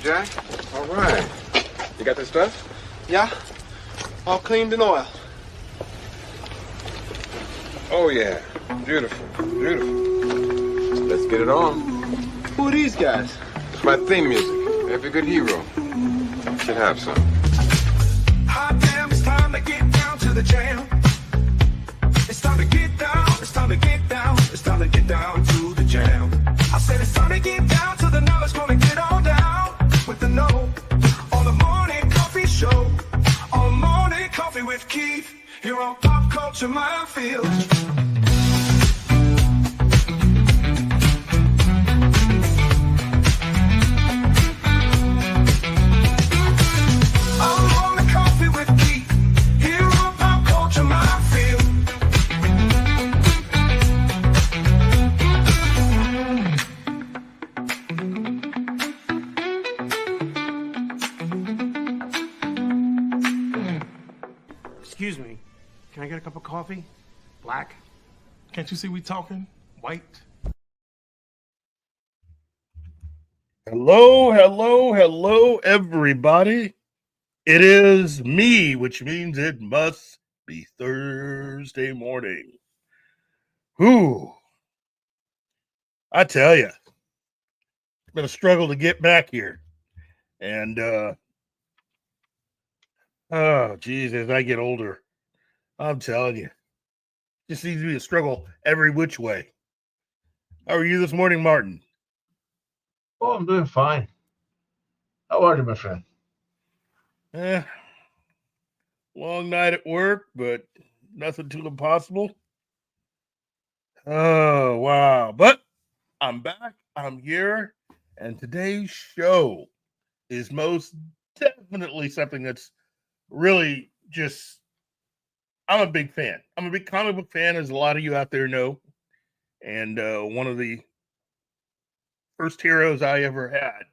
Jack. All right. You got this stuff? Yeah. All cleaned in oil. Oh, yeah. Beautiful. Beautiful. Let's get it on. Who are these guys? It's my theme music. Every good hero should have some. Hot damn, it's time to get down to the jam. It's time to get down, it's time to get down, it's time to get down to the jam. I said it's time to get down to the knowledge, gonna get on down with the know. On the morning coffee show, on morning coffee with Keith, here on Pop Culture Minefield. Excuse me, can I get a cup of coffee? Black? Can't you see we talking? White? Hello, everybody. It is me, which means it must be Thursday morning. Whew. I tell you, it's been a struggle to get back here. And, oh, geez, as I get older, I'm telling you, just seems to be a struggle every which way. How are you this morning, Martin? Oh, I'm doing fine. How are you, my friend? Long night at work, but nothing too impossible. Oh, wow. But I'm back. I'm here. And today's show is most definitely something that's really just, I'm a big fan. I'm a big comic book fan, as a lot of you out there know. And one of the first heroes I ever had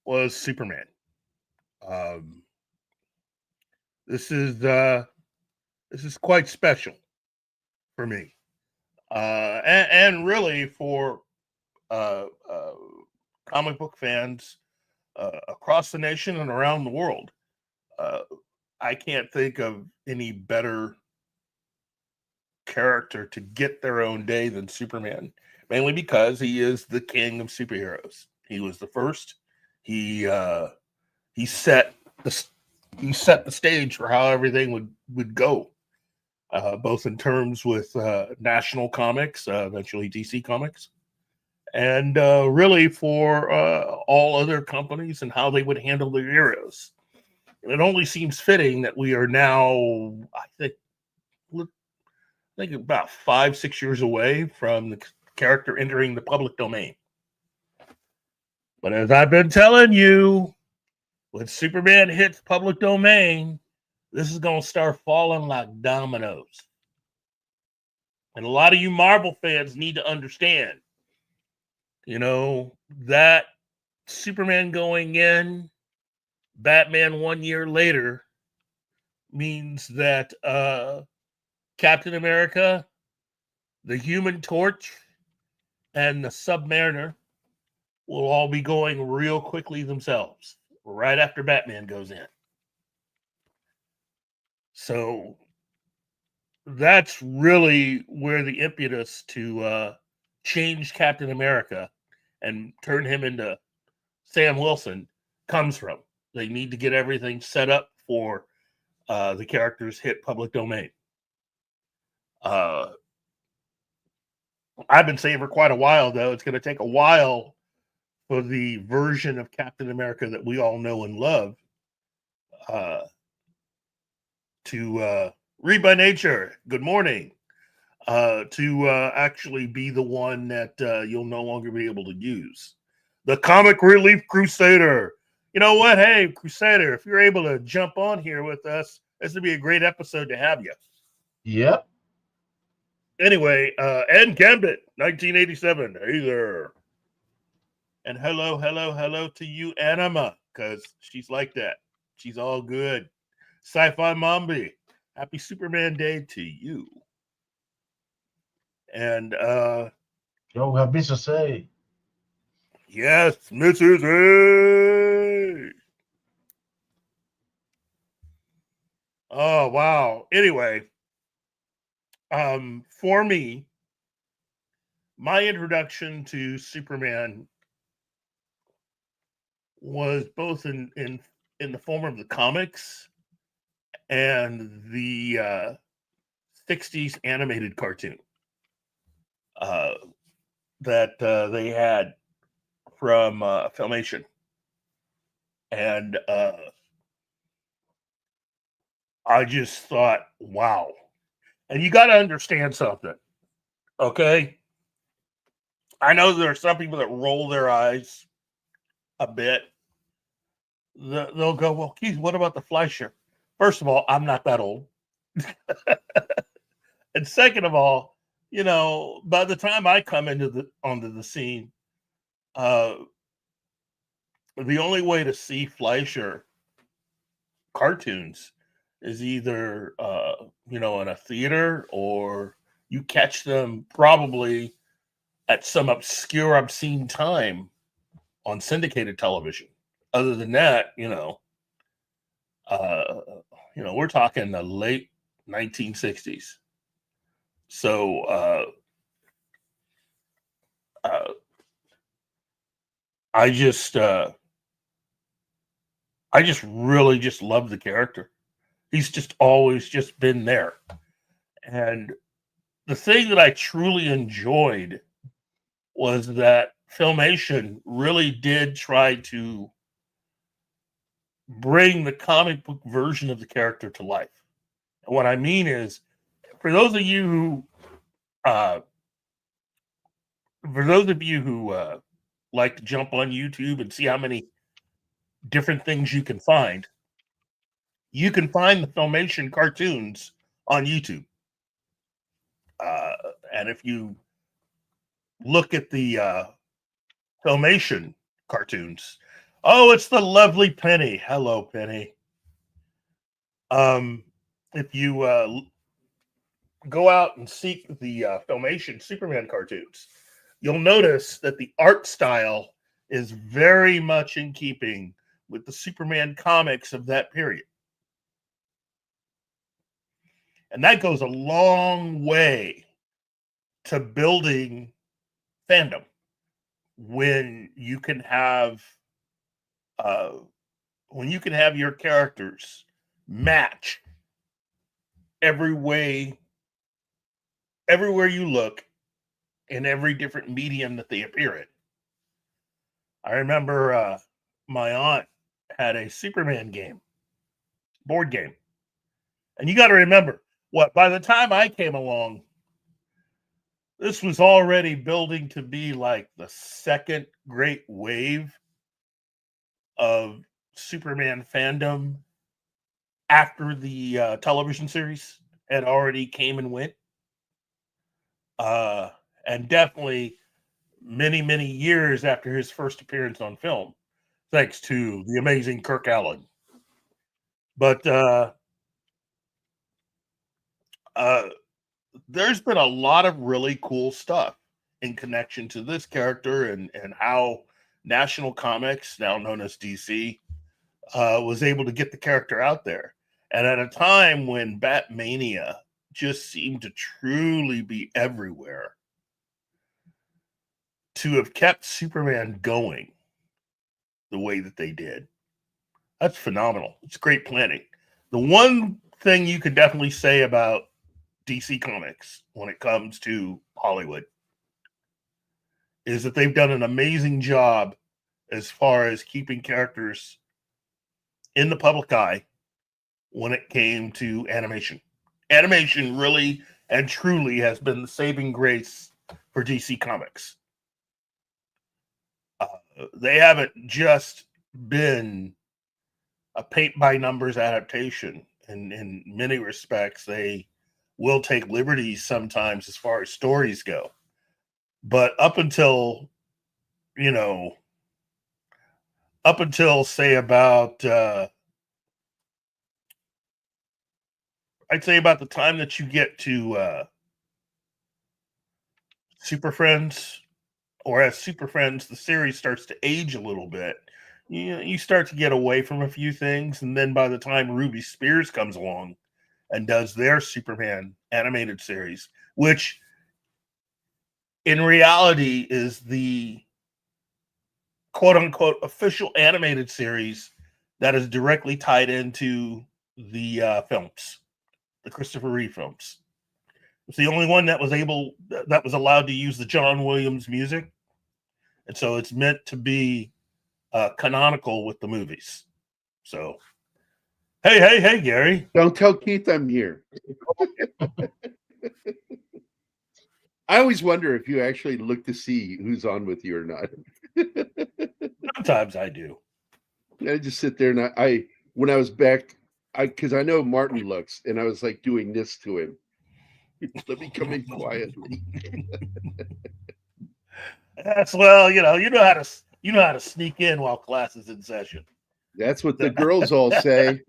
was Superman. This is quite special for me, and really for comic book fans across the nation and around the world. I can't think of any better character to get their own day than Superman, mainly because he is the king of superheroes. He was the first. He set the stage for how everything would go, both in terms with National Comics, eventually DC Comics, and really for all other companies and how they would handle their heroes. And it only seems fitting that we are now, I think about 5-6 years away from the character entering the public domain. But as I've been telling you, when Superman hits public domain, this is going to start falling like dominoes. And a lot of you Marvel fans need to understand, that Superman going in, Batman 1 year later, means that Captain America, the Human Torch, and the Submariner will all be going real quickly themselves, right after Batman goes in. So that's really where the impetus to change Captain America and turn him into Sam Wilson comes from. They need to get everything set up for the characters hit public domain. I've been saying for quite a while, though, it's going to take a while for the version of Captain America that we all know and love to read by nature. Good morning. To actually be the one that you'll no longer be able to use. The Comic Relief Crusader. You know what? Hey, Crusader, if you're able to jump on here with us, this would be a great episode to have you. Yep. Anyway, Ed Gambit, 1987. Hey there. And hello to you, Anima, because she's like that. She's all good. Sci-Fi Mombi, happy Superman Day to you. And Yo, we have business to say. Yes, Mrs. A. Oh, wow. Anyway, for me, my introduction to Superman was both in the form of the comics and the 60s animated cartoon uh, that they had from Filmation. And I just thought, wow. And you got to understand something, okay? I know there are some people that roll their eyes a bit. They'll go, well, Keith, what about the Fleischer? First of all, I'm not that old. And second of all, by the time I come onto the scene, uh, the only way to see Fleischer cartoons is either in a theater, or you catch them probably at some obscure, obscene time on syndicated television. Other than that, we're talking the late 1960s. So I just really just love the character. He's just always just been there. And the thing that I truly enjoyed was that Filmation really did try to bring the comic book version of the character to life. And what I mean is, for those of you who like to jump on YouTube and see how many different things you can find the Filmation cartoons on YouTube. And if you look at the Filmation cartoons, oh, it's the lovely Penny. Hello, Penny. If you go out and seek the Filmation Superman cartoons, you'll notice that the art style is very much in keeping with the Superman comics of that period. And that goes a long way to building fandom, when you can have your characters match everywhere you look, in every different medium that they appear in. I remember my aunt had a Superman board game. And you got to remember, by the time I came along, this was already building to be like the second great wave of Superman fandom after the television series had already came and went. And definitely many, many years after his first appearance on film, thanks to the amazing Kirk Allen. But there's been a lot of really cool stuff in connection to this character, and how National Comics, now known as DC, was able to get the character out there. And at a time when Batmania just seemed to truly be everywhere, to have kept Superman going the way that they did, that's phenomenal. It's great planning. The one thing you could definitely say about DC Comics when it comes to Hollywood is that they've done an amazing job as far as keeping characters in the public eye when it came to animation. Animation really and truly has been the saving grace for DC Comics. They haven't just been a paint-by-numbers adaptation. In many respects, they will take liberties sometimes as far as stories go. But up until say about I'd say about the time that you get to Super Friends or as Super Friends, the series starts to age a little bit, you start to get away from a few things. And then by the time Ruby Spears comes along and does their Superman animated series, which in reality is the quote unquote official animated series that is directly tied into the films, the Christopher Reeve films. It's the only one that was allowed to use the John Williams music. And so it's meant to be canonical with the movies. So, hey, Gary. Don't tell Keith I'm here. I always wonder if you actually look to see who's on with you or not. Sometimes I do. I just sit there and I when I was back, because I know Martin looks, and I was like doing this to him. Let me come in quietly. That's well, you know how to sneak in while class is in session. That's what the girls all say.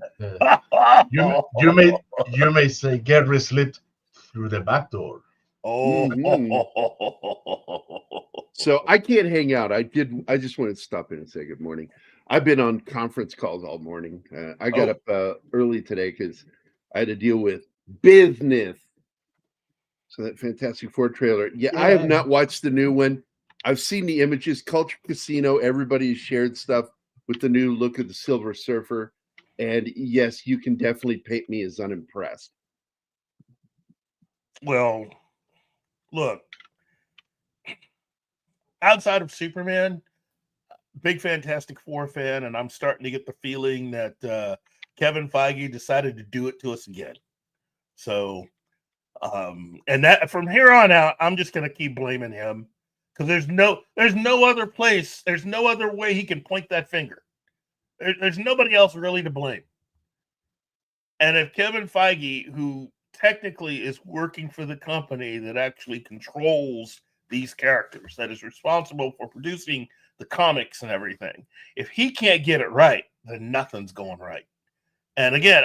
You may say Gary slipped through the back door. Oh, So I can't hang out. I just wanted to stop in and say good morning. I've been on conference calls all morning. I got up early today because I had to deal with business. So that Fantastic Four trailer. Yeah, I have not watched the new one. I've seen the images. Culture Casino. Everybody has shared stuff with the new look of the Silver Surfer. And yes, you can definitely paint me as unimpressed. well, look, outside of Superman, big Fantastic Four fan, and I'm starting to get the feeling that Kevin Feige decided to do it to us again. So, and that from here on out, I'm just going to keep blaming him because there's no other place, there's no other way he can point that finger. There's nobody else really to blame. And if Kevin Feige, who technically is working for the company that actually controls these characters, that is responsible for producing the comics and everything, if he can't get it right, then nothing's going right. And again,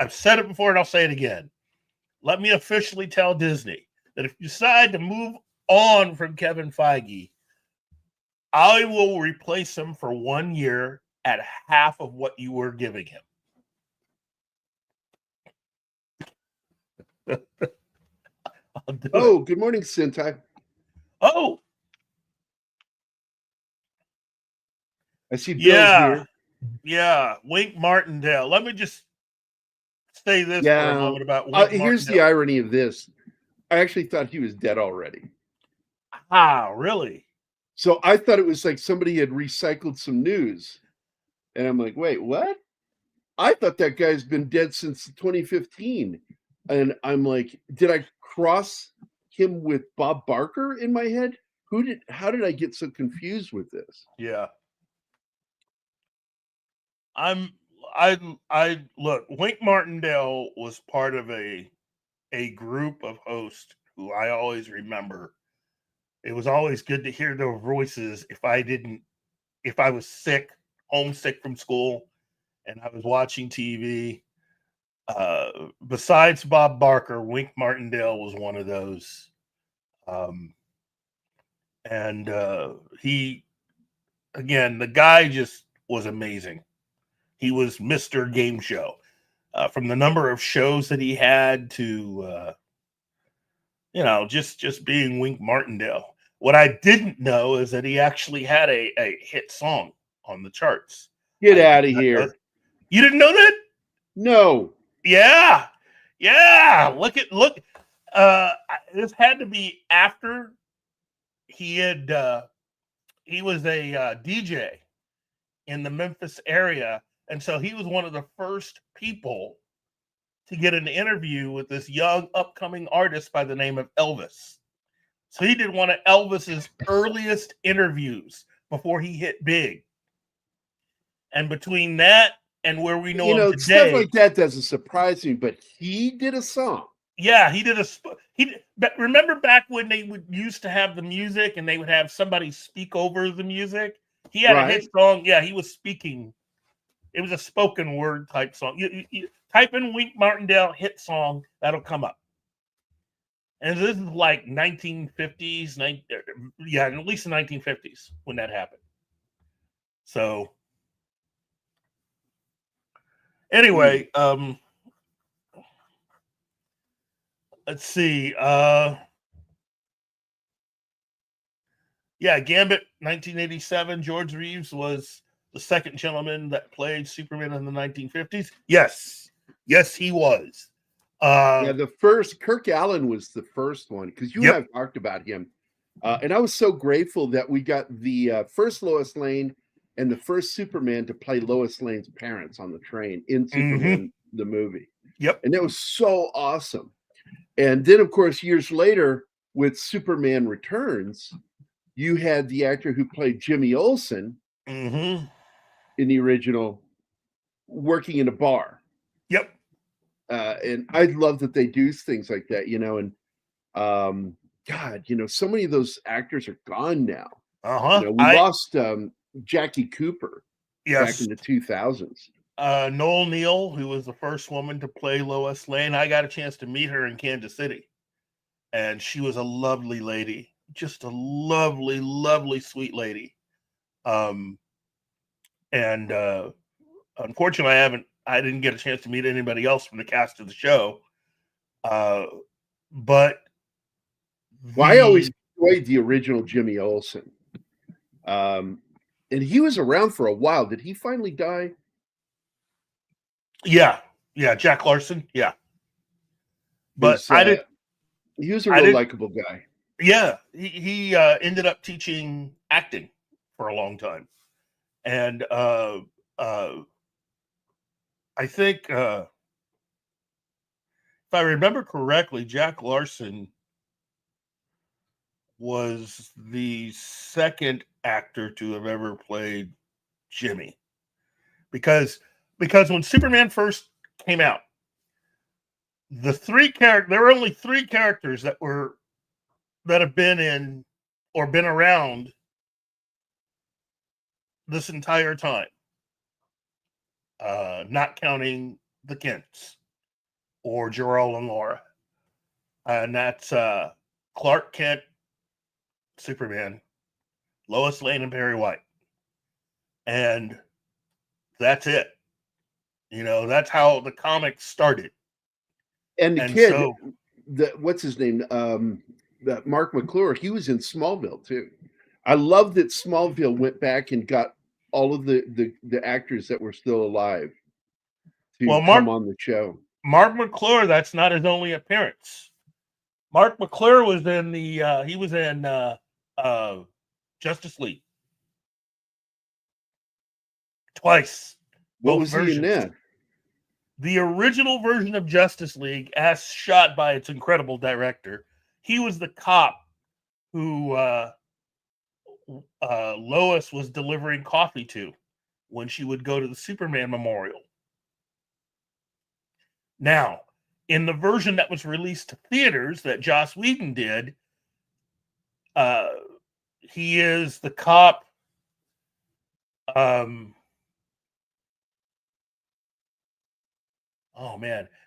I've said it before and I'll say it again. Let me officially tell Disney that if you decide to move on from Kevin Feige, I will replace him for 1 year at half of what you were giving him. Oh, good morning, Sentai. Oh, I see Bill's here. Yeah, Wink Martindale. Let me just say this for a moment about Wink Here's the Martindale. irony of this. I actually thought he was dead already. Ah, really? So I thought it was like somebody had recycled some news. And I'm like, wait, what? I thought that guy's been dead since 2015. And I'm like, did I cross him with Bob Barker in my head? How did I get so confused with this? Yeah. I look, Wink Martindale was part of a group of hosts who I always remember. It was always good to hear their voices if I was sick, homesick from school, and I was watching TV. Besides Bob Barker, Wink Martindale was one of those. He, again, the guy just was amazing. He was Mr. Game Show. From the number of shows that he had to, just being Wink Martindale. What I didn't know is that he actually had a hit song on the charts. Get out of here. You didn't know that? No. Yeah. Look. This had to be after he was a DJ in the Memphis area. And so he was one of the first people to get an interview with this young upcoming artist by the name of Elvis. So he did one of Elvis's earliest interviews before he hit big. And between that and where we know him today, stuff like that doesn't surprise me, but he did a song. Yeah, he did remember back when they used to have the music and they would have somebody speak over the music? He had a hit song. Yeah, he was speaking. It was a spoken word type song. You type in Wink Martindale hit song, that'll come up. And this is like 1950s, yeah, at least the 1950s when that happened. So anyway, let's see. Yeah, Gambit, 1987. George Reeves was the second gentleman that played Superman in the 1950s. Yes, he was. Yeah, the first Kirk Allen was the first one because you and I've talked about him, and I was so grateful that we got the first Lois Lane and the first Superman to play Lois Lane's parents on the train in Superman the movie. Yep, and that was so awesome. And then, of course, years later with Superman Returns, you had the actor who played Jimmy Olsen in the original working in a bar. Yep. And I love that they do things like that, you know, and God, you know, so many of those actors are gone now. You know, we lost Jackie Cooper back in the 2000s. Noel Neal, who was the first woman to play Lois Lane, I got a chance to meet her in Kansas City. And she was a lovely lady, just a lovely, lovely, sweet lady. And unfortunately, I didn't get a chance to meet anybody else from the cast of the show. But I always enjoyed the original Jimmy Olsen. And he was around for a while. Did he finally die? Yeah, Jack Larson. Yeah, but he was a real likable guy. Yeah, he ended up teaching acting for a long time, and I think, if I remember correctly, Jack Larson was the second actor to have ever played Jimmy, because when Superman first came out, there were only three characters that have been in or been around this entire time. Not counting the Kents or Jor-El and Laura. And that's Clark Kent, Superman, Lois Lane, and Barry White. And that's it. You know, that's how the comics started. And the kid, what's his name? That Mark McClure, he was in Smallville too. I love that Smallville went back and got all of the actors that were still alive to come on the show. Mark McClure, that's not his only appearance. Mark McClure was in Justice League twice. What was he in that? The original version of Justice League, as shot by its incredible director, he was the cop who Lois was delivering coffee to when she would go to the Superman Memorial. Now, in the version that was released to theaters that Joss Whedon did, he is the cop.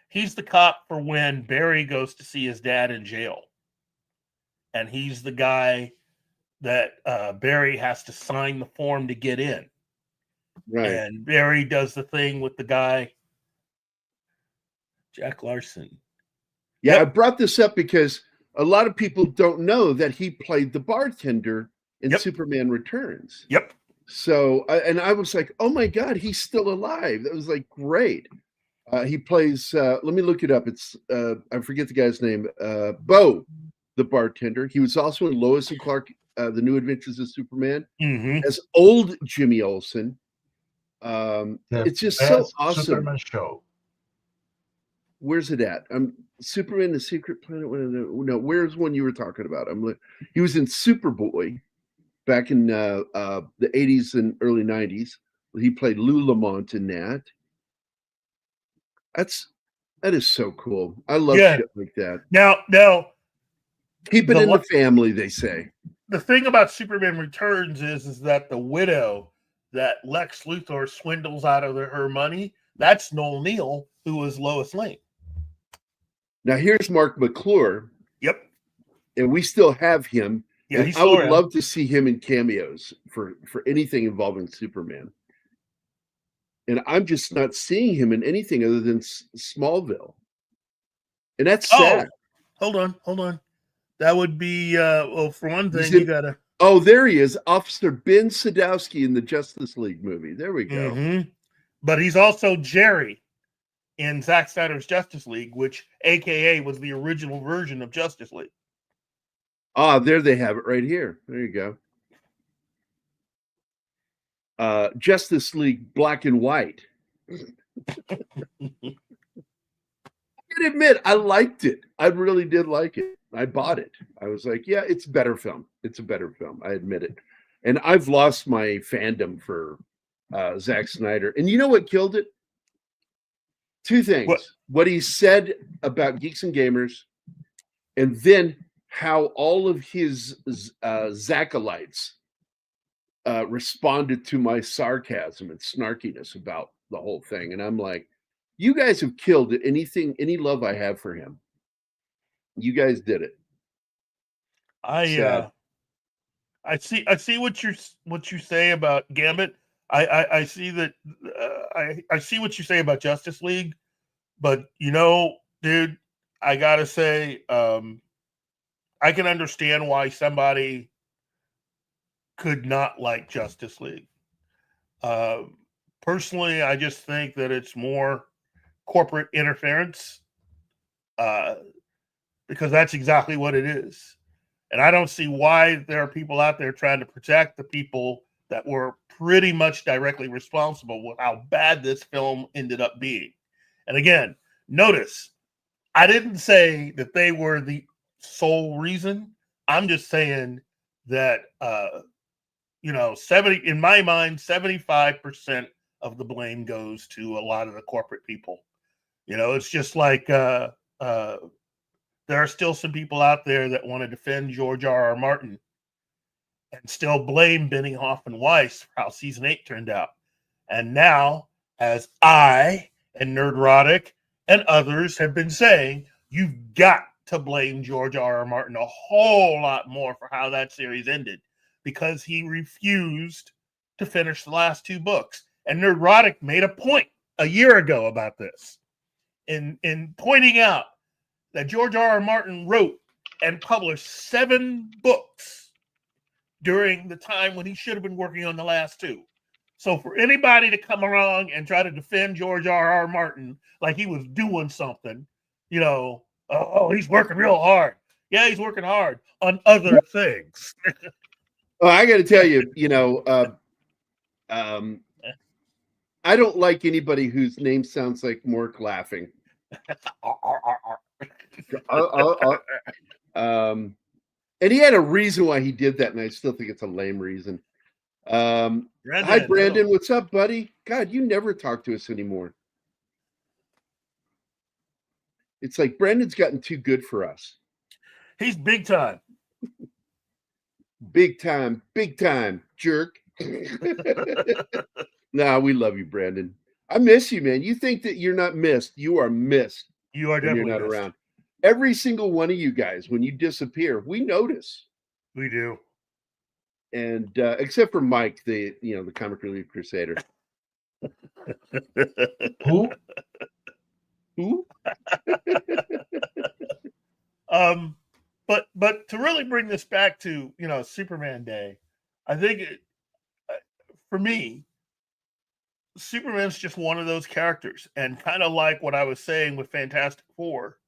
He's the cop for when Barry goes to see his dad in jail. And he's the guy that Barry has to sign the form to get in. Right. And Barry does the thing with the guy, Jack Larson. Yeah, I brought this up because a lot of people don't know that he played the bartender in Superman Returns. Yep. So, and I was like, oh my God, he's still alive. That was like great. He plays, let me look it up. It's, I forget the guy's name, Bo, the bartender. He was also in Lois and Clark, The New Adventures of Superman, as old Jimmy Olsen. It's just so awesome. Superman show. Where's it at? Superman, the Secret Planet. No, where's one you were talking about? He was in Superboy back in the 80s and early 90s. He played Lou Lamont in that. That is so cool. I love shit like that. Now, keep it in the family, they say. The thing about Superman Returns is that the widow that Lex Luthor swindles out of her money, that's Noel Neal, who was Lois Lane. Now here's Mark McClure. Yep. And we still have him. Yeah, And he's I would still around. love to see him in cameos for anything involving Superman. And I'm just not seeing him in anything other than Smallville. And that's sad. Hold on. That would be well, for one thing, He's you in- gotta. Oh, there he is, Officer Ben Sadowski in the Justice League movie. There we go. Mhm. But he's also Jerry in Zack Snyder's Justice League, which AKA was the original version of Justice League. Ah, there they have it right here. There you go. Justice League Black and White. I can admit, I liked it. I really did like it. I bought it. I was like, yeah, it's a better film. It's a better film. I admit it. And I've lost my fandom for Zack Snyder. And you know what killed it? Two things. What he said about Geeks and Gamers, and then how all of his Zackalites responded to my sarcasm and snarkiness about the whole thing. And I'm like, you guys have killed any love I have for him. You guys did it. I see what you say about Gambit. I see that. I see what you say about Justice League, but dude, I gotta say, I can understand why somebody could not like Justice League. Personally, I just think that it's more corporate interference, because that's exactly what it is. And I don't see why there are people out there trying to protect the people that were pretty much directly responsible with how bad this film ended up being. And again, notice, I didn't say that they were the sole reason. I'm just saying that, 75% of the blame goes to a lot of the corporate people. It's just like, there are still some people out there that want to defend George R.R. Martin and still blame Benioff and Weiss for how season 8 turned out. And now, as I and Nerdrotic and others have been saying, you've got to blame George R.R. Martin a whole lot more for how that series ended, because he refused to finish the last 2 books. And Nerdrotic made a point a year ago about this in pointing out that George R.R. Martin wrote and published 7 books during the time when he should have been working on the last 2. So for anybody to come along and try to defend George R.R. Martin like he was doing something, he's working real hard. Yeah, he's working hard on other things. Well, I got to tell you, I don't like anybody whose name sounds like Mork laughing. And he had a reason why he did that, and I still think it's a lame reason. Hi, Brandon. What's up, buddy? God, you never talk to us anymore. It's like Brandon's gotten too good for us. He's big time. Big time, jerk. Nah, we love you, Brandon. I miss you, man. You think that you're not missed. You are missed. You are definitely you're not missed. Around. Every single one of you guys, when you disappear, we notice. We do. And except for Mike, the comic relief crusader. Who? But to really bring this back to Superman Day, I think for me, Superman's just one of those characters, and kind of like what I was saying with Fantastic Four.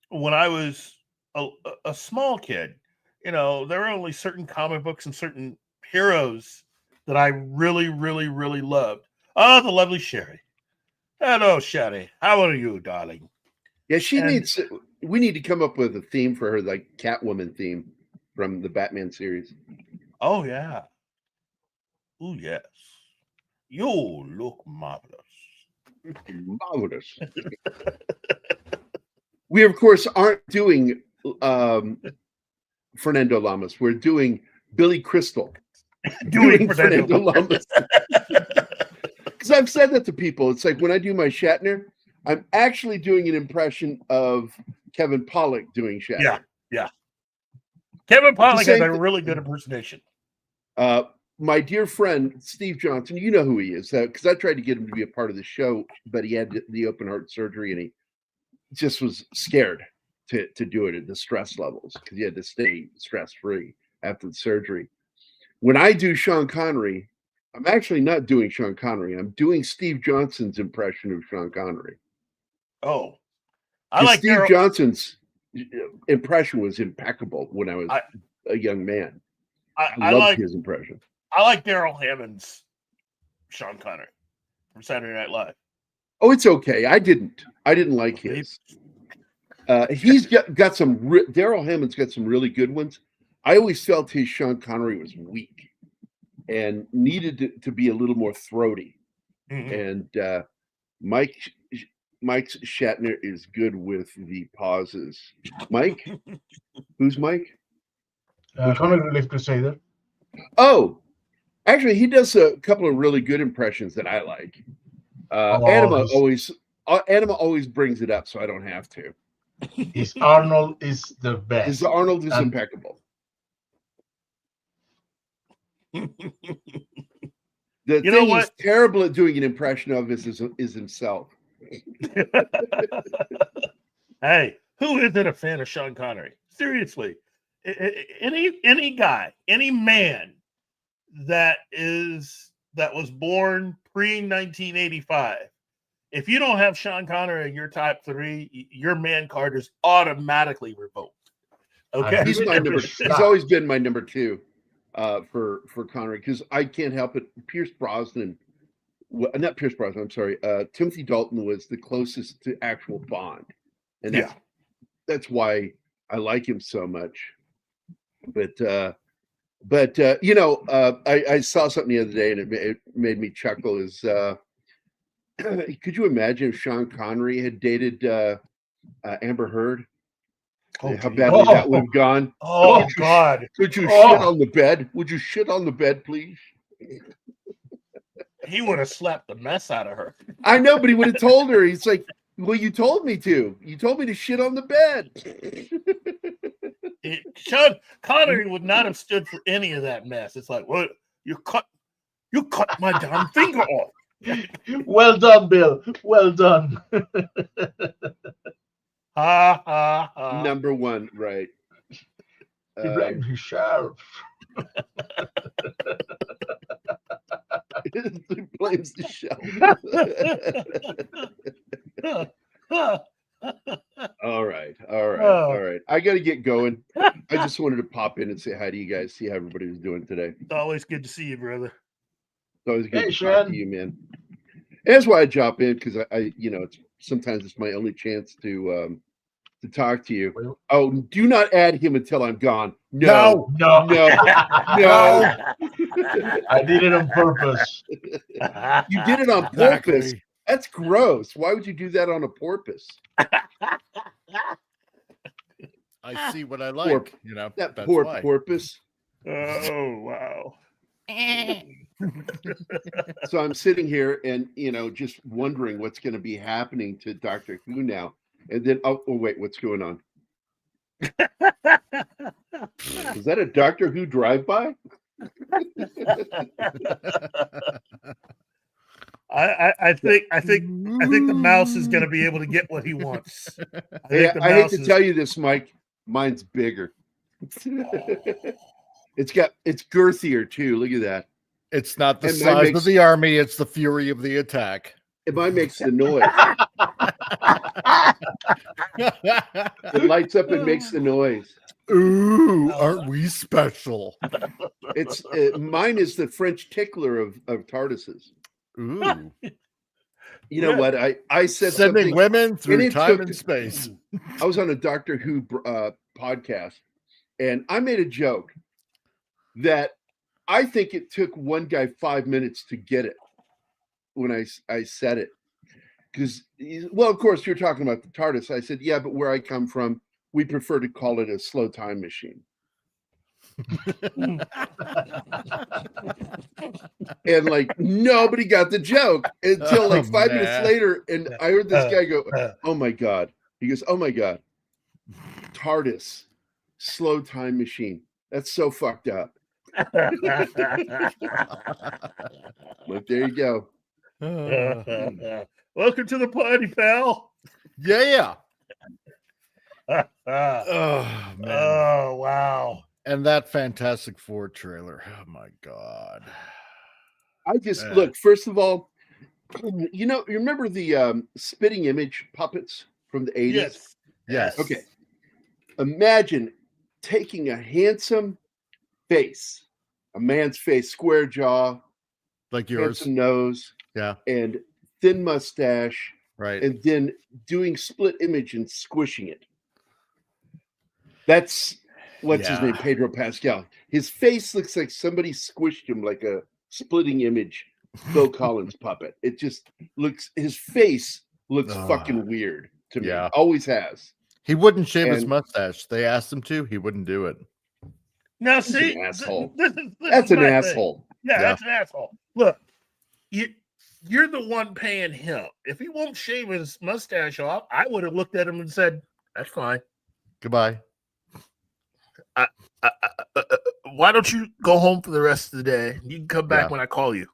When I was a small kid, there were only certain comic books and certain heroes that I really, really, really loved. Oh, the lovely Sherry. Hello, Sherry. How are you, darling? Yeah, we need to come up with a theme for her, like Catwoman theme from the Batman series. Oh, yeah. Oh, yes. You look marvelous. Marvelous. We, of course, aren't doing Fernando Lamas. We're doing Billy Crystal. doing Fernando Lamas. Because I've said that to people. It's like when I do my Shatner, I'm actually doing an impression of Kevin Pollak doing Shatner. Yeah. Kevin Pollak has same a thing. really good impersonation. My dear friend Steve Johnson, you know who he is, because I tried to get him to be a part of the show, but he had the open heart surgery and he just was scared to do it at the stress levels because he had to stay stress free after the surgery. When I do Sean Connery, I'm actually not doing Sean Connery. I'm doing Steve Johnson's impression of Sean Connery. Oh, I like Steve Johnson's impression was impeccable when I was a young man. I loved his impression. I like Daryl Hammond's Sean Connery from Saturday Night Live. Oh, it's okay. I didn't like his. He's got some. Daryl Hammond's got some really good ones. I always felt his Sean Connery was weak and needed to be a little more throaty. And Mike Shatner is good with the pauses. Mike, who's Mike? Comic Relief Crusader. Oh, actually, he does a couple of really good impressions that I like. Anima always brings it up, so I don't have to. His Arnold is the best. His Arnold is impeccable. The thing he's terrible at doing an impression of is himself. Hey, who isn't a fan of Sean Connery? Seriously, any guy, any man that was born pre-1985, if you don't have Sean Connery in your top 3, your man card is automatically revoked. Okay, he's always been my number 2 for Connery because I can't help it. Timothy Dalton was the closest to actual Bond, and that's why I like him so much. But I saw something the other day and it made me chuckle. Is could you imagine if Sean Connery had dated Amber Heard? How badly that would have gone. Oh, God. Could you shit on the bed? Would you shit on the bed, please? He would have slapped the mess out of her. I know, but he would have told her. He's like, well, you told me to. You told me to shit on the bed. Sean Connery would not have stood for any of that mess. It's like, what? You cut my damn finger off. Well done, Bill. Well done. Ha ha ha. Number 1, right? He blamed his sheriff. He blames the shelf. All right. I got to get going. I just wanted to pop in and say hi to you guys, see how everybody was doing today. It's always good to see you, brother. It's always good to talk to you, man. And that's why I drop in because I sometimes it's my only chance to talk to you. Oh, do not add him until I'm gone. No. I did it on purpose. You did it on purpose. That's gross. Why would you do that on a porpoise? I see what I like. That poor porpoise. Oh, wow. So I'm sitting here and just wondering what's going to be happening to Doctor Who now. And then wait, what's going on? Is that a Doctor Who drive-by? I think the mouse is going to be able to get what he wants. I hate to tell you this, Mike. Mine's bigger. It's girthier too. Look at that. It's not the size of the army; it's the fury of the attack. Mine makes the noise. It lights up and makes the noise. Ooh, aren't we special? It's mine is the French tickler of TARDISes. Ooh. You know what? I said sending something, women through time and space. I was on a Doctor Who podcast, and I made a joke that I think it took one guy 5 minutes to get it when I said it. Because, well, of course, you're talking about the TARDIS. I said, yeah, but where I come from, we prefer to call it a slow time machine. And like nobody got the joke until like 5 minutes later, and I heard this guy go, "Oh my god!" He goes, "Oh my god!" TARDIS, slow time machine. That's so fucked up. But there you go. Welcome to the party, pal. Yeah. Oh, Man. oh, wow. And that Fantastic Four trailer. Oh my God. I just look, first of all, you remember the spitting image puppets from the 80s? Yes. Okay. Imagine taking a handsome face, a man's face, square jaw, like yours, handsome nose, and thin mustache, right? And then doing split image and squishing it. That's what's his name, Pedro Pascal. His face looks like somebody squished him like a splitting image Phil Collins puppet. It just looks, his face looks fucking weird to me. Always has. He wouldn't shave his mustache. They asked him to. He wouldn't do it. Now, see, an asshole. That's an asshole. Yeah, that's an asshole. Look, you're the one paying him. If he won't shave his mustache off, I would have looked at him and said, "That's fine. Goodbye." Why don't you go home for the rest of the day? You can come back when I call you.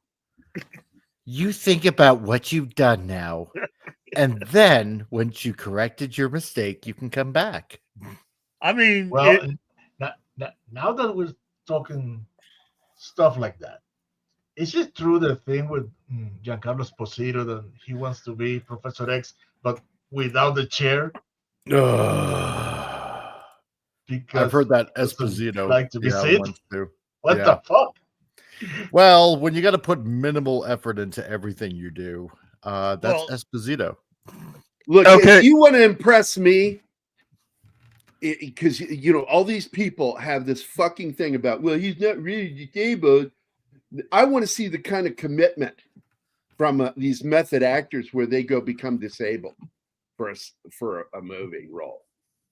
You think about what you've done now, and then once you corrected your mistake, you can come back. I mean, well, now that we're talking stuff like that, is it true the thing with Giancarlo Esposito that he wants to be Professor X, but without the chair? Because I've heard that Esposito like to be Sid. What the fuck? Well, when you got to put minimal effort into everything you do, that's Esposito. Look, if you want to impress me, because all these people have this fucking thing about, well, he's not really disabled. I want to see the kind of commitment from these method actors where they go become disabled for a movie role.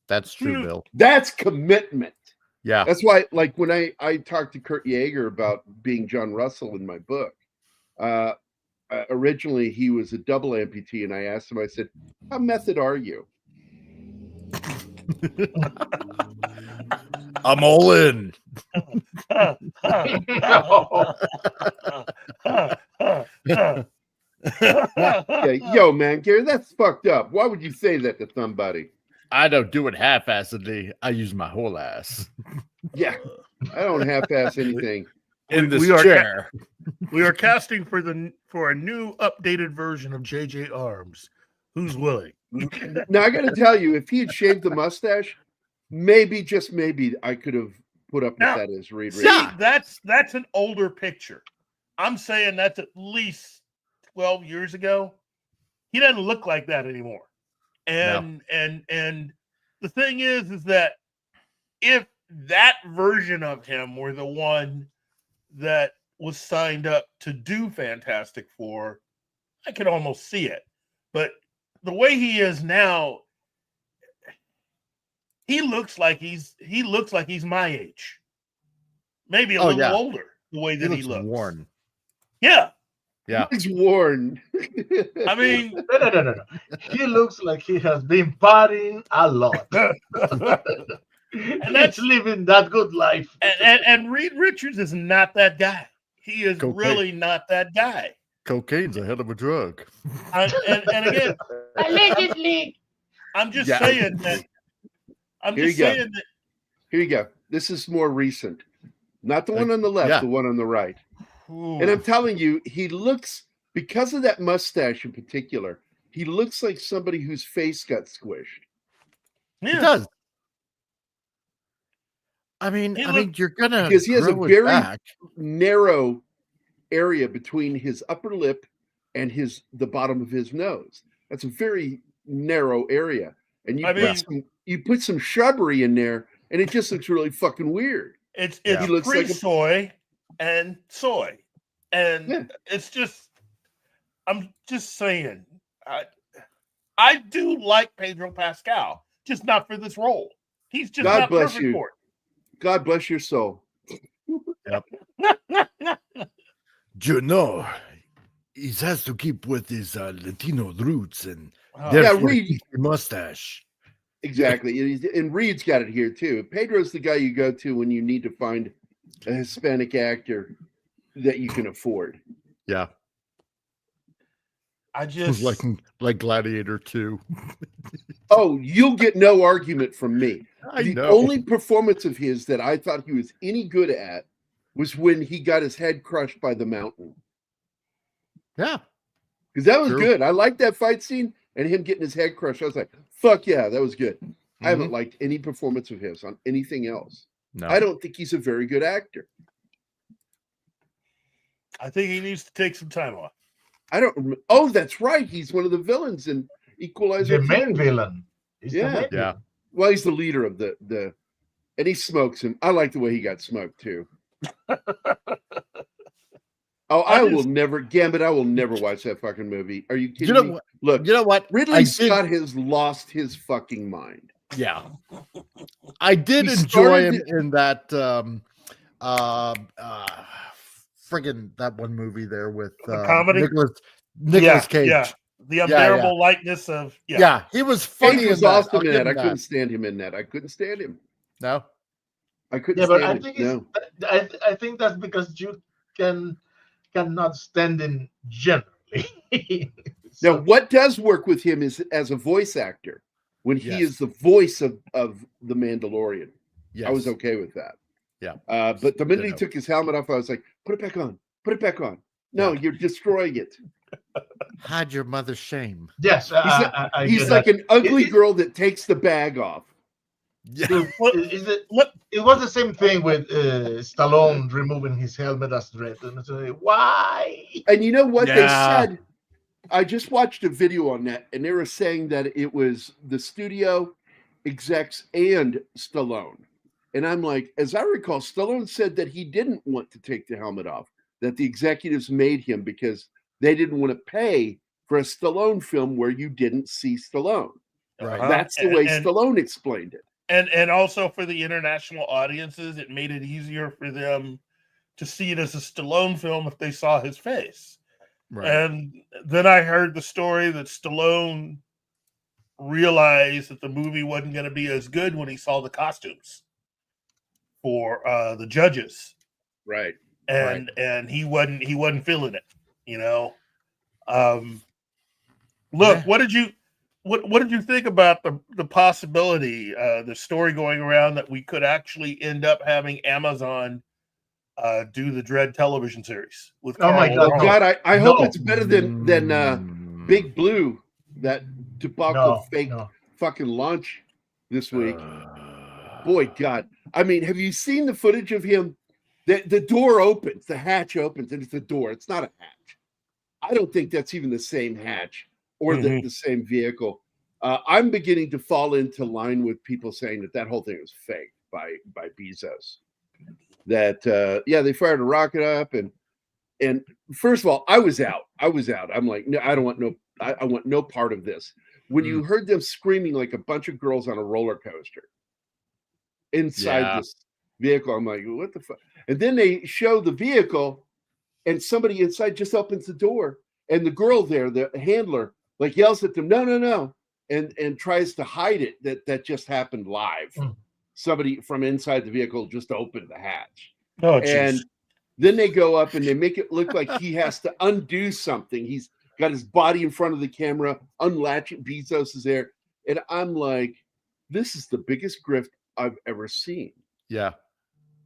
That's true, Bill. That's commitment. Yeah. That's why, like, when I talked to Kurt Yeager about being John Russell in my book, originally he was a double amputee, and I asked him, I said, how method are you? I'm all in. Yo, man, Gary, that's fucked up. Why would you say that to somebody? I don't do it half-assedly. I use my whole ass. Yeah, I don't half-ass anything. In this chair. We are casting for a new updated version of JJ Arms. Who's willing? Now, I got to tell you, if he had shaved the mustache, maybe, just maybe, I could have put up with that as Reed Richards. See, that's an older picture. I'm saying that's at least 12 years ago. He doesn't look like that anymore. And the thing is that if that version of him were the one that was signed up to do Fantastic Four, I could almost see it. But the way he is now, he looks like he's my age, maybe a little older. The way that he looks worn. Yeah. He's worn. I mean, no. He looks like he has been partying a lot. And that's living that good life. And Reed Richards is not that guy. He is really not that guy. Cocaine's a hell of a drug. And again, allegedly, I'm just saying that. Here you go. This is more recent. Not the one on the left, the one on the right. Ooh. And I'm telling you, he looks, because of that mustache in particular, he looks like somebody whose face got squished. Yeah. He does. I mean, you're gonna, because he has a very narrow area between his upper lip and the bottom of his nose. That's a very narrow area, and you put some shrubbery in there, and it just looks really fucking weird. It's pre-soy and soy, and it's just. I'm just saying, I do like Pedro Pascal, just not for this role. He's just not perfect for it. God bless your soul. Yep. You know, he has to keep with his Latino roots and therefore keep the mustache. Exactly. And Reed's got it here too. Pedro's the guy you go to when you need to find a Hispanic actor that you can afford. Yeah. I just like Gladiator 2. Oh, you'll get no argument from me. I The know. only performance of his that I thought he was any good at was when he got his head crushed by the mountain. Yeah. Because that was True. good. I liked that fight scene and him getting his head crushed. I was like, fuck yeah, that was good. I haven't liked any performance of his on anything else. No. I don't think he's a very good actor. I think he needs to take some time off. I don't. Oh, that's right. He's one of the villains in Equalizer. The main villain. He's the Yeah. main Yeah. villain. Well, he's the leader of the, and he smokes him. I like the way he got smoked too. Oh, I will never, Gambit. I will never watch that fucking movie. Are you kidding You know me? what? Look, You know what? Ridley Scott has lost his fucking mind. Yeah. I did He enjoy him started in that friggin' that one movie there with The comedy? Nicholas Cage. Yeah. The unbearable likeness of Yeah, he was funny. Cage was in that. awesome I'll in give that. him I couldn't stand him in that. I couldn't stand him. No. I couldn't Yeah, but I stand think him. No. I think that's because you cannot stand him generally. Now, what does work with him is as a voice actor when he Yes. is the voice of the Mandalorian. Yes. I was okay with that. Yeah. But the minute he Ditto. took his helmet off, I was like, put it back on. Put it back on. No, you're destroying it. Hide your mother's shame. Yes, He's like an ugly girl that takes the bag off. Yeah. It was the same thing with Stallone removing his helmet as Dredd. And it's like, why? And you know what they Yeah. said? I just watched a video on that, and they were saying that it was the studio execs and Stallone. And I'm like, as I recall, Stallone said that he didn't want to take the helmet off, that the executives made him because they didn't want to pay for a Stallone film where you didn't see Stallone. Right. That's the way Stallone explained it. And also for the international audiences, it made it easier for them to see it as a Stallone film if they saw his face. Right. And then I heard the story that Stallone realized that the movie wasn't going to be as good when he saw the costumes for the judges. Right. And he wasn't feeling it, you know. Look, what did you think about the possibility, the story going around that we could actually end up having Amazon do the Dredd television series with Oh my Carl God, Urban? I hope it's better than Big Blue, that debacle fucking launch this week. Boy, God. I mean, have you seen the footage of him? The door opens, the hatch opens, and it's a door. It's not a hatch. I don't think that's even the same hatch or the same vehicle. I'm beginning to fall into line with people saying that whole thing was fake by Bezos. That they fired a rocket up, and first of all, I was out. I'm like, no, I don't want I want no part of this. When you heard them screaming like a bunch of girls on a roller coaster inside this vehicle, I'm like, what the fuck? And then they show the vehicle, and somebody inside just opens the door, and the girl there, the handler, like yells at them, no, and tries to hide it that just happened live. Somebody from inside the vehicle just opened the hatch. Oh, and then they go up and they make it look like he has to undo something. He's got his body in front of the camera, unlatching. Bezos is there. And I'm like, this is the biggest grift I've ever seen. Yeah.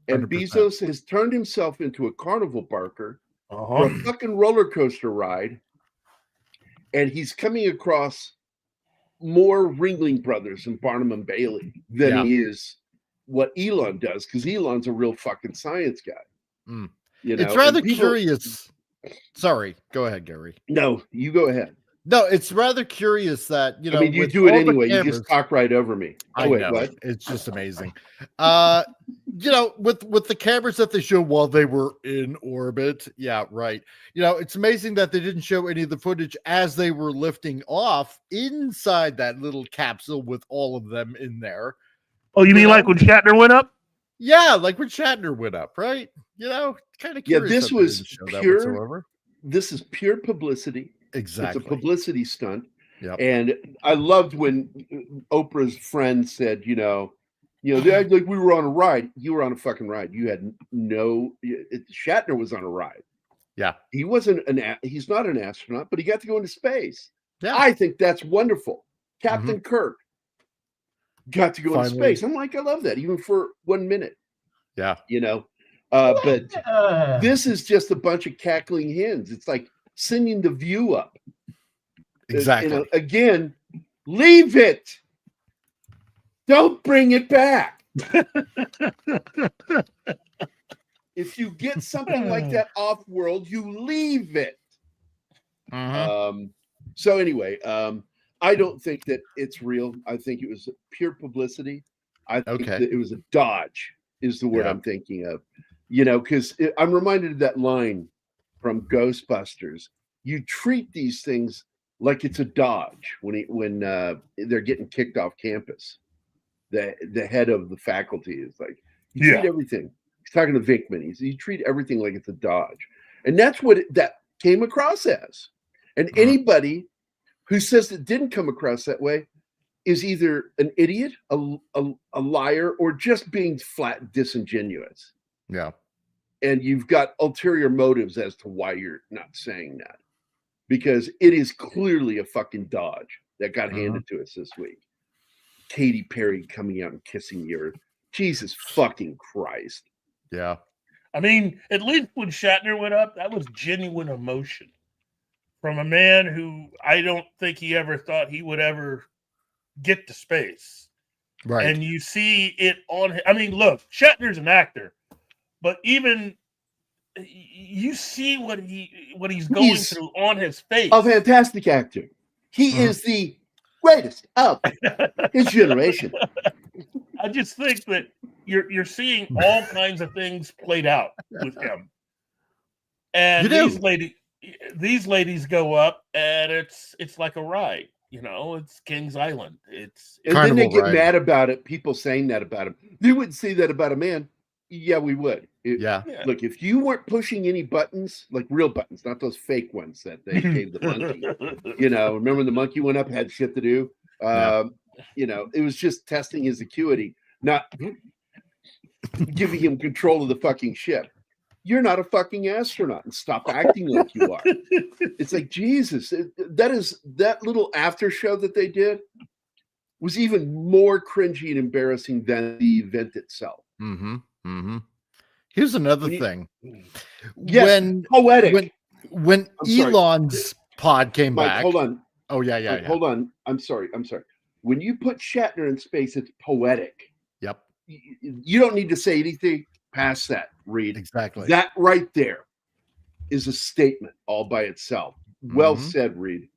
100%. And Bezos has turned himself into a carnival barker for a fucking roller coaster ride. And he's coming across more Ringling Brothers and Barnum and Bailey than he is what Elon does, because Elon's a real fucking science guy. You know, it's rather curious. Sorry, go ahead, Gary. No, you go ahead. No, it's rather curious that, you know, I mean, you do it anyway. You just talk right over me. I know. What? It's just amazing. You know, with the cameras that they show while they were in orbit. Yeah, right. You know, it's amazing that they didn't show any of the footage as they were lifting off inside that little capsule with all of them in there. Oh, you mean like when Shatner went up? Yeah, like when Shatner went up, right? You know, kind of curious. Yeah, this was pure. This is pure publicity. Exactly. It's a publicity stunt. Yep. And I loved when Oprah's friend said, they act like we were on a ride. You were on a fucking ride. You had Shatner was on a ride. Yeah. He's not an astronaut, but he got to go into space. Yeah. I think that's wonderful. Captain Kirk got to go into space. I'm like, I love that, even for 1 minute. Yeah. But this is just a bunch of cackling hens. It's like sending the View up. Exactly. Again, leave it. Don't bring it back. If you get something like that off world, you leave it. So anyway, I don't think that it's real. I think it was pure publicity. I think that it was a dodge is the word I'm thinking of. Because I'm reminded of that line from Ghostbusters. You treat these things like it's a dodge when they're getting kicked off campus. The head of the faculty is like, you treat everything. He's talking to Vinkman. You treat everything like it's a dodge. And that's what that came across as. And anybody who says it didn't come across that way is either an idiot, a liar, or just being flat disingenuous. Yeah. And you've got ulterior motives as to why you're not saying that. Because it is clearly a fucking dodge that got handed to us this week. Katy Perry coming out and kissing the earth. Jesus fucking Christ. Yeah. I mean, at least when Shatner went up, that was genuine emotion from a man who I don't think he ever thought he would ever get to space. Right. And you see it on, I mean, look, Shatner's an actor, but even you see what he's going through on his face. A fantastic actor. He is the greatest of his generation. I just think that you're seeing all kinds of things played out with him. And these ladies go up and it's like a ride. It's King's Island. And then they get mad about it. People saying that about him. You wouldn't say that about a man. Yeah, we would. Look, if you weren't pushing any buttons, like real buttons, not those fake ones that they gave the monkey. Remember when the monkey went up, had shit to do? It was just testing his acuity, not giving him control of the fucking ship. You're not a fucking astronaut, and stop acting like you are. It's like, Jesus, that little after show that they did was even more cringy and embarrassing than the event itself. Here's another thing. Poetic. When Elon's pod came Mike, back. Hold on. Oh, yeah. Hold on. I'm sorry. When you put Shatner in space, it's poetic. Yep. You don't need to say anything past that, Reed. Exactly. That right there is a statement all by itself. Well said, Reed.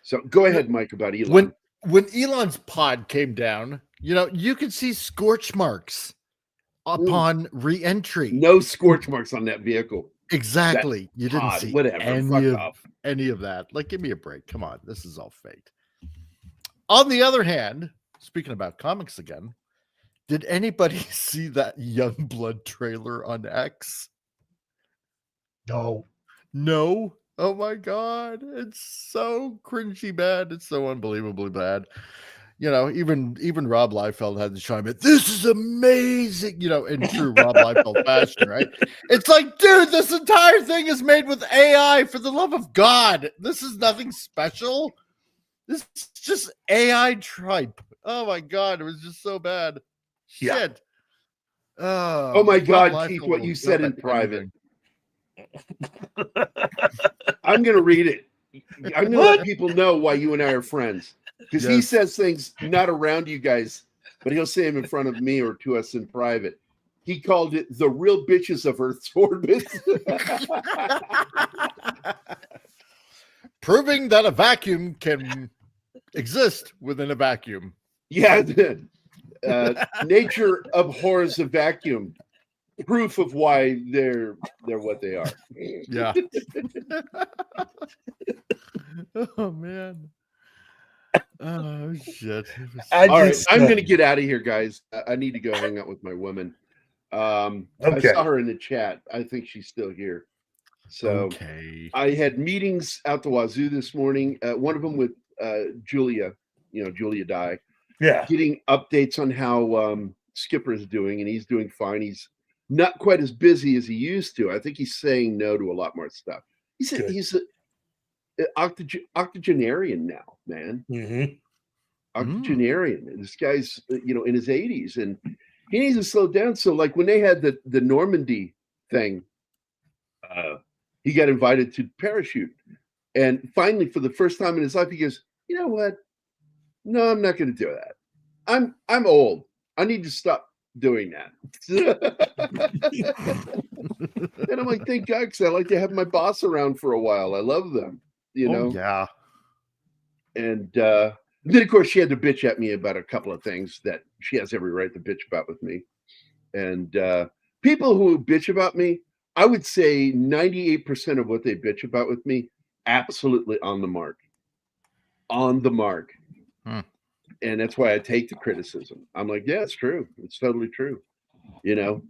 So go ahead, Mike, about Elon. When Elon's pod came down, you could see scorch marks upon re-entry. No scorch marks on that vehicle. Exactly. You didn't see any of that. Like, give me a break. Come on. This is all fake. On the other hand, speaking about comics again, did anybody see that Youngblood trailer on X? No. Oh my God. It's so cringy bad. It's so unbelievably bad. Even Rob Liefeld had to chime in. This is amazing, in true Rob Liefeld fashion, right? It's like, dude, this entire thing is made with AI. For the love of God, this is nothing special. This is just AI tripe. Oh my God, it was just so bad. Shit. Oh my God, Keith, what you said in private. I'm going to read it. I'm going to let people know why you and I are friends. Because he says things not around you guys, but he'll say them in front of me or to us in private. He called it the real bitches of Earth's orbit. Proving that a vacuum can exist within a vacuum. Yeah. Nature abhors a vacuum. Proof of why they're what they are. Yeah. Oh, man. Oh, shit. All right, I'm going to get out of here, guys. I need to go hang out with my woman. I saw her in the chat. I think she's still here. So I had meetings out the wazoo this morning. One of them with Julia, Julia Dye, Yeah. getting updates on how Skipper is doing, and he's doing fine. He's not quite as busy as he used to. I think he's saying no to a lot more stuff. He's an octogenarian now, man. Mm-hmm. Octogenarian. This guy's in his 80s, and he needs to slow down. So like when they had the Normandy thing, he got invited to parachute, and finally, for the first time in his life, he goes, "You know what? No, I'm not going to do that. I'm old. I need to stop doing that." And I'm like, thank God, because I like to have my boss around for a while. I love them, Yeah. And then, of course, she had to bitch at me about a couple of things that she has every right to bitch about with me. And people who bitch about me, I would say 98% of what they bitch about with me, absolutely on the mark. On the mark. And that's why I take the criticism. I'm like, yeah, it's true. It's totally true. It's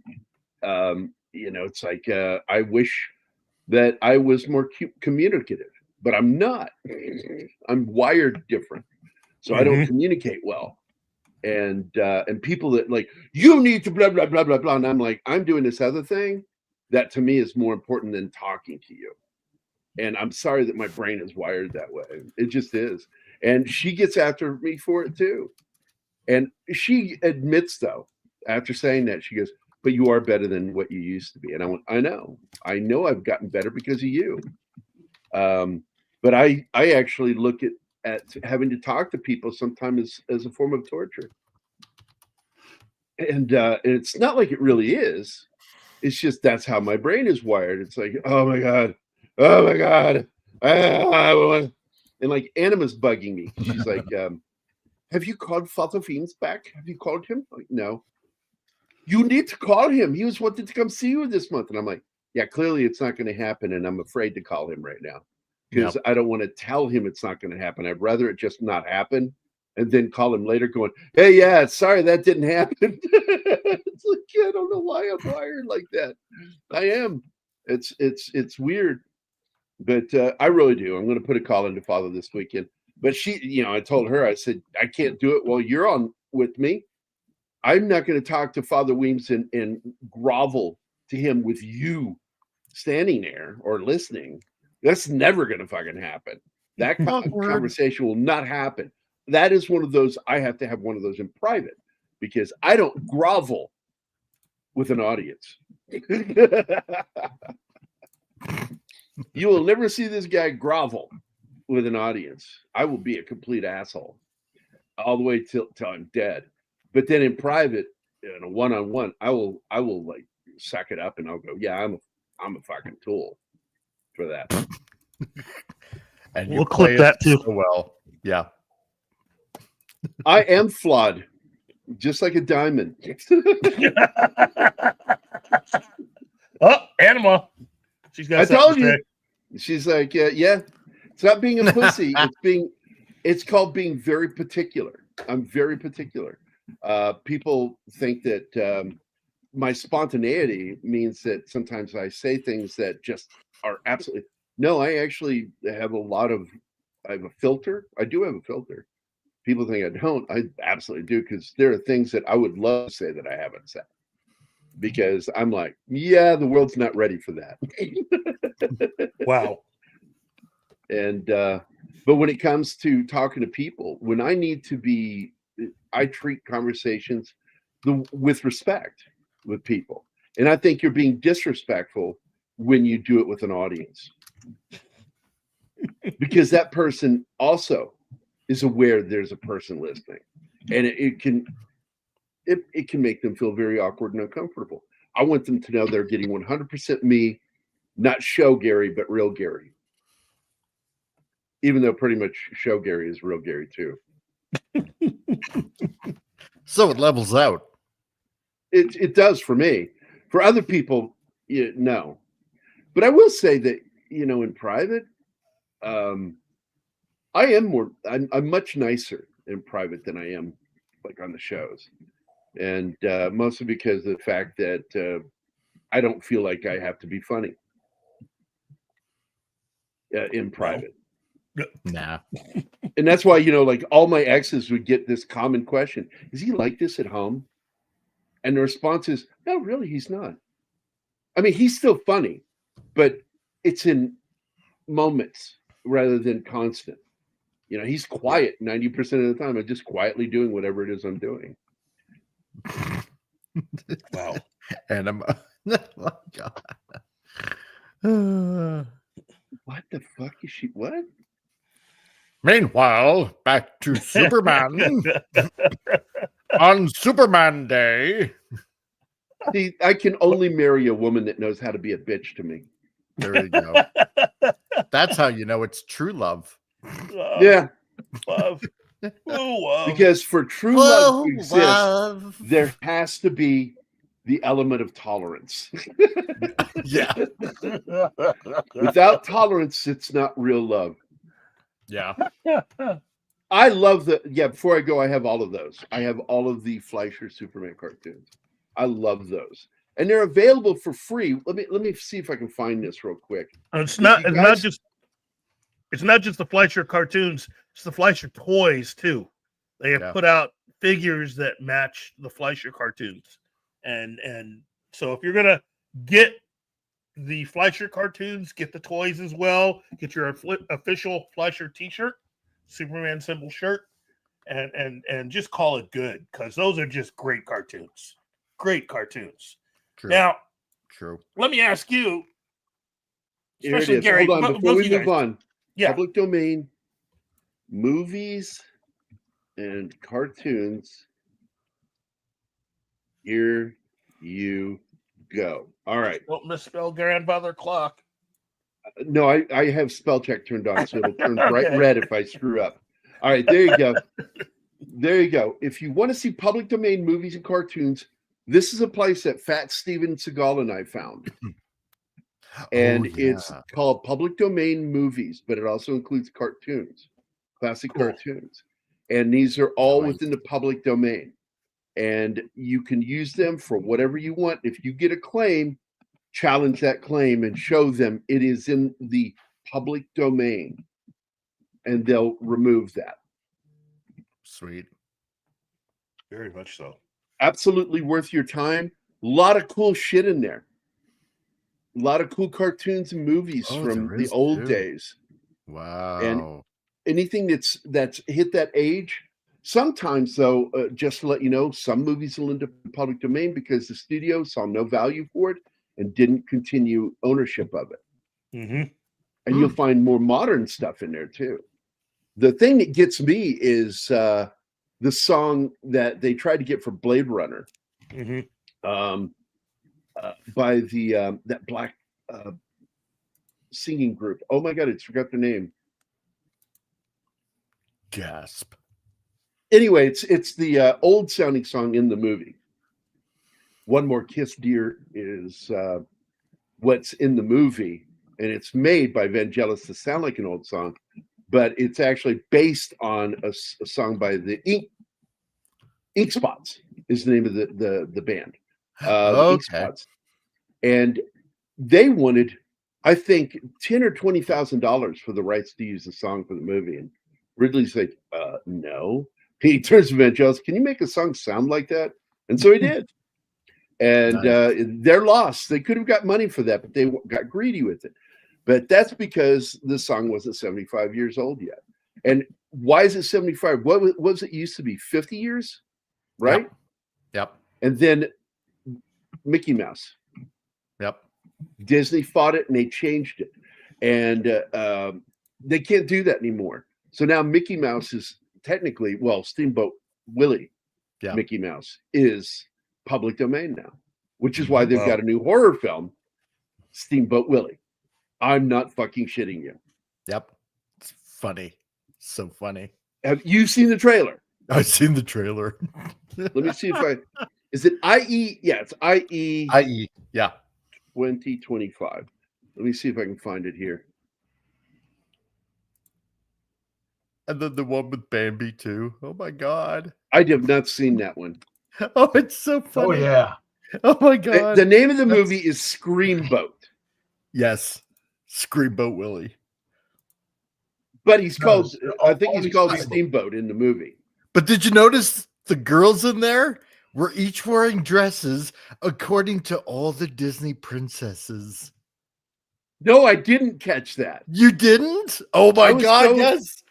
like I wish that I was more communicative, but I'm not. I'm wired different, so I don't communicate well. And people that like, you need to blah blah blah blah blah, and I'm like, I'm doing this other thing that to me is more important than talking to you. And I'm sorry that my brain is wired that way. It just is. And she gets after me for it too. And she admits, though, after saying that, she goes, "But you are better than what you used to be." And I went, I know I've gotten better because of you. But I actually look at having to talk to people sometimes as a form of torture. And it's not like it really is. It's just that's how my brain is wired. It's like, oh my God. And like Anima's bugging me. She's like, have you called Father Fiends back? Have you called him? I'm like, no. You need to call him. He was wanted to come see you this month. And I'm like, yeah, clearly it's not going to happen. And I'm afraid to call him right now because I don't want to tell him it's not going to happen. I'd rather it just not happen and then call him later going, hey, yeah, sorry, that didn't happen. It's like, I don't know why I'm wired like that. I am. It's weird. But I really do. I'm going to put a call into Father this weekend. But she, I told her, I said, I can't do it while you're on with me. I'm not going to talk to Father Weems and grovel to him with you standing there or listening. That's never going to fucking happen. That conversation will not happen. That is one of those, I have to have one of those in private because I don't grovel with an audience. You will never see this guy grovel with an audience. I will be a complete asshole all the way till I'm dead. But then in private, in a one-on-one, I will like suck it up and I'll go, yeah, I'm a fucking tool for that. And we'll clip that too. So well, yeah. I am flawed, just like a diamond. Oh, Anima. She's got. I told you. She's like, yeah. It's not being a pussy. It's called being very particular. I'm very particular. People think that my spontaneity means that sometimes I say things that just are absolutely. No, I actually have I have a filter. I do have a filter. People think I don't. I absolutely do because there are things that I would love to say that I haven't said. Because I'm like, yeah, the world's not ready for that. Wow. And but when it comes to talking to people, when I need to be, I treat conversations with respect with people. And I think you're being disrespectful when you do it with an audience. Because that person also is aware there's a person listening. And it can make them feel very awkward and uncomfortable. I want them to know they're getting 100% me, not show Gary, but real Gary. Even though pretty much show Gary is real Gary too. So it levels out. It does for me. For other people, no. But I will say that, in private, I'm much nicer in private than I am like on the shows. And mostly because of the fact that I don't feel like I have to be funny in private. Nah. And that's why, like all my exes would get this common question: is he like this at home? And the response is, no, really, he's not. I mean, he's still funny, but it's in moments rather than constant. He's quiet 90% of the time. I'm just quietly doing whatever it is I'm doing. Wow. And I'm oh my God. What the fuck is she? What? Meanwhile, back to Superman on Superman Day. See, I can only marry a woman that knows how to be a bitch to me. There you go. That's how you know it's true love. Yeah. Love. Ooh, love. Because for true love to exist, there has to be the element of tolerance. Yeah. Without tolerance, it's not real love. Yeah. I love before I go, I have all of those. I have all of the Fleischer Superman cartoons. I love those. And they're available for free. Let me see if I can find this real quick. It's not just the Fleischer cartoons, it's the Fleischer toys too. They have put out figures that match the Fleischer cartoons. And so if you're gonna get the Fleischer cartoons, get the toys as well, get your official Fleischer t-shirt, Superman symbol shirt, and just call it good, because those are just great cartoons. Great cartoons. True. Now, True. let me ask you, Here it especially is. Gary, Hold on, before we move guys. on. Yeah. Public domain, movies, and cartoons. Here you go. All right. Don't misspell grandfather clock. No, I have spell check turned on, so it'll turn bright Okay. red if I screw up. All right, there you go. There you go. If you want to see public domain movies and cartoons, this is a place that Fat Steven Seagal and I found. And it's called Public Domain Movies, but it also includes cartoons, classic cartoons. And these are all within the public domain. And you can use them for whatever you want. If you get a claim, challenge that claim and show them it is in the public domain. And they'll remove that. Sweet. Very much so. Absolutely worth your time. A lot of cool shit in there. A lot of cool cartoons and movies from the old days. Wow. And anything that's hit that age. Sometimes, though, just to let you know, some movies will end up in public domain because the studio saw no value for it and didn't continue ownership of it. Mm-hmm. And you'll find more modern stuff in there, too. The thing that gets me is the song that they tried to get for Blade Runner. Mm-hmm. By the that black singing group. Oh my God, I forgot the name. Gasp. Anyway, it's the old sounding song in the movie. One More Kiss, Dear is what's in the movie, and it's made by Vangelis to sound like an old song, but it's actually based on a song by the Ink Spots is the name of the band. The Ink Spots. And they wanted, I think, $10,000 or $20,000 for the rights to use the song for the movie. And Ridley's like, no. He turns to Vangelis, can you make a song sound like that? And so he did. And they're lost. They could have got money for that, but they got greedy with it. But that's because the song wasn't 75 years old yet. And why is it 75? What was it used to be? 50 years? Right? Yep. And then Mickey Mouse. Yep. Disney fought it and they changed it. And they can't do that anymore. So now Mickey Mouse is technically, Steamboat Willie, Mickey Mouse, is public domain now, which is why they've got a new horror film, Steamboat Willie. I'm not fucking shitting you. Yep. It's funny. So funny. Have you seen the trailer? I've seen the trailer. Let me see if is it IE? Yeah, it's IE. IE. Yeah. 2025. Let me see if I can find it here. And then the one with Bambi too. Oh my God. I have not seen that one. Oh, it's so funny. Oh yeah. Oh my God. The name of the movie is Screamboat. Yes. Screamboat Willie. But he's called. I think only he's called Steamboat. Steamboat in the movie. But did you notice the girls in there were each wearing dresses according to all the Disney princesses? No, I didn't catch that. You didn't? Oh my God, yes.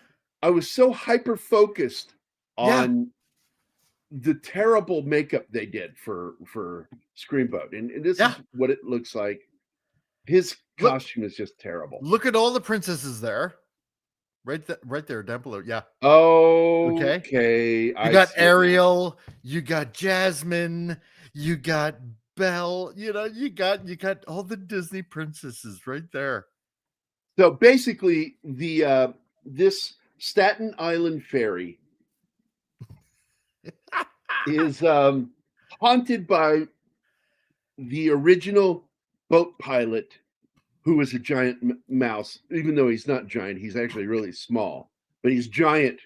I was so hyper focused Yeah. on the terrible makeup they did for Screamboat, and this Yeah. is what it looks like. His Look- costume is just terrible. Look at all the princesses there. Right there, down below. Yeah. Okay. You got Ariel, you got Jasmine, you got Belle, you got all the Disney princesses right there. So basically, the this Staten Island ferry is haunted by the original boat pilot, who was a giant mouse. Even though he's not giant, he's actually really small, but he's giant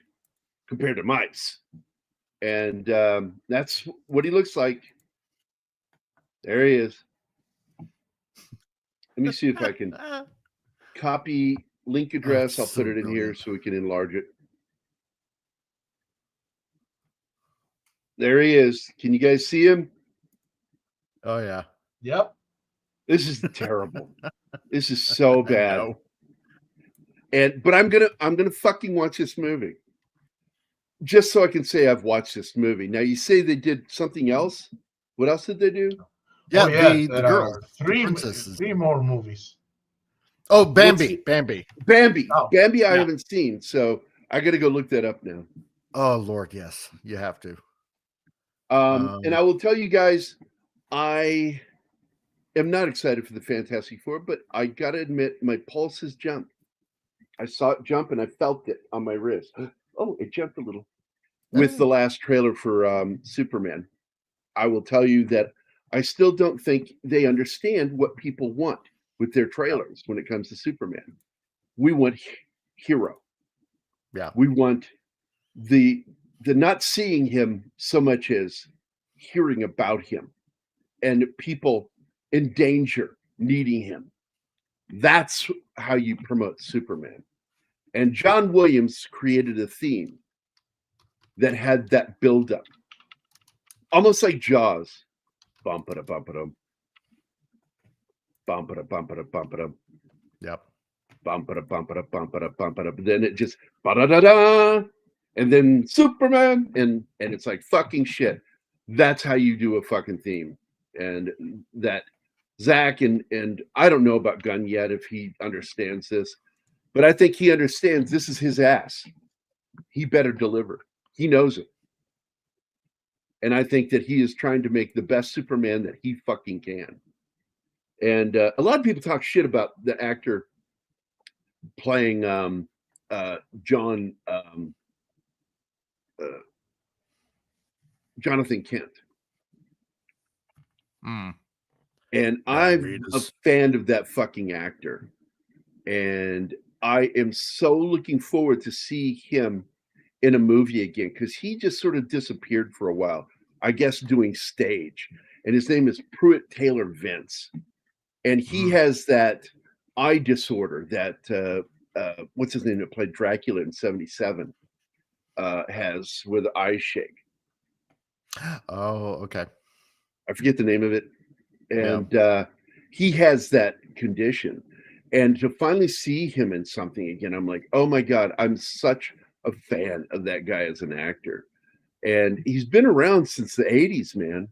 compared to mice. And that's what he looks like. There he is. Let me see if I can copy link address. I'll That's put so it in here brilliant. so we can enlarge it. There he is. Can you guys see him? Oh yeah. Yep. This is terrible. This is so I bad. know. But I'm gonna fucking watch this movie. Just so I can say I've watched this movie. Now you say they did something else. What else did they do? Yeah, Oh, yeah, the there girls, are the three princesses. more movies. Oh, Bambi, What's Bambi. Bambi. Oh, Bambi I yeah. haven't seen, so I gotta go look that up now. Oh Lord, yes, you have to. And I will tell you guys, I am not excited for the Fantastic Four, but I gotta admit my pulse has jumped. I saw it jump and I felt it on my wrist. Oh, it jumped a little. With the last trailer for Superman. I will tell you that I still don't think they understand what people want with their trailers when it comes to Superman. We want hero. Yeah. We want the not seeing him so much as hearing about him and people in danger needing him. That's how you promote Superman. And John Williams created a theme that had that buildup, almost like Jaws. Bump it, bump it, bump it, bump it, bump it, Yep. bump it, bump it, bump it, bump it. Then it just ba da da da, and then Superman, and it's like fucking shit. That's how you do a fucking theme, and that Zach and I don't know about Gunn yet if he understands this, but I think he understands this is his ass. He better deliver. He knows it. And I think that he is trying to make the best Superman that he fucking can. And a lot of people talk shit about the actor playing Jonathan Kent. Mm. And I'm a fan of that fucking actor. And I am so looking forward to see him in a movie again, because he just sort of disappeared for a while, I guess doing stage. And his name is Pruitt Taylor Vince. And he has that eye disorder that what's his name that played Dracula in 77 has, where the eyes shake. Oh, okay. I forget the name of it. And he has that condition. And to finally see him in something again, I'm like, oh my God, I'm such a fan of that guy as an actor. And he's been around since the 80s, man.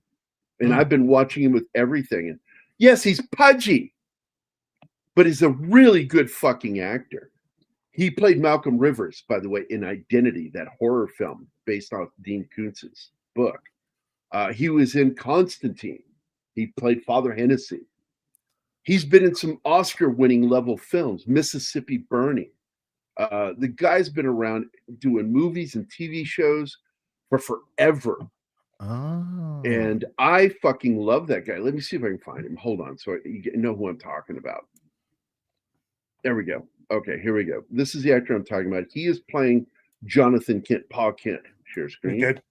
And I've been watching him with everything. And yes, he's pudgy, but he's a really good fucking actor. He played Malcolm Rivers, by the way, in Identity, that horror film based off Dean Koontz's book. He was in Constantine. He played Father Hennessy. He's been in some Oscar-winning level films, Mississippi Burning. The guy's been around doing movies and TV shows for forever. Oh. And I fucking love that guy. Let me see if I can find him. Hold on, so you know who I'm talking about. There we go. Okay, here we go. This is the actor I'm talking about. He is playing Jonathan Kent, Pa Kent. Share screen. Good.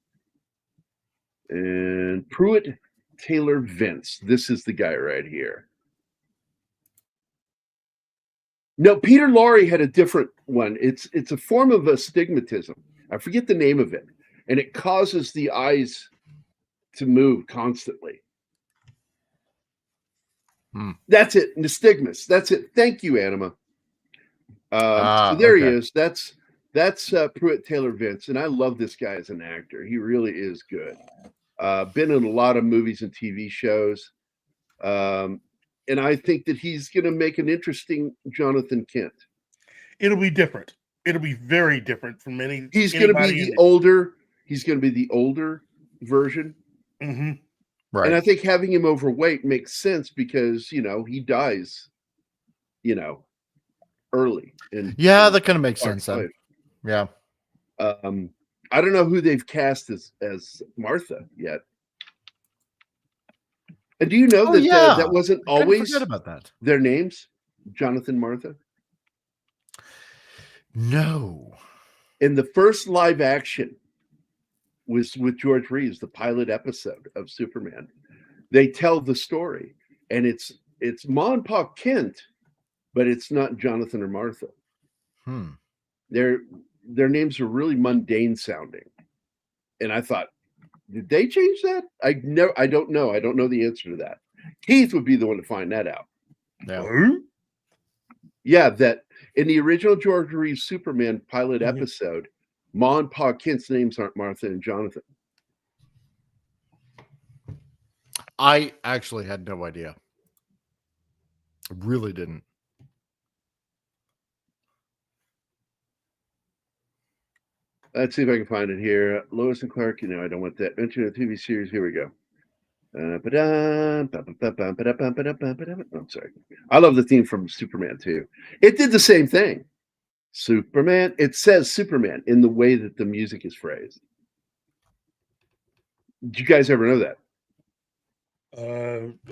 And Pruitt Taylor Vince. This is the guy right here. No, Peter Lorre had a different one. It's a form of astigmatism. I forget the name of it, and it causes the eyes to move constantly. That's it. Nystagmus. That's it. Thank you, Anima. So there he is. That's Pruitt Taylor Vince, and I love this guy as an actor. He really is good. Been in a lot of movies and TV shows, and I think that he's going to make an interesting Jonathan Kent. It'll be different. It'll be very different from any. He's going to be the older. He's going to be the older version. Mm-hmm. Right. And I think having him overweight makes sense because he dies, early. That kind of makes sense. Then. Yeah. I don't know who they've cast as Martha yet. And do you know that wasn't always about that. Their names? Jonathan, Martha? No. In the first live action was with George Reeves, the pilot episode of Superman. They tell the story, and it's Ma and Pa Kent, but it's not Jonathan or Martha. Their names are really mundane sounding. And I thought, did they change that? I don't know. I don't know the answer to that. Keith would be the one to find that out. Yeah, that in the original George Reeves Superman pilot episode, Ma and Pa Kent's names aren't Martha and Jonathan. I actually had no idea. I really didn't. Let's see if I can find it here. Lois and Clark, I don't want that. Mention a TV series. Here we go. I'm sorry. I love the theme from Superman too. It did the same thing. Superman. It says Superman in the way that the music is phrased. Did you guys ever know that?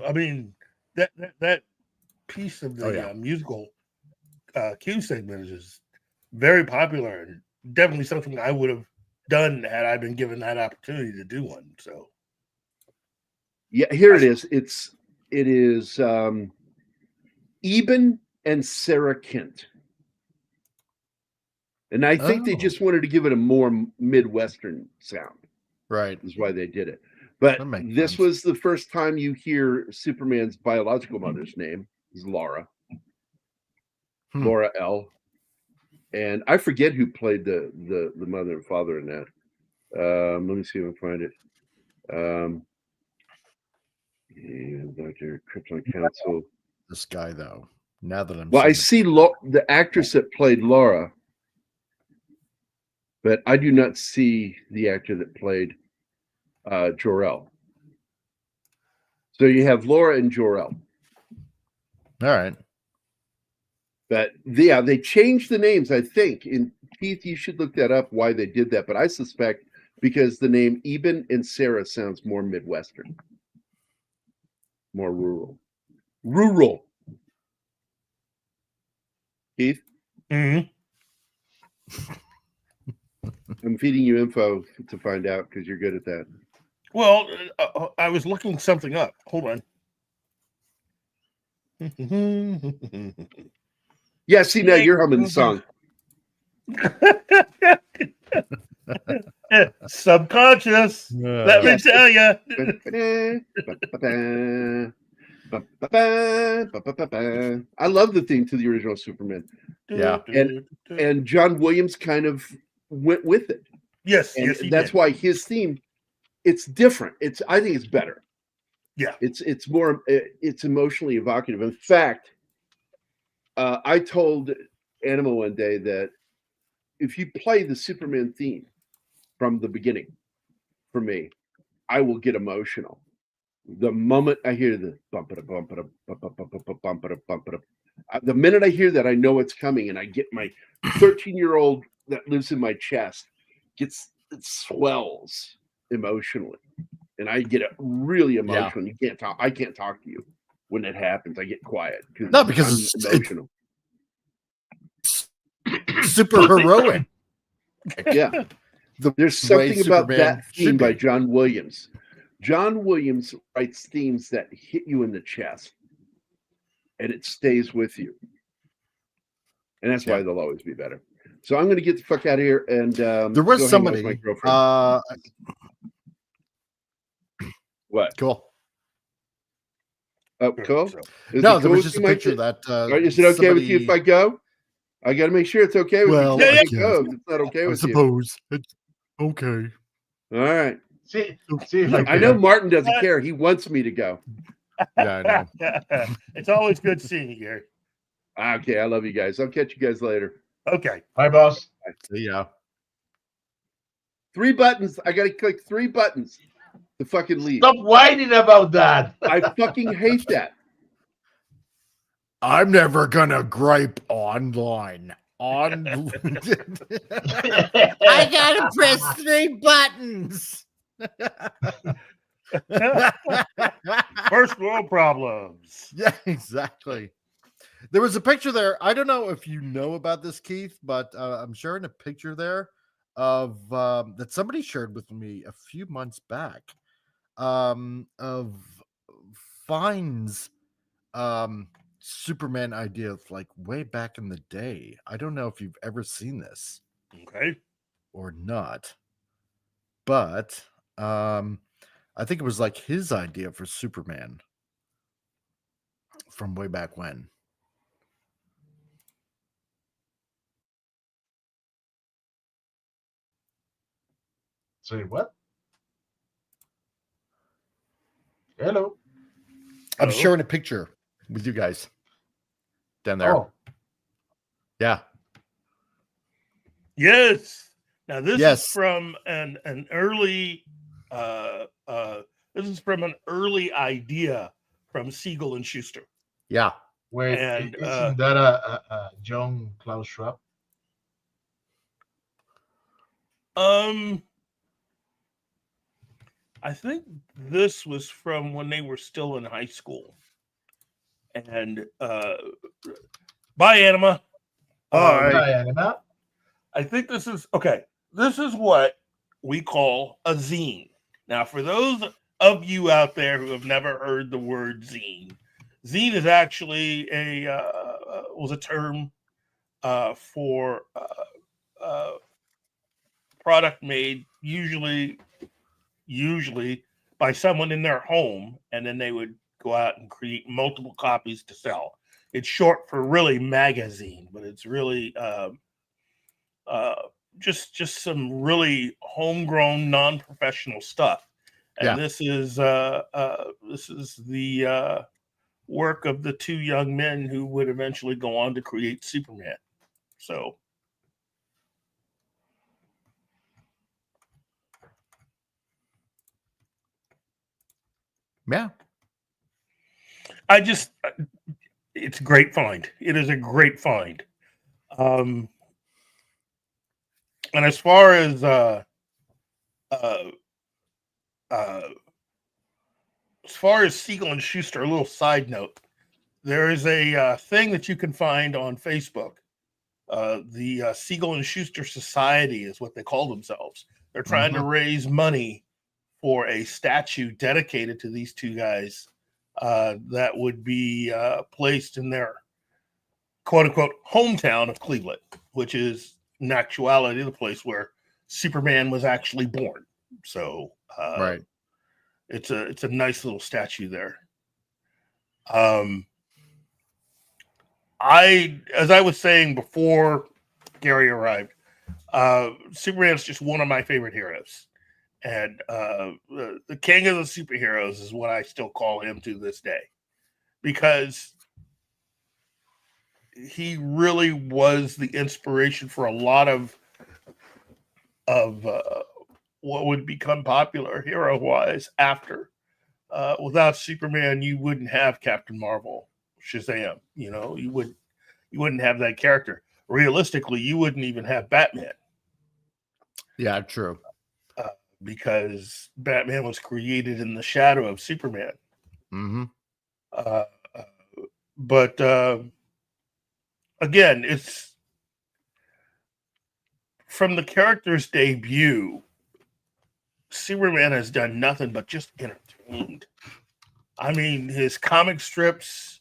I mean, that piece of the musical cue segment is very popular and definitely something I would have done had I been given that opportunity to do one. So, yeah, here it is. It is Eben and Sarah Kent, and I think they just wanted to give it a more Midwestern sound. Right, is why they did it. But this was the first time you hear Superman's biological mother's name is Laura. Laura L. And I forget who played the mother and father in that. Let me see if I can find it. Dr. Krypton Council. This guy, though. Now that I'm I see the actress that played Laura, but I do not see the actor that played Jor-El. So you have Laura and Jor-El. All right. But they changed the names, I think. And Keith, you should look that up why they did that. But I suspect because the name Eben and Sarah sounds more Midwestern, more rural. Rural. Keith? Mm-hmm. I'm feeding you info to find out because you're good at that. Well, I was looking something up. Hold on. Yeah, see, now you're humming the song. Subconscious. Let me tell you. I love the theme to the original Superman. Yeah. And John Williams kind of went with it. Yes, and yes, he that's did. why his theme, it's different. I think it's better. Yeah. It's more, it's emotionally evocative. In fact, I told Anima one day that if you play the Superman theme from the beginning, for me, I will get emotional. The moment I hear the bump it up, bump it up, bump it up, bump it up, bump it up, the minute I hear that, I know it's coming, and I get my 13-year-old that lives in my chest it swells emotionally, and I get really emotional. You can't talk. I can't talk to you when it happens. I get quiet because I'm emotional. Super heroic. Yeah. There's something about Superman that theme by be. John Williams. John Williams writes themes that hit you in the chest, and it stays with you. and that's why they'll always be better. So I'm going to get the fuck out of here and There was go hang out with my somebody. girlfriend. What? Cool. Oh, cool. So, Is No, it there cool was with just a you, Mike? picture that. All right, is it okay with you if I go? I got to make sure it's okay with Well, you. I I guess. go if it's not okay I with you. suppose it's okay. All right. See if I I know can. Martin doesn't care. He wants me to go. Yeah, I know. it's always good seeing you, Gary. Okay, I love you guys. I'll catch you guys later. Okay. Bye, boss. See ya. 3 buttons. I got to click 3 buttons to fucking leave. Stop whining about that. I fucking hate that. I'm never gonna gripe online. I gotta press 3 buttons. First world problems. Yeah, exactly. There was a picture there. I don't know if you know about this, Keith, but I'm sharing a picture there of that somebody shared with me a few months back of Fine's Superman idea of like way back in the day. I don't know if you've ever seen this Okay. or not, but I think it was like his idea for Superman from way back when. Say what? Hello. I'm Hello? sharing a picture with you guys down there. Oh, Yeah. Yes. Now this Yes. is from an early this is from an early idea from Siegel and Schuster. Yeah. wait. And, Isn't that a John Klaus Schwab? I think this was from when they were still in high school. And bye, Anima. All right. Hi, Anima. I think this is okay. This is what we call a zine. Now, for those of you out there who have never heard the word zine, zine is actually was a term for product made usually by someone in their home, and then they would go out and create multiple copies to sell. It's short for really magazine, but it's really just some really homegrown, non-professional stuff. And Yeah. this is the work of the 2 young men who would eventually go on to create Superman. So Yeah. it's a great find. It is a great find. And as far as Siegel and Schuster, a little side note, there is a thing that you can find on Facebook. The Siegel and Schuster Society is what they call themselves. They're trying to raise money for a statue dedicated to these 2 guys that would be placed in their quote unquote hometown of Cleveland, which is in actuality the place where Superman was actually born. So Right. it's a nice little statue there. As I was saying before Gary arrived, Superman is just one of my favorite heroes. And the king of the superheroes is what I still call him to this day, because he really was the inspiration for a lot of what would become popular hero-wise after. Without Superman, you wouldn't have Captain Marvel, Shazam. You wouldn't have that character. Realistically, you wouldn't even have Batman. Yeah, true. Because Batman was created in the shadow of Superman. Mm-hmm. But again, it's from the character's debut, Superman has done nothing but just entertained. I mean, his comic strips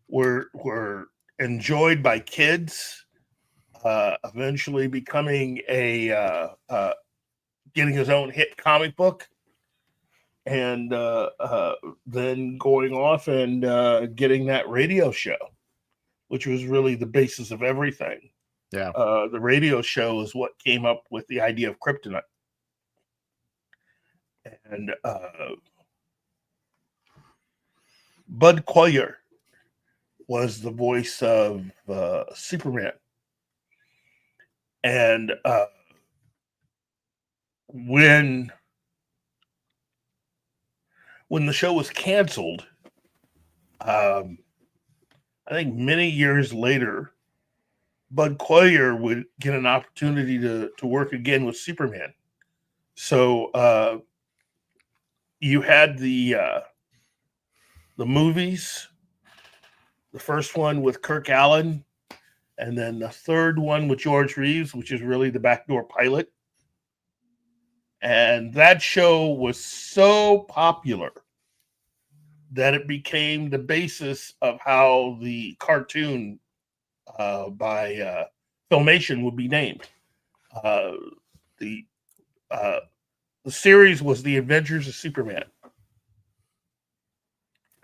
were enjoyed by kids eventually becoming getting his own hit comic book, and then going off and getting that radio show, which was really the basis of everything. Yeah. The radio show is what came up with the idea of kryptonite. And Bud Collyer was the voice of Superman. And when the show was canceled, I think many years later, Bud Collyer would get an opportunity to work again with Superman. So you had the movies, the first one with Kirk Allen, and then the third one with George Reeves, which is really the backdoor pilot. And that show was so popular that it became the basis of how the cartoon by Filmation would be named. The series was The Adventures of Superman.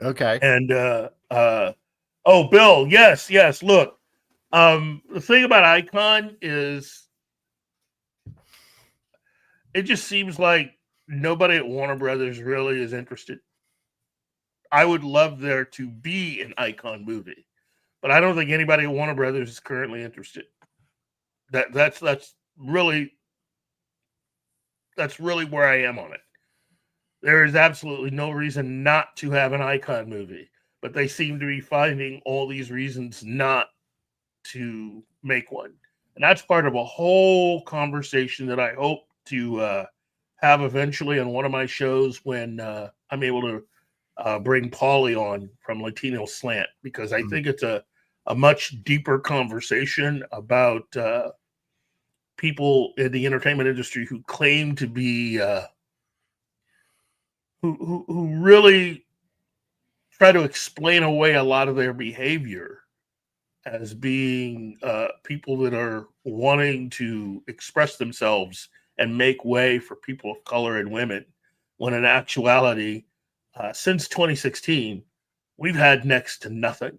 Okay. And oh, Bill, yes. Look, the thing about Icon is it just seems like nobody at Warner Brothers really is interested. I would love there to be an Icon movie, but I don't think anybody at Warner Brothers is currently interested. That's really where I am on it. There is absolutely no reason not to have an Icon movie, but they seem to be finding all these reasons not to make one. And that's part of a whole conversation that I hope to have eventually on one of my shows when I'm able to bring Paulie on from Latino Slant, because I think it's a much deeper conversation about people in the entertainment industry who claim to be who really try to explain away a lot of their behavior as being people that are wanting to express themselves and make way for people of color and women, when in actuality, since 2016, we've had next to nothing.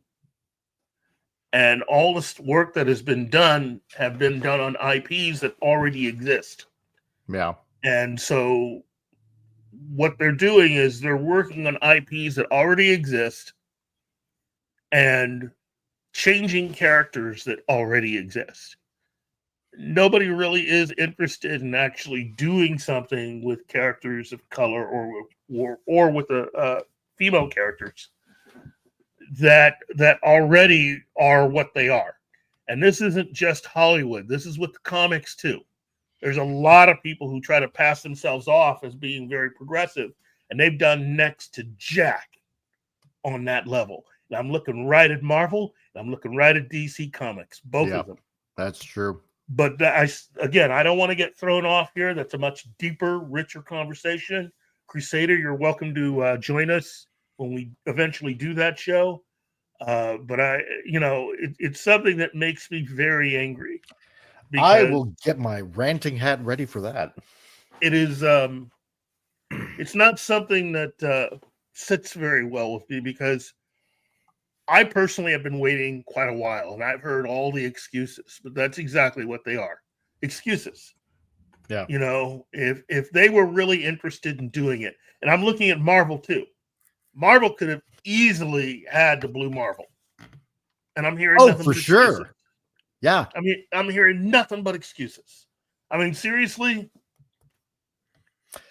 And all this work that has been done have been done on IPs that already exist. Yeah. And so what they're doing is they're working on IPs that already exist and changing characters that already exist. Nobody really is interested in actually doing something with characters of color or with female characters that already are what they are. And this isn't just Hollywood. This is with the comics too. There's a lot of people who try to pass themselves off as being very progressive, and they've done next to jack on that level. And I'm looking right at Marvel, and I'm looking right at DC Comics, both of them. That's true. But I don't want to get thrown off here. That's a much deeper, richer conversation. Crusader, you're welcome to join us when we eventually do that show. But it's something that makes me very angry. I will get my ranting hat ready for that. It is, it's not something that sits very well with me, because I personally have been waiting quite a while, and I've heard all the excuses, but that's exactly what they are. Excuses. Yeah. You know, if they were really interested in doing it, and I'm looking at Marvel too. Marvel could have easily had the Blue Marvel. And I'm hearing nothing for but sure. excuses. Yeah. I mean, I'm hearing nothing but excuses. I mean, seriously,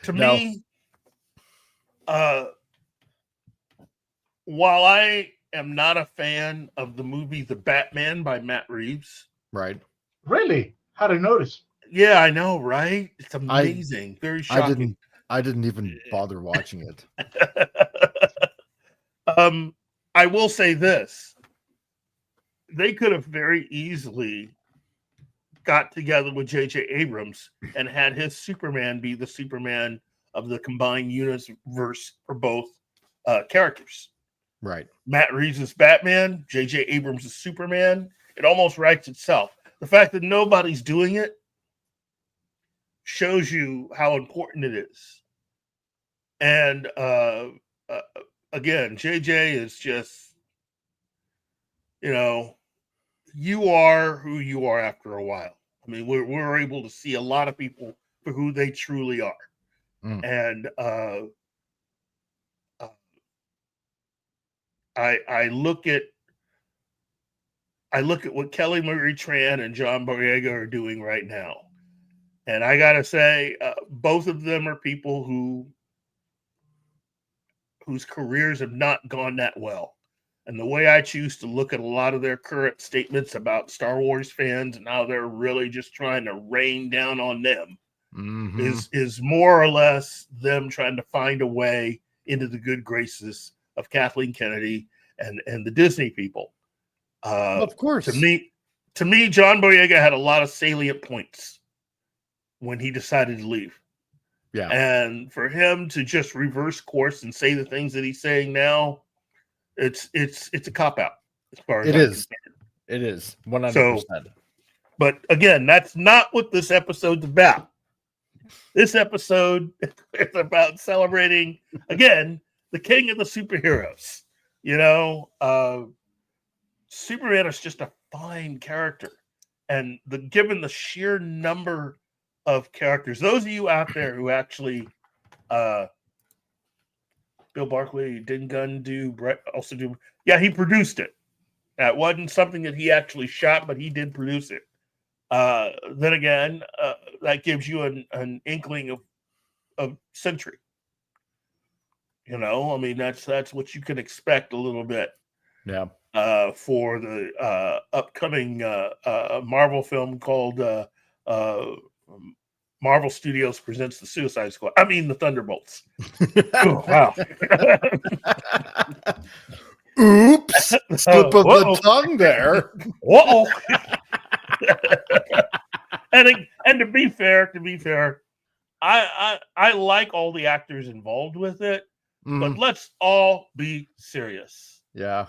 to me, while I am not a fan of the movie The Batman by Matt Reeves. Right. Really? How did I notice? Yeah, I know, right? It's amazing. Very shocking. I didn't even bother watching it. I will say this. They could have very easily got together with J.J. Abrams and had his Superman be the Superman of the combined universe for both characters. Right. Matt Reeves is Batman, J.J. Abrams is Superman. It almost writes itself. the fact that nobody's doing it shows you how important it is. And again, JJ is just, you are who you are after a while. I mean, we're able to see a lot of people for who they truly are. And I look at what Kelly Marie Tran and John Boyega are doing right now. And I got to say, both of them are people whose careers have not gone that well. And the way I choose to look at a lot of their current statements about Star Wars fans and how they're really just trying to rain down on them is more or less them trying to find a way into the good graces of Kathleen Kennedy and the Disney people. Of course. To me, John Boyega had a lot of salient points when he decided to leave. Yeah. And for him to just reverse course and say the things that he's saying now, it's a cop-out as far as it I'm is. concerned. It is 100%. So, but again, that's not what this episode's about. This episode is about celebrating, again, the king of the superheroes. Superman is just a fine character. And given the sheer number of characters, those of you out there who actually, Bill Barkley didn't also do, yeah, he produced it. That wasn't something that he actually shot, but he did produce it. Then again, that gives you an inkling of Century. I mean, that's what you can expect a little bit. Yeah. For the upcoming Marvel film called Marvel Studios Presents the Suicide Squad. I mean, the Thunderbolts. Oh, wow. Oops. Slip of the tongue there. Uh-oh. And to be fair, I like all the actors involved with it, but let's all be serious. Yeah.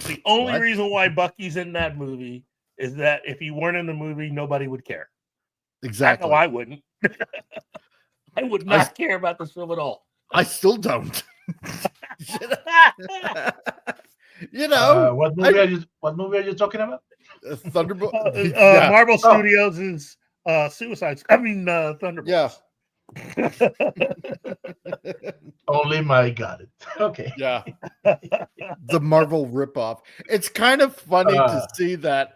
The only reason why Bucky's in that movie is that if he weren't in the movie, nobody would care. Exactly. I wouldn't. I would not care about this film at all. I still don't. What movie are you talking about? Thunderbolt. Marvel Studios is Suicide Squad. I mean, Thunderbolts. Yeah. Only my got it. Okay. Yeah. The Marvel ripoff. It's kind of funny to see that,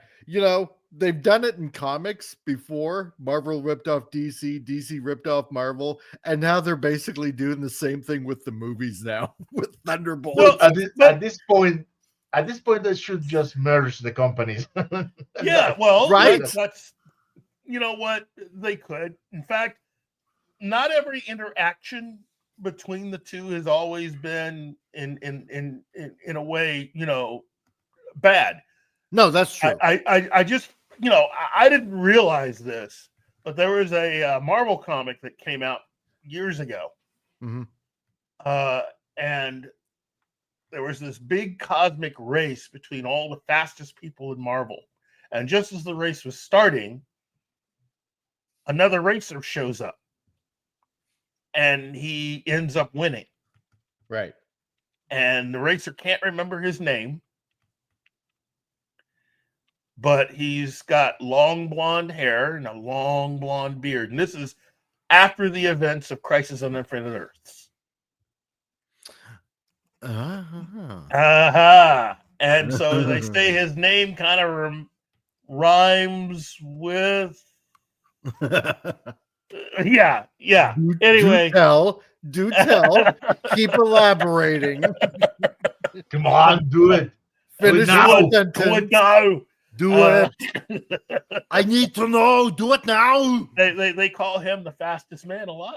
they've done it in comics before. Marvel ripped off DC, DC ripped off Marvel, and now they're basically doing the same thing with the movies now with Thunderbolts. Well, at this point, they should just merge the companies. Yeah, well, right. That's you know what, they could. In fact, not every interaction between the two has always been in a way, bad. No, that's true. I just, I didn't realize this, but there was a Marvel comic that came out years ago. And there was this big cosmic race between all the fastest people in Marvel. And just as the race was starting, another racer shows up. And he ends up winning. Right. And the racer can't remember his name. But he's got long blonde hair and a long blonde beard. And this is after the events of Crisis on Infinite Earths. And so they say his name kind of rhymes with... Yeah. Anyway. Do tell. Keep elaborating. Come on, do it. Finish the sentence. Do it now. Do it. I need to know. Do it now. They call him the fastest man alive,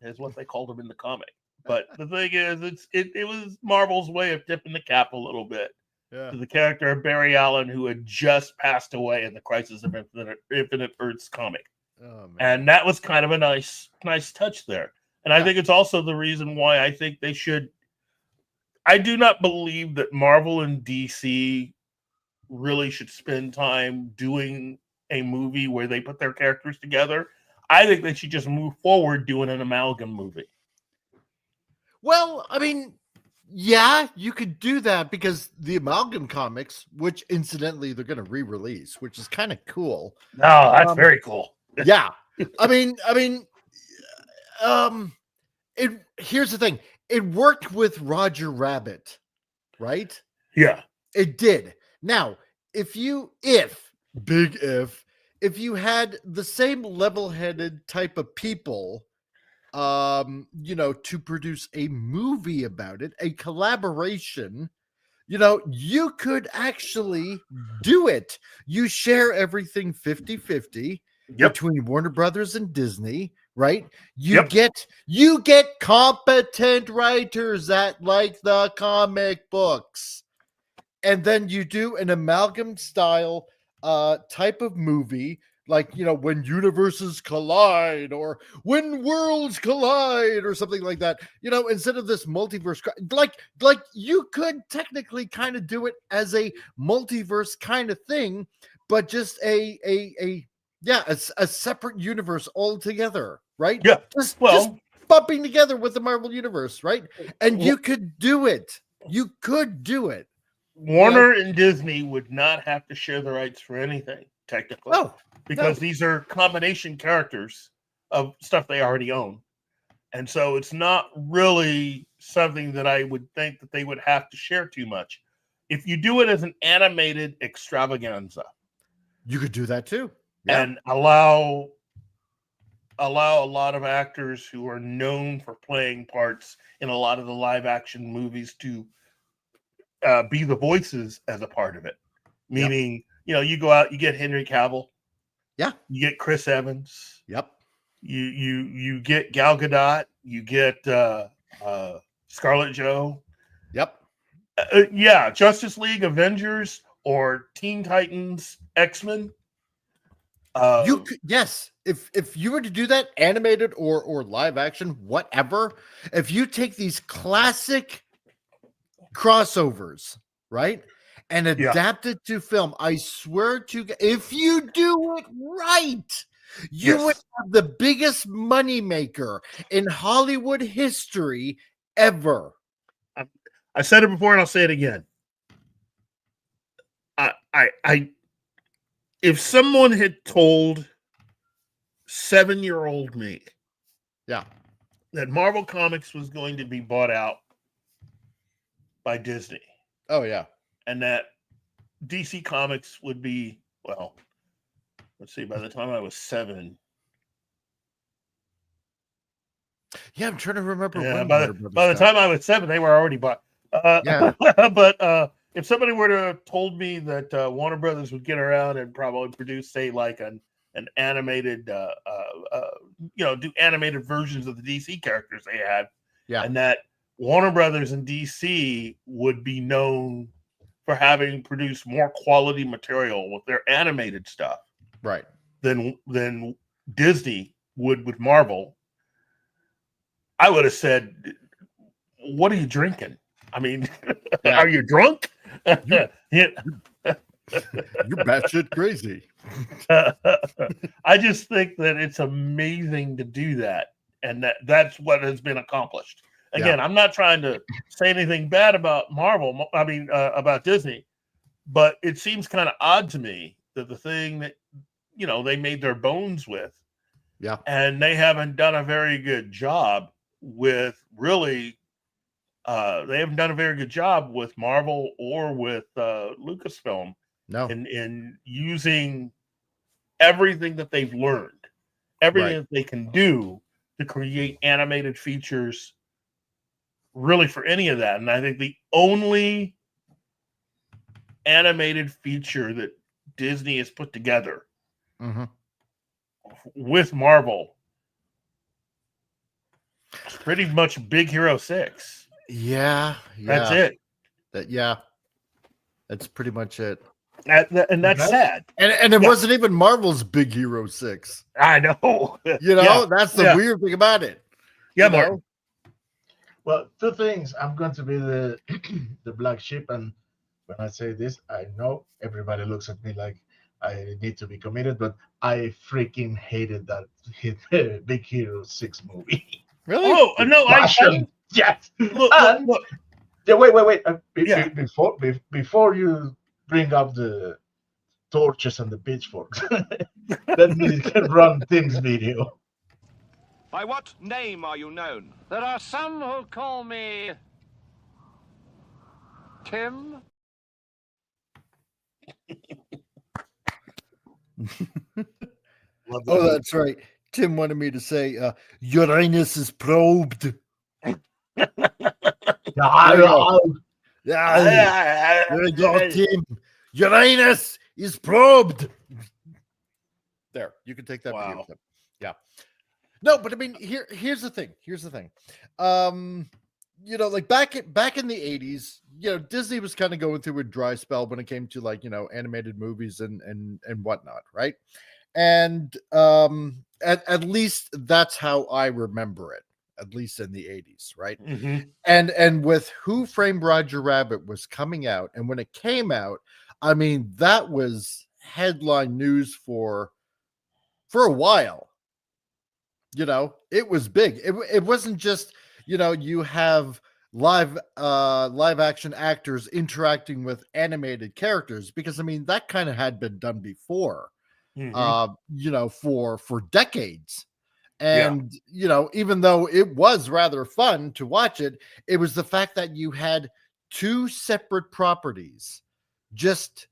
is what they called him in the comic. But the thing is, it was Marvel's way of tipping the cap a little bit to the character of Barry Allen, who had just passed away in the Crisis of Infinite Earths comic. Oh, and that was kind of a nice touch there. And I think it's also the reason why I think they should. I do not believe that Marvel and DC really should spend time doing a movie where they put their characters together. I think they should just move forward doing an amalgam movie. Well, I mean, yeah, you could do that because the Amalgam comics, which incidentally they're going to re-release, which is kind of cool. No, that's very cool. Yeah, I mean, here's the thing. It worked with Roger Rabbit, right? Yeah. It did. Now, if you had the same level-headed type of people, to produce a movie about it, a collaboration, you could actually do it. You share everything 50-50 between Warner Brothers and Disney, right? You get competent writers that like the comic books. And then you do an amalgam style type of movie, like, when universes collide or when worlds collide or something like that, instead of this multiverse, like you could technically kind of do it as a multiverse kind of thing, but just a separate universe altogether, right? Yeah. Just bumping together with the Marvel universe, right? And you could do it. You could do it. Warner and Disney would not have to share the rights for anything, technically. Oh, because these are combination characters of stuff they already own. And so it's not really something that I would think that they would have to share too much. If you do it as an animated extravaganza, you could do that too. And allow a lot of actors who are known for playing parts in a lot of the live action movies to be the voices as a part of it. Meaning, you go out, you get Henry Cavill. Yeah. You get Chris Evans. Yep. You get Gal Gadot. You get Scarlett Jo. Yep. Justice League, Avengers, or Teen Titans, X-Men. You could, yes. If you were to do that, animated or live action, whatever, if you take these classic crossovers, right, and adapt it to film, I swear to God, if you do it right, you would have the biggest moneymaker in Hollywood history ever. I said it before and I'll say it again. I if someone had told 7-year-old me that Marvel Comics was going to be bought out by Disney. Oh, yeah. And that DC Comics would be, well, let's see, by the time I was 7. Yeah, I'm trying to remember. Yeah, by the time I was 7, they were already bought. But if somebody were to have told me that Warner Brothers would get around and probably produce, say, like an animated, do animated versions of the DC characters they had, and that Warner Brothers and DC would be known for having produced more quality material with their animated stuff, right, than Disney would with Marvel, I would have said, "What are you drinking? I mean, are you drunk? You're batshit crazy." I just think that it's amazing to do that, and that's what has been accomplished. Again, I'm not trying to say anything bad about Marvel. I mean, about Disney, but it seems kind of odd to me that the thing that they made their bones with, and they haven't done a very good job with really. They haven't done a very good job with Marvel or with Lucasfilm. No, in using everything that they've learned, everything that they can do to create animated features. Really, for any of that, and I think the only animated feature that Disney has put together with Marvel is pretty much Big Hero 6. Yeah, that's it. That's pretty much it. And that's sad. And it wasn't even Marvel's Big Hero 6. I know. That's the weird thing about it. Yeah, Martin. Well, two things. I'm going to be the the black sheep, and when I say this, I know everybody looks at me like I need to be committed, but I freaking hated that Big Hero 6 movie. Really? Oh no, Passion. Yes. look, And look. yeah, wait. Yeah. Before you bring up the torches and the pitchforks, let me run Tim's video. By what name are you known? There are some who call me Tim. Love Oh, that. that's right. Tim wanted me to say Uranus is probed. Ah, Yeah, there you go, Tim. Uranus is probed. There, you can take that. Wow. Video, Tim. Yeah. No, but I mean, here's the thing. Here's the thing. Like back in the 80s, Disney was kind of going through a dry spell when it came to like, animated movies and whatnot, right? And at least that's how I remember it, at least in the 80s, right? Mhm. And with Who Framed Roger Rabbit was coming out, and when it came out, I mean, that was headline news for a while. It was big. It wasn't just, you have live action actors interacting with animated characters, because I mean that kind of had been done before. For decades. And, even though it was rather fun to watch it, it was the fact that you had two separate properties just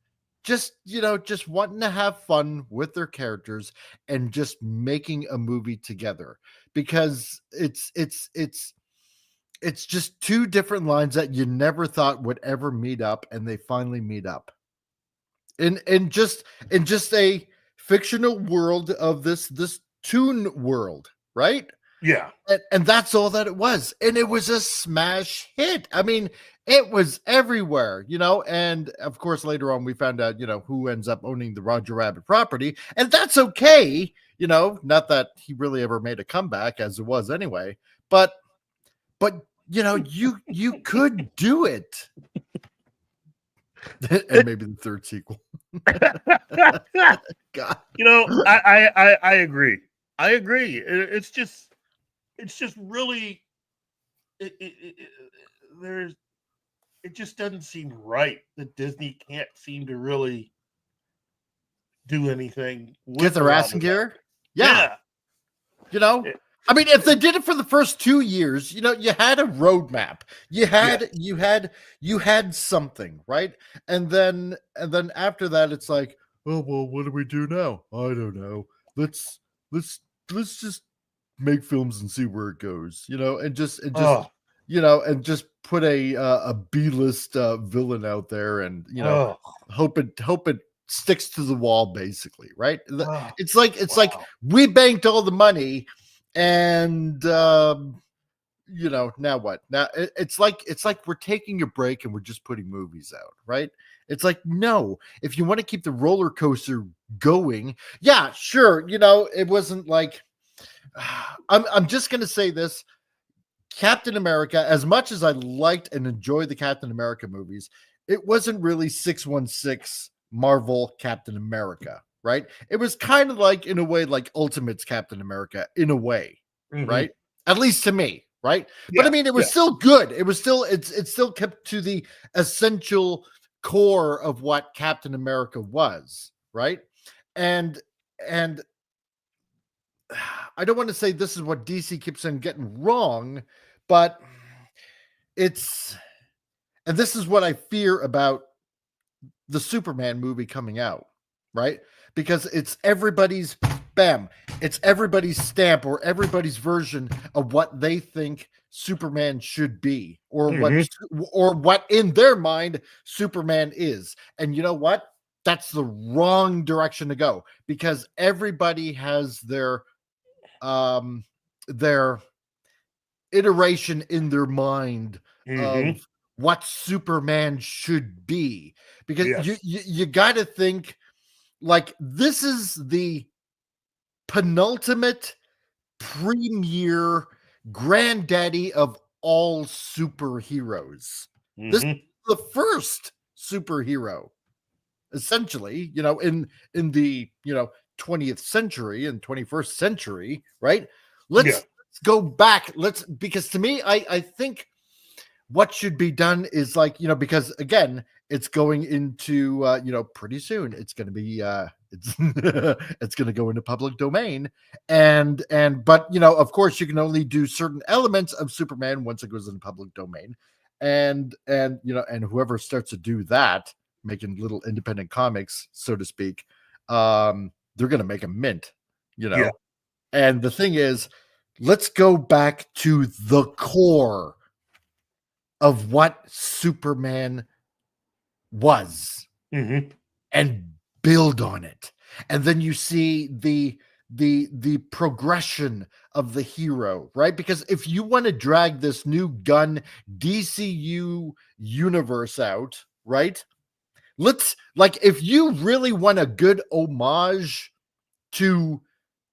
wanting to have fun with their characters and just making a movie together, because it's just two different lines that you never thought would ever meet up, and they finally meet up in just a fictional world of this toon world, right? Yeah. And that's all that it was. And it was a smash hit. I mean, it was everywhere, and of course later on we found out, who ends up owning the Roger Rabbit property, and that's okay, not that he really ever made a comeback, as it was anyway, but you could do it. And maybe the third sequel. God. I agree. I agree. It's just really, it just doesn't seem right that Disney can't seem to really do anything. Get their ass in gear. Yeah. Yeah. I mean, if they did it for the first 2 years, you had a roadmap. You had something, right? And then after that, it's like, oh well, what do we do now? I don't know. Let's just make films and see where it goes, and just put a B-list villain out there, and hope it sticks to the wall, basically, right? It's like we banked all the money. And now what? Now it's like we're taking a break and we're just putting movies out, right? It's like, no, if you want to keep the roller coaster going, yeah, sure. It wasn't like I'm just gonna say this. Captain America, as much as I liked and enjoyed the Captain America movies, it wasn't really 616 Marvel Captain America. Right? It was kind of like, in a way, like Ultimate's Captain America, in a way, right? At least to me, right? Yeah, but I mean, it was still good. It was still, it still kept to the essential core of what Captain America was, right? And I don't want to say this is what DC keeps on getting wrong, but and this is what I fear about the Superman movie coming out, right? Because it's everybody's it's everybody's stamp or everybody's version of what they think Superman should be, or what in their mind Superman is. And you know what? That's the wrong direction to go, because everybody has their iteration in their mind of what Superman should be, because you got to think, like, this is the penultimate premier granddaddy of all superheroes. This is the first. superhero, essentially, in the 20th century and 21st century, right? Let's go back. Because to me, I think what should be done is like, because again, it's going into pretty soon it's going to be it's going to go into public domain, but of course you can only do certain elements of Superman once it goes into public domain, and whoever starts to do that, making little independent comics, so to speak, they're going to make a mint, and the thing is, let's go back to the core of what Superman was, and build on it. And then you see the progression of the hero, right? Because if you want to drag this new gun DCU universe out, right? If you really want a good homage to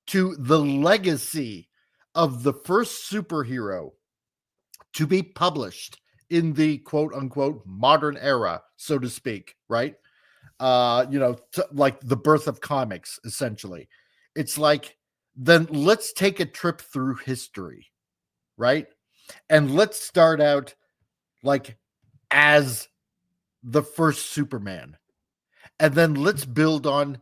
the legacy of the first superhero to be published in the quote unquote modern era, so to speak, right? Like the birth of comics, essentially. It's like, then let's take a trip through history, right? And let's start out like as the first Superman. And then let's build on,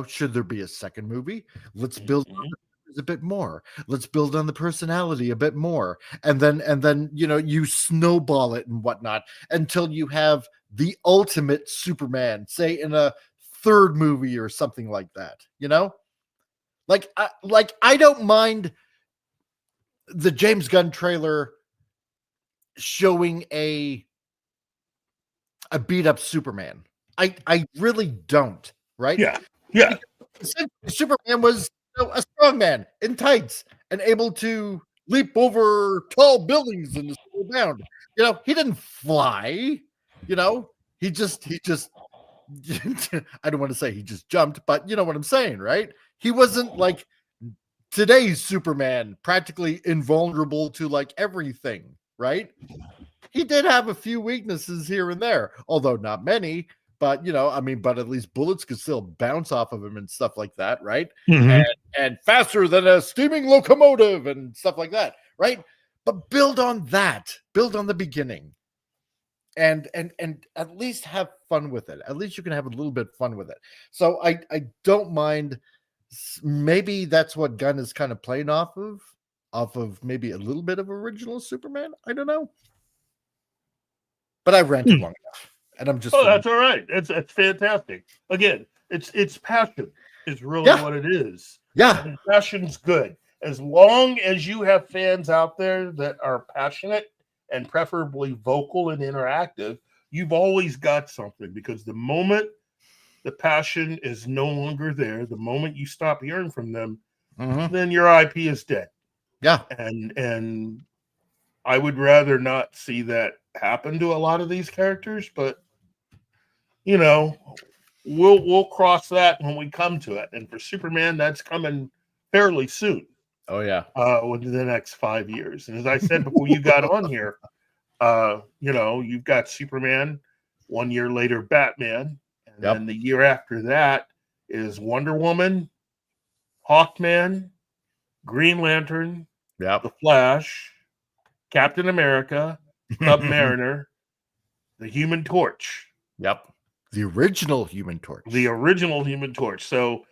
should there be a second movie? Let's build on a bit more. Let's build on the personality a bit more. And then you snowball it and whatnot until you have the ultimate Superman, say in a third movie or something like that, I don't mind the James Gunn trailer showing a beat up Superman. I really don't, right? Yeah. Superman was a strong man in tights and able to leap over tall buildings and slow down. He didn't fly. He just I don't want to say he just jumped, but you know what I'm saying, right? He wasn't like today's Superman, practically invulnerable to like everything, right? He did have a few weaknesses here and there, although not many, but but at least bullets could still bounce off of him and stuff like that, right? And faster than a steaming locomotive and stuff like that, right? But build on that, build on the beginning. And at least have fun with it. At least you can have a little bit of fun with it. So I don't mind. Maybe that's what Gunn is kind of playing off of maybe a little bit of original Superman. I don't know. But I ranted long enough, and I'm just. Oh, that's all right. That's fantastic. Again, it's passion is really what it is. Yeah, and passion's good as long as you have fans out there that are passionate and preferably vocal and interactive. You've always got something, because the moment the passion is no longer there, the moment you stop hearing from them, then your IP is dead. Yeah, and I would rather not see that happen to a lot of these characters, but we'll cross that when we come to it. And for Superman, that's coming fairly soon. Oh yeah, within the next 5 years. And as I said before you got on here, you've got Superman, 1 year later Batman, and then the year after that is Wonder Woman, Hawkman, Green Lantern, The Flash, Captain America, Submariner, the Human Torch. The original Human Torch. So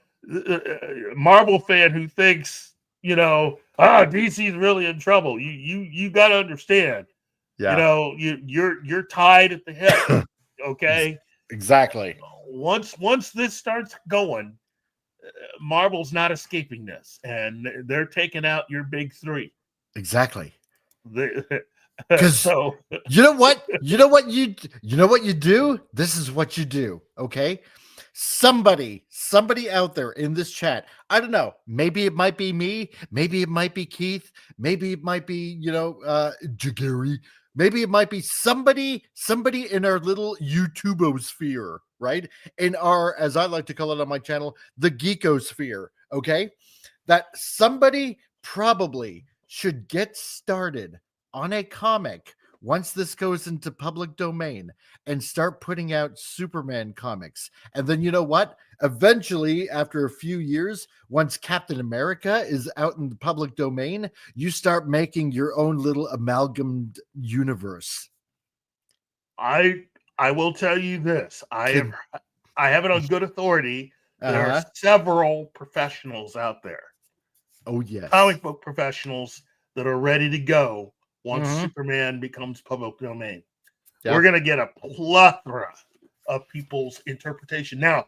Marvel fan who thinks, DC's really in trouble. You got to understand. You're tied at the hip. Okay. Exactly. Once this starts going, Marvel's not escaping this, and they're taking out your big three. Exactly. Because you know what you do. This is what you do. Okay. Somebody out there in this chat, I don't know, maybe it might be me, maybe it might be Keith, maybe it might be Jagary, maybe it might be somebody in our little YouTubeosphere, right? In our, as I like to call it on my channel, the geekosphere. Okay, that somebody probably should get started on a comic once this goes into public domain, and start putting out Superman comics. And then you know what? Eventually, after a few years, once Captain America is out in the public domain, you start making your own little amalgamed universe. I will tell you this. I have it on good authority. There are several professionals out there. Oh, yes. Comic book professionals that are ready to go once Superman becomes public domain. Yeah. We're going to get a plethora of people's interpretation. Now,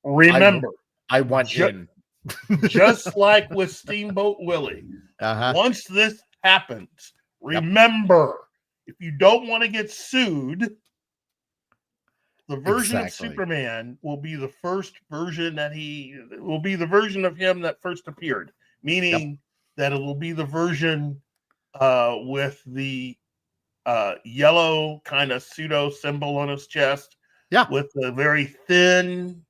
remember, I want in. Just like with Steamboat Willie, once this happens, remember, if you don't want to get sued, the version of Superman will be the first version will be the version of him that first appeared, meaning that it will be the version with the yellow kind of pseudo symbol on his chest, with the very thin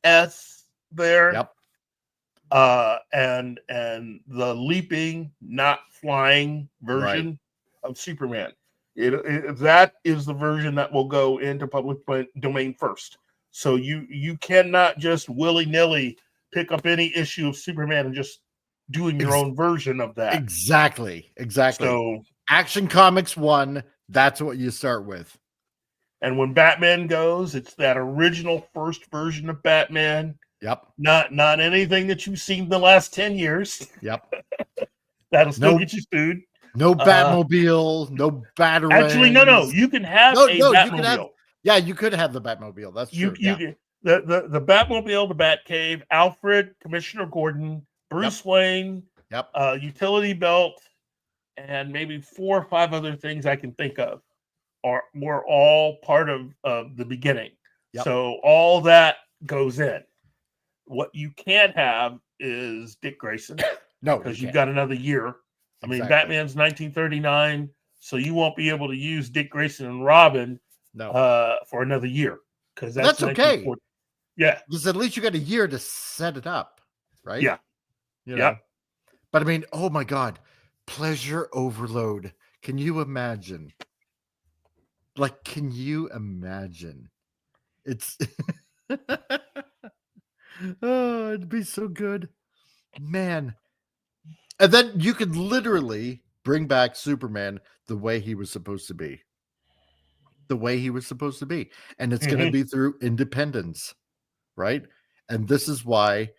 S there, and the leaping, not flying version of Superman. That is the version that will go into public domain first. So you cannot just willy-nilly pick up any issue of Superman and just doing your own version of that. Exactly. So Action Comics 1, that's what you start with. And when Batman goes, it's that original first version of Batman. Yep. Not anything that you've seen in the last 10 years. Yep. That'll still get you sued. No Batmobile, no Batarang. Actually, no. You can have a Batmobile. You could have the Batmobile. That's true. The Batmobile, the Batcave, Alfred, Commissioner Gordon, Bruce Wayne, utility belt, and maybe 4 or 5 other things I can think of were all part of the beginning. So all that goes in. What you can't have is Dick Grayson. No, because you've got another year. I mean, Batman's 1939, so you won't be able to use Dick Grayson and Robin for another year, because that's okay. Yeah, because at least you got a year to set it up, right? Yeah, you know? But I mean, oh my God, pleasure overload. Can you imagine? Like, can you imagine? It's oh, it'd be so good, man. And then you could literally bring back Superman the way he was supposed to be. The way he was supposed to be. And it's going to be through independence, right? And this is why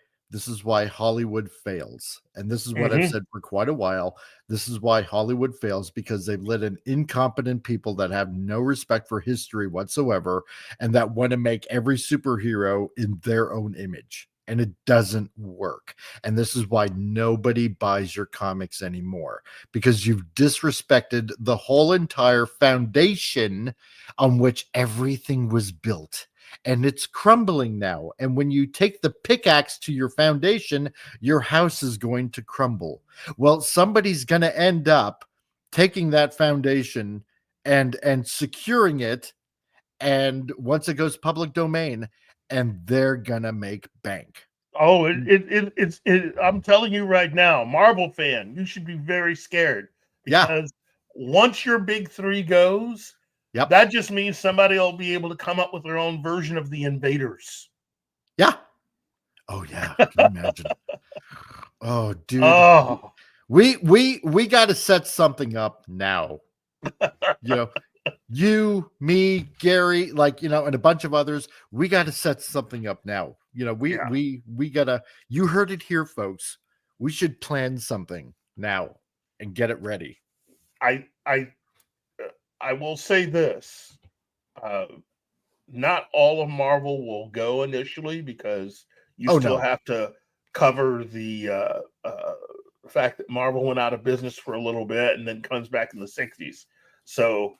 Hollywood fails. And this is what I've said for quite a while. This is why Hollywood fails, because they've let in incompetent people that have no respect for history whatsoever and that want to make every superhero in their own image. And it doesn't work. And this is why nobody buys your comics anymore, because you've disrespected the whole entire foundation on which everything was built. And it's crumbling now. And when you take the pickaxe to your foundation, your house is going to crumble. Well, somebody's going to end up taking that foundation and securing it. And once it goes public domain, and they're gonna make bank. Oh, it's I'm telling you right now, Marvel fan, you should be very scared, because once your big 3 goes, that just means somebody will be able to come up with their own version of the Invaders. Yeah. Oh yeah. Can you imagine? Oh, dude. Oh. We got to set something up now. You know. You, me, Gary, and a bunch of others, we got to set something up now. We gotta, you heard it here, folks. We should plan something now and get it ready. I will say this. Not all of Marvel will go initially, because you still have to cover the fact that Marvel went out of business for a little bit and then comes back in the 60s. So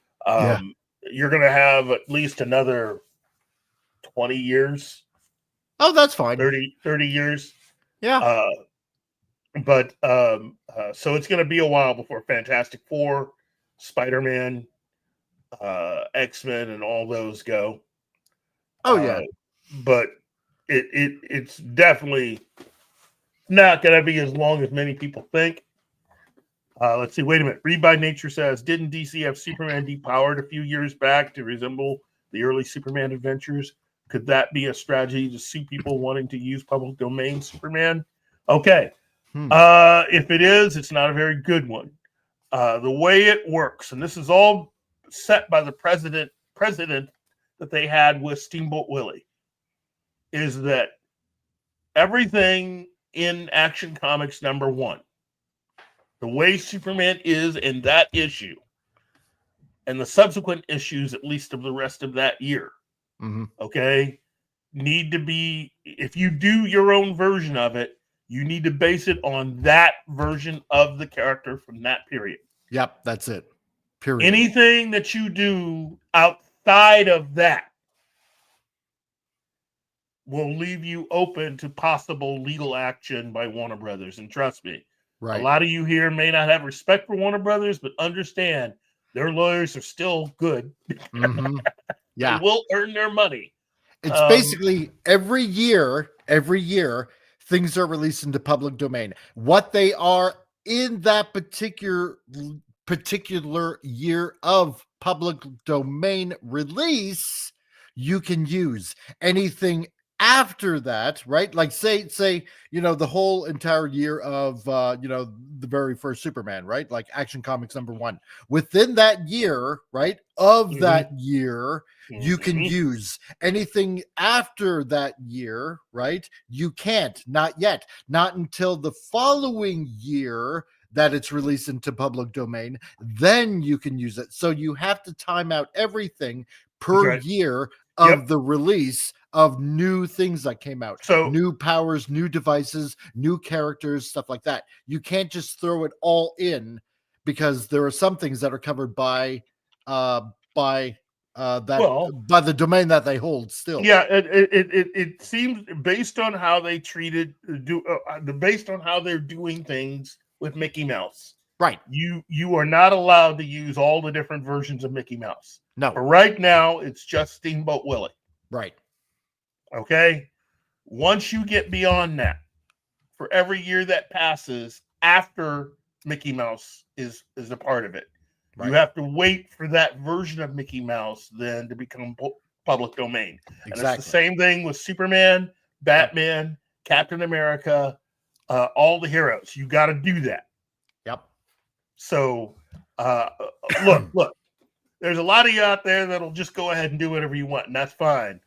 you're going to have at least another 20 years. Oh, that's fine. 30 years. Yeah. But so it's going to be a while before Fantastic Four, Spider-Man, X-Men, and all those go. Oh, yeah. But it's definitely not going to be as long as many people think. Let's see. Wait a minute. Read by Nature says, didn't DC have Superman depowered a few years back to resemble the early Superman adventures? Could that be a strategy to suit people wanting to use public domain Superman? Okay. If it is, it's not a very good one. The way it works, and this is all set by the president that they had with Steamboat Willie, is that everything in Action Comics #1, the way Superman is in that issue, and the subsequent issues, at least of the rest of that year, okay, need to be, if you do your own version of it, you need to base it on that version of the character from that period. Yep, that's it. Period. Anything that you do outside of that will leave you open to possible legal action by Warner Brothers. And trust me, right. A lot of you here may not have respect for Warner Brothers, but understand their lawyers are still good. Yeah. They will earn their money. It's basically every year, things are released into public domain. What they are in that particular year of public domain release, you can use. Anything after that, right? Like say, the whole entire year of, the very first Superman, right? Like Action Comics #1. Within that year, right? Of that year, you can use. Anything after that year, right? You can't, not yet, not until the following year that it's released into public domain, then you can use it. So you have to time out everything per year of the release of new things that came out. So new powers, new devices, new characters, stuff like that. You can't just throw it all in, because there are some things that are covered by the domain that they hold still. Yeah, it seems, based on how they based on how they're doing things with Mickey Mouse. Right. You are not allowed to use all the different versions of Mickey Mouse. No. But right now, it's just Steamboat Willie. Right. Okay? Once you get beyond that, for every year that passes after Mickey Mouse is a part of it, you have to wait for that version of Mickey Mouse then to become public domain. Exactly. And it's the same thing with Superman, Batman, Captain America, all the heroes. You got to do that. Yep. So, look, there's a lot of you out there that'll just go ahead and do whatever you want, and that's fine.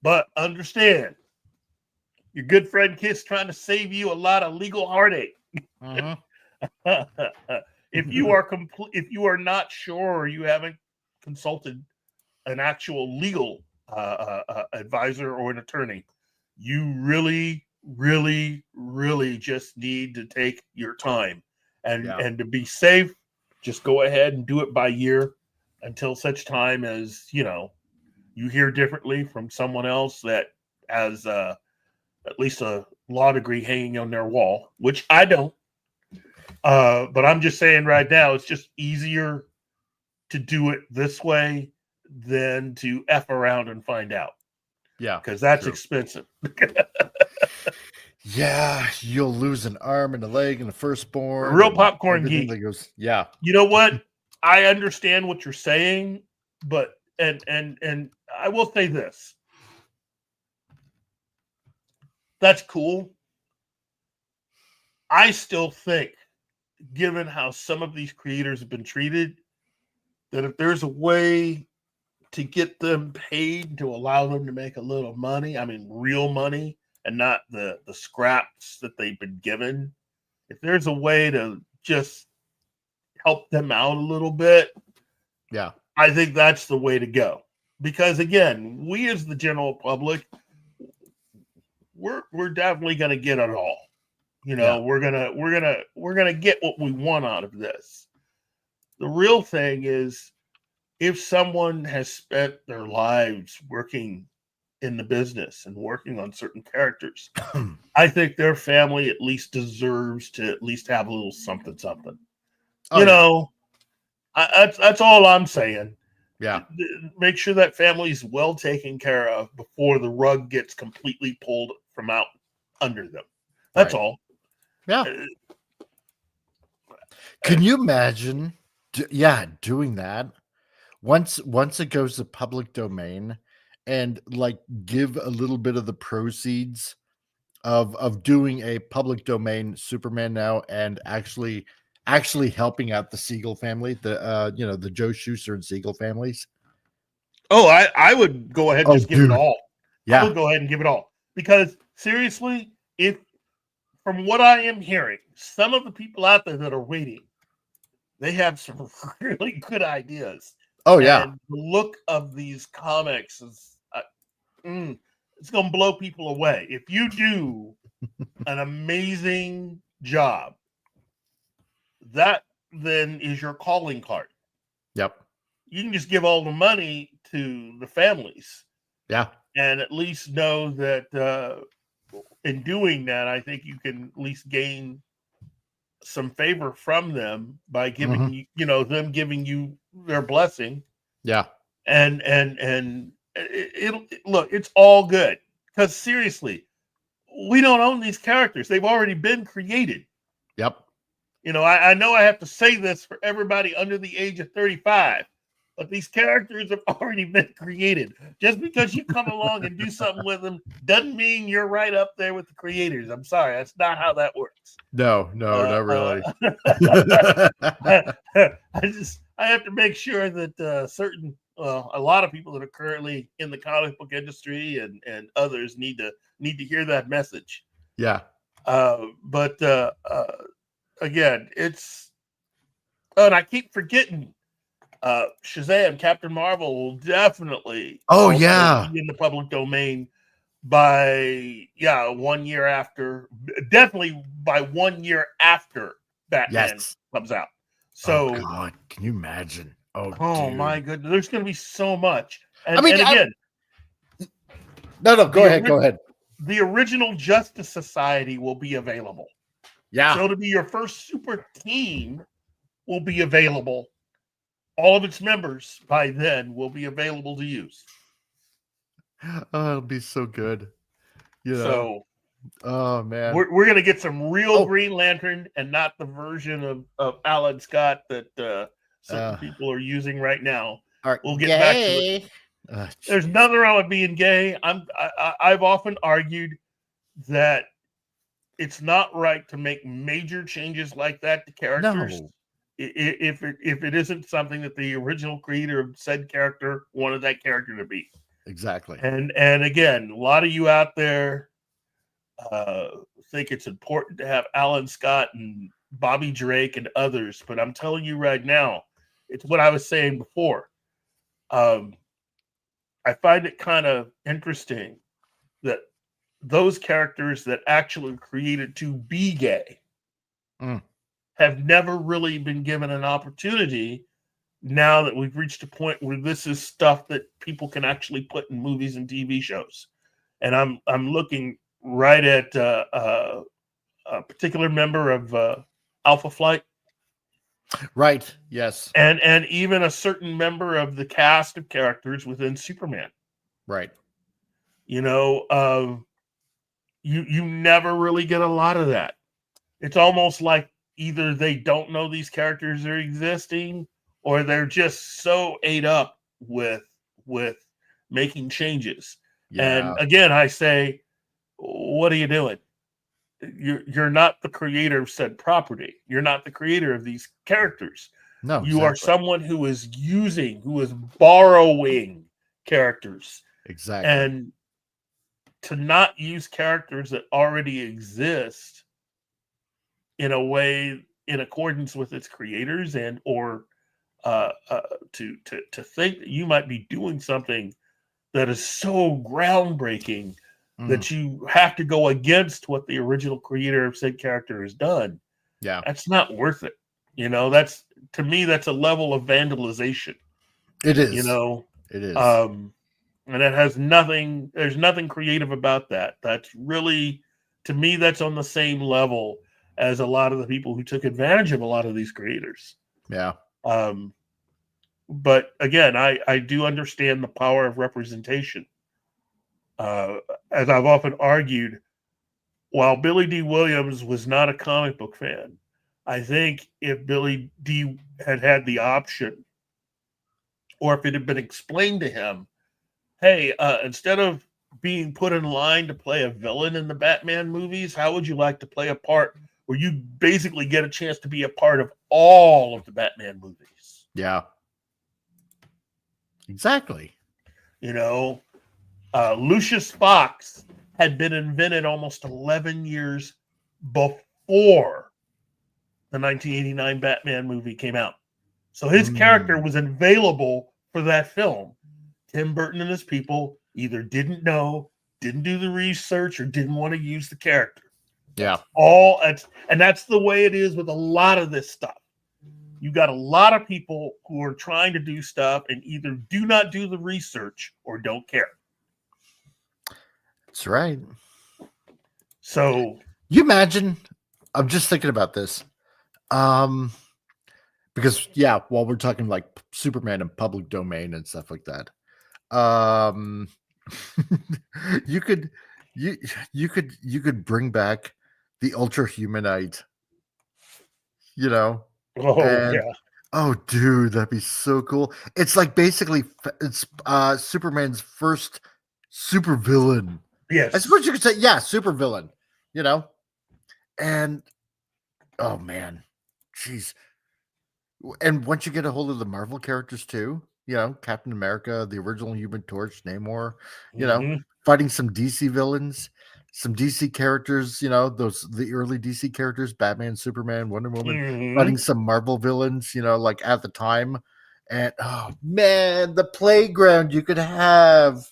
But understand, your good friend Kiss trying to save you a lot of legal heartache. If you are not sure, or you haven't consulted an actual legal advisor or an attorney, you really, really, really just need to take your time and to be safe. Just go ahead and do it by year until such time as you hear differently from someone else that has at least a law degree hanging on their wall, which I don't. But I'm just saying right now, it's just easier to do it this way than to F around and find out. Yeah. Because that's expensive. Yeah, you'll lose an arm and a leg and a firstborn. Real popcorn geek. Yeah. You know what? I understand what you're saying, but and I will say this. That's cool. I still think, given how some of these creators have been treated, that if there's a way to get them paid to allow them to make a little money, I mean real money, and not the scraps that they've been given, if there's a way to just help them out a little bit, I think that's the way to go. Because again, we as the general public, we're definitely going to get it all. We're gonna get what we want out of this. The real thing is, if someone has spent their lives working in the business and working on certain characters, I think their family at least deserves to at least have a little something. That's all I'm saying. Yeah. Make sure that family's well taken care of before the rug gets completely pulled from out under them. That's all. Yeah. Can you imagine? Doing that once it goes to public domain, and like give a little bit of the proceeds of doing a public domain Superman now, and actually helping out the Siegel family, the Joe Schuster and Siegel families. Oh, I would go ahead and just give it all. I Yeah. would go ahead and give it all, because seriously, if from what I am hearing, some of the people out there that are waiting, they have some really good ideas. Oh yeah. And the look of these comics is it's going to blow people away. If you do an amazing job, that then is your calling card. Yep. You can just give all the money to the families. Yeah. And at least know that in doing that, I think you can at least gain some favor from them by giving them giving you their blessing. Yeah. And it'll look, it's all good, because seriously, we don't own these characters. They've already been created. Yep. I know I have to say this for everybody under the age of 35, but these characters have already been created. Just because you come along and do something with them doesn't mean you're right up there with the creators. I'm sorry, that's not how that works. No, not really. I have to make sure that a lot of people that are currently in the comic book industry and others need to hear that message. Yeah. But again, and I keep forgetting, Shazam, Captain Marvel will definitely be in the public domain by 1 year after, definitely by 1 year after Batman comes out. So, oh God, can you imagine? Oh dude. my goodness, there's going to be so much. And, I mean, and again, no, go ahead. The original Justice Society will be available. Yeah. So to be your first super team will be available. All of its members by then will be available to use. Oh, it'll be so good. So, oh man, we're gonna get some real Green Lantern, and not the version of Alan Scott that certain people are using right now. We'll get back to it. There's nothing wrong with being gay. I've often argued that it's not right to make major changes like that to characters. No. If it isn't something that the original creator of said character wanted that character to be. Exactly. And again, a lot of you out there think it's important to have Alan Scott and Bobby Drake and others, but I'm telling you right now, it's what I was saying before. I find it kind of interesting that those characters that actually created to be gay have never really been given an opportunity, now that we've reached a point where this is stuff that people can actually put in movies and TV shows. And I'm looking right at a particular member of Alpha Flight. Right. Yes. And even a certain member of the cast of characters within Superman. Right. You never really get a lot of that. It's almost like either they don't know these characters are existing, or they're just so ate up with making changes. Yeah. And again, I say, what are you doing? You're not the creator of said property. You're not the creator of these characters. No, you are someone who is borrowing characters. Exactly. And to not use characters that already exist in a way in accordance with its creators, and or to think that you might be doing something that is so groundbreaking that you have to go against what the original creator of said character has done. Yeah, that's not worth it. That's, to me, that's a level of vandalization. It is. It is. And it has nothing. There's nothing creative about that. That's really, to me, that's on the same level as a lot of the people who took advantage of a lot of these creators. Yeah. But again, I do understand the power of representation. As I've often argued, while Billy D. Williams was not a comic book fan, I think if Billy D had the option, or if it had been explained to him, hey, instead of being put in line to play a villain in the Batman movies, how would you like to play a part where you basically get a chance to be a part of all of the Batman movies? Yeah. Exactly. You know, Lucius Fox had been invented almost 11 years before the 1989 Batman movie came out. So his character was available for that film. Tim Burton and his people either didn't know, didn't do the research, or didn't want to use the character. Yeah. And that's the way it is with a lot of this stuff. You got a lot of people who are trying to do stuff and either do not do the research or don't care. That's right. So you imagine, I'm just thinking about this. Because while we're talking like Superman and public domain and stuff like that, you could bring back the Ultra Humanite, oh dude, that'd be so cool. It's like basically it's Superman's first super villain. Yes, I suppose you could say super villain, and oh man, jeez. And once you get a hold of the Marvel characters too, Captain America, the original Human Torch, Namor, fighting some DC villains, some DC characters, the early DC characters, Batman, Superman, Wonder Woman, fighting some Marvel villains, like at the time. And oh man, the playground you could have.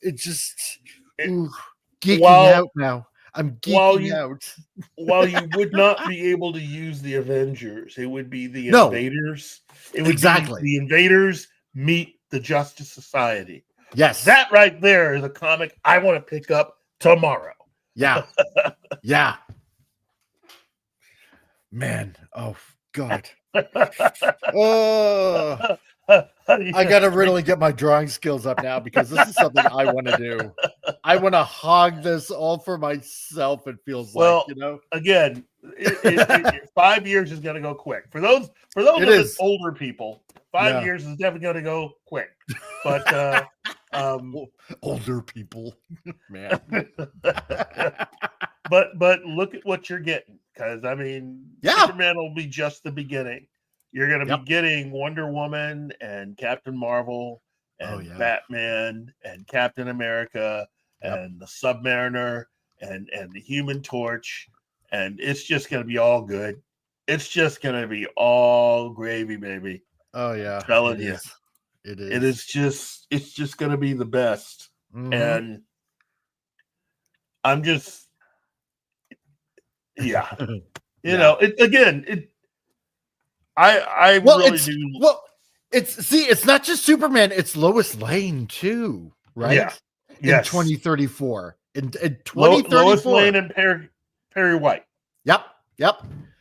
It just geeking out now. I'm geeking out. While you would not be able to use the Avengers, it would be the Invaders. It would be the Invaders meet the Justice Society. Yes. That right there is a comic I want to pick up tomorrow. Yeah. Yeah. Man. Oh, God. Oh. I got to really get my drawing skills up now because this is something I want to do. I want to hog this all for myself. It feels like, again, 5 years is going to go quick. For those of us older people, 5 years is definitely going to go quick. But older people, man. but look at what you're getting, because Superman will be just the beginning. You're going to be getting Wonder Woman and Captain Marvel and Batman and Captain America and the Submariner and the Human Torch, and it's just going to be all good. It's just going to be all gravy, baby. Oh yeah, I'm telling you, it is. It's just going to be the best, and I'm just, you know, I really do. Well, it's not just Superman, it's Lois Lane too, right? Yeah. In 2034. In 2034. Lois Lane and Perry White. Yep.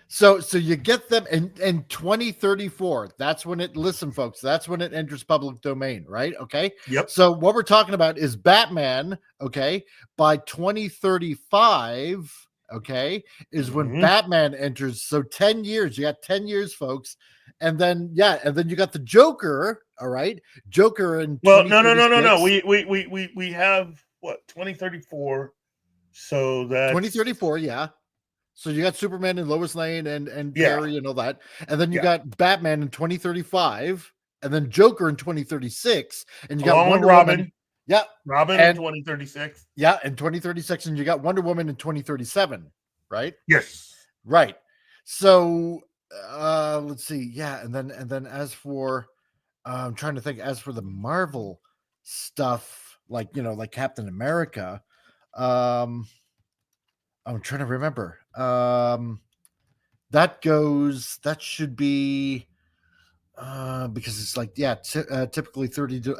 So you get them in 2034. That's when listen, folks, that's when it enters public domain, right? Okay. Yep. So what we're talking about is Batman, okay, by 2035. Okay, is when Batman enters. So 10 years. You got 10 years, folks. And then you got the Joker. All right. Joker and no. We have what, 2034. So that's 2034, yeah. So you got Superman and Lois Lane and Perry and all that. And then you got Batman in 2035, and then Joker in 2036, and you got Wonder Woman. Yeah. Robin in 2036. Yeah, in 2036, and you got Wonder Woman in 2037, right? Yes. Right. So let's see. Yeah, and then as for I'm trying to think, as for the Marvel stuff, like Captain America, I'm trying to remember. That should be because it's like typically 30 to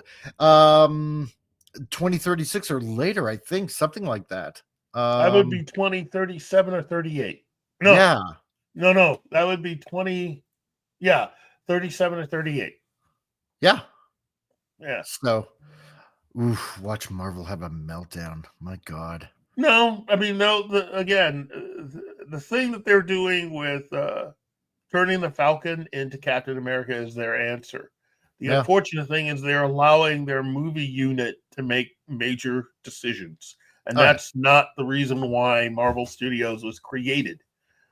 2036 or later, I think, something like that. That would be 2037 or 38. No, that would be 37 or 38. Yeah. So, watch Marvel have a meltdown. My God. No, again, the thing that they're doing with turning the Falcon into Captain America is their answer. The unfortunate thing is they're allowing their movie unit to make major decisions. And that's not the reason why Marvel Studios was created.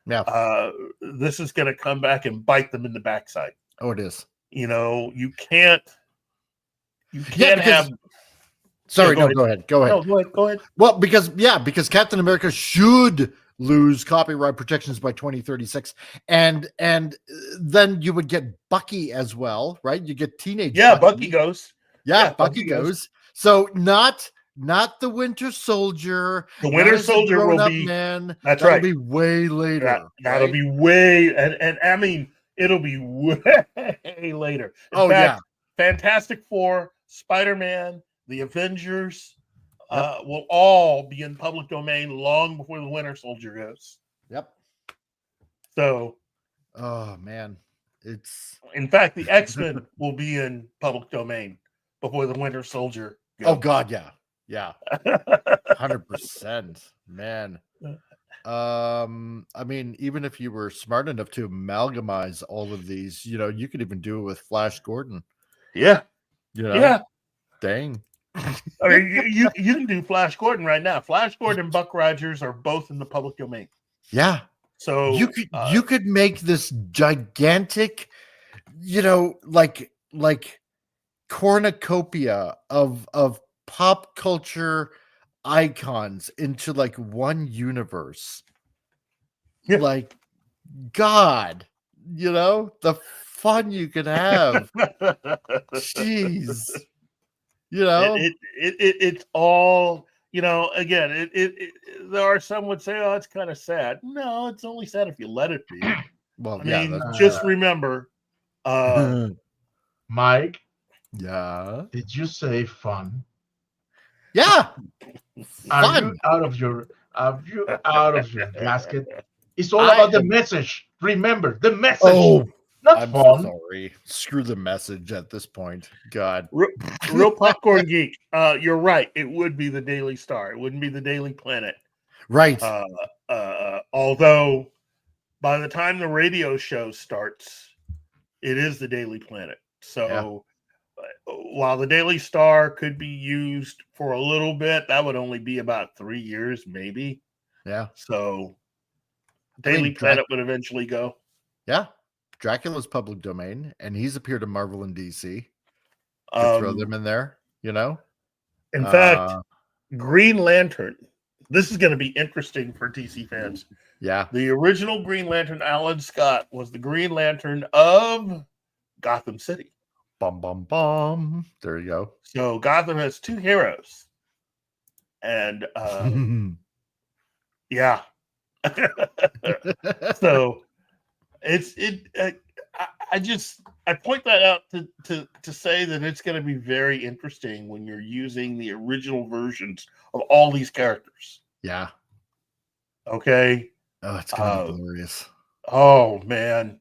Yeah. This is going to come back and bite them in the backside. Oh, it is. You can't have. Sorry, go ahead. Go ahead. No, go ahead. Well, because Captain America should lose copyright protections by 2036, and then you would get Bucky as well, right? You get teenage. Bucky goes. Yeah, Bucky goes. So not the Winter Soldier. The Winter Soldier will be man. That'll right. Be way later. That'll be way, and I mean it'll be way later. In fact, Fantastic Four, Spider-Man, the Avengers will all be in public domain long before the Winter Soldier goes. Yep. So, oh man, it's. In fact, the X-Men will be in public domain before the Winter Soldier goes. Oh God, yeah, 100%, man. I mean, even if you were smart enough to amalgamize all of these, you could even do it with Flash Gordon. Yeah. Yeah. Dang. I mean, you can do Flash Gordon right now. Flash Gordon and Buck Rogers are both in the public domain. Yeah. So you could make this gigantic, like cornucopia of pop culture icons into like one universe. Yeah. Like, God, the fun you could have. Jeez. It's all, again, there are some would say, oh, it's kind of sad. No, it's only sad if you let it be. Well, I mean, just remember, Mike. Yeah. Did you say fun? Yeah. Are you out of your gasket? It's all about the message. Remember the message. Oh, not I'm fun. Sorry. Screw the message at this point. God. Real popcorn geek. You're right. It would be the Daily Star. It wouldn't be the Daily Planet. Right. Although by the time the radio show starts, it is the Daily Planet. So while the Daily Star could be used for a little bit, that would only be about 3 years, maybe. Yeah. So Daily Planet would eventually go. Yeah. Dracula's public domain, and he's appeared in Marvel and DC. Throw them in there, In fact, Green Lantern. This is going to be interesting for DC fans. Yeah. The original Green Lantern, Alan Scott, was the Green Lantern of Gotham City. Bum, bum, bum. There you go. So Gotham has two heroes. And yeah. So I point that out to say that it's going to be very interesting when you're using the original versions of all these characters. Yeah. Okay. Oh, it's going to be glorious. Oh man.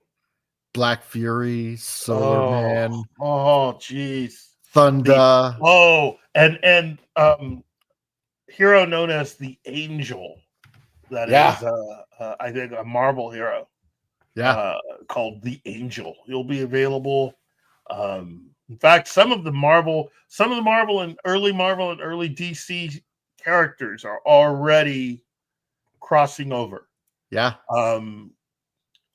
Black Fury, Solar Man. Oh, jeez. Thunder. And hero known as the Angel. That is, I think, a Marvel hero. Yeah. Called the Angel. He'll be available. In fact, some of the Marvel and early DC characters are already crossing over. Yeah.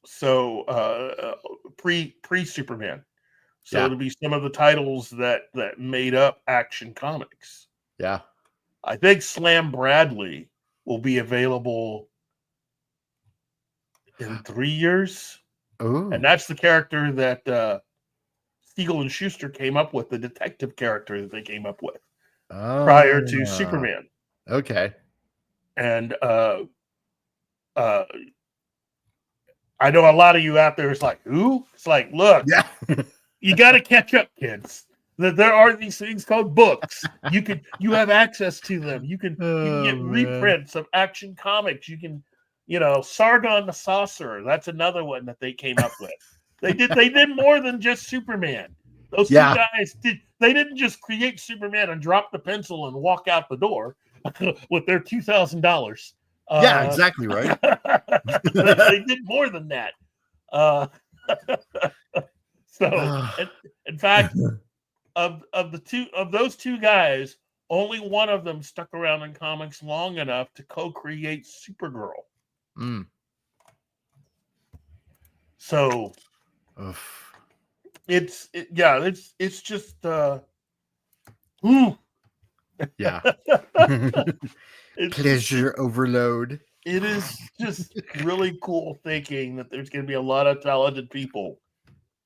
So pre Superman. So Yeah. it'll be some of the titles that made up Action Comics. Yeah. I think Slam Bradley will be available in 3 years. Ooh. And that's the character that Siegel and Schuster came up with, the detective character that they came up with prior to Superman. Okay. And I know a lot of you out there is like, who? It's like, look, you got to catch up, kids. That there are these things called books. You have access to them. You can get reprints of Action Comics. You can, Sargon the Sorcerer. That's another one that they came up with. They did more than just Superman. Those two guys they didn't just create Superman and drop the pencil and walk out the door with their $2,000. Yeah, exactly right. They did more than that. So, in fact, of those two guys, only one of them stuck around in comics long enough to co-create Supergirl. Mm. So, it's just yeah. It's Pleasure overload. It is just really cool thinking that there's going to be a lot of talented people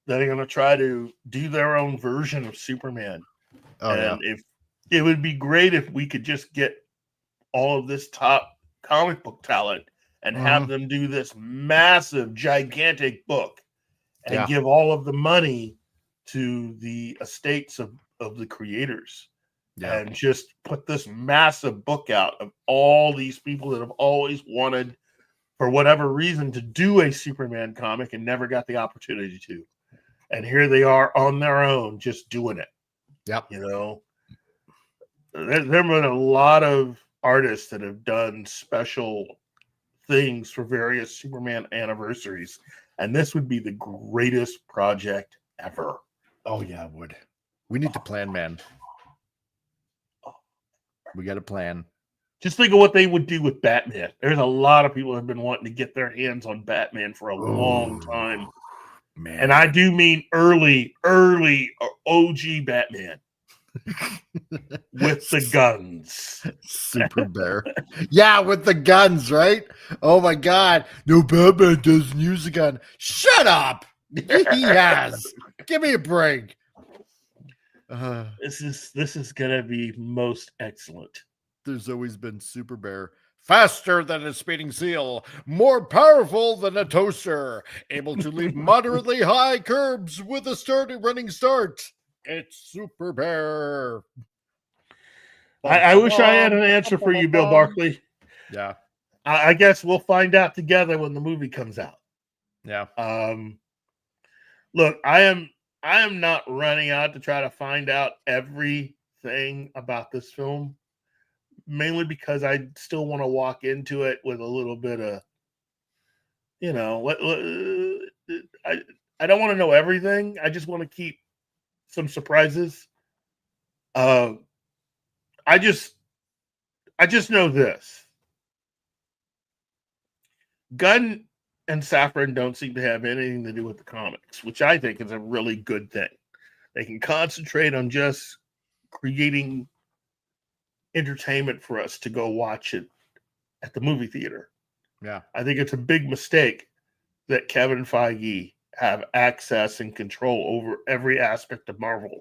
that are going to try to do their own version of Superman. Oh, and if it would be great if we could just get all of this top comic book talent and have them do this massive, gigantic book and give all of the money to the estates of the creators. Yeah. And just put this massive book out of all these people that have always wanted, for whatever reason, to do a Superman comic and never got the opportunity to. And here they are on their own, just doing it. Yep. You know, there have been a lot of artists that have done special things for various Superman anniversaries. And this would be the greatest project ever. Oh, yeah, it would. We need to plan, man. We got a plan. Just think of what they would do with Batman. There's a lot of people that have been wanting to get their hands on Batman for a long time. Man. And I do mean early OG Batman. With the guns. Super Bear. Yeah, with the guns, right? Oh my God. No, Batman doesn't use a gun. Shut up. He has. Give me a break. This is gonna be most excellent. There's always been Super Bear. Faster than a speeding seal, more powerful than a toaster, able to leap moderately high curbs with a running start. It's Super Bear. I wish I had an answer for you, Bill Barkley. Yeah. I guess we'll find out together when the movie comes out. Yeah. Look, I am not running out to try to find out everything about this film, mainly because I still want to walk into it with a little bit of, I don't want to know everything. I just want to keep some surprises. I just know this. Gunn and Safran don't seem to have anything to do with the comics, which I think is a really good thing. They can concentrate on just creating entertainment for us to go watch it at the movie theater. Yeah. I think it's a big mistake that Kevin Feige have access and control over every aspect of Marvel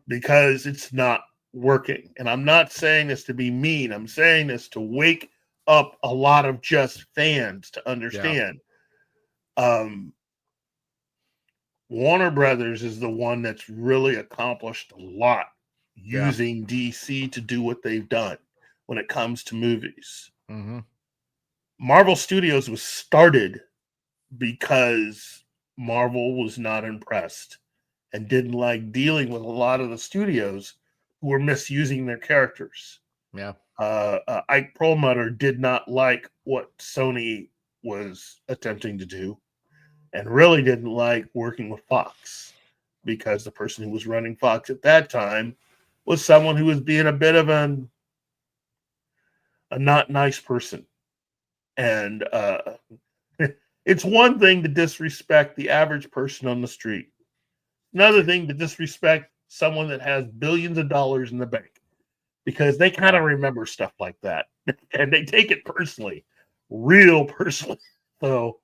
because it's not working. And I'm not saying this to be mean. I'm saying this to wake up a lot of just fans to understand. Warner Brothers is the one that's really accomplished a lot using DC to do what they've done when it comes to movies. Marvel Studios was started because Marvel was not impressed and didn't like dealing with a lot of the studios who were misusing their characters. Yeah. Ike Perlmutter did not like what Sony was attempting to do and really didn't like working with Fox because the person who was running Fox at that time was someone who was being a bit of a not nice person. And it's one thing to disrespect the average person on the street. Another thing to disrespect someone that has billions of dollars in the bank. Because they kind of remember stuff like that. And they take it personally. Real personally. So,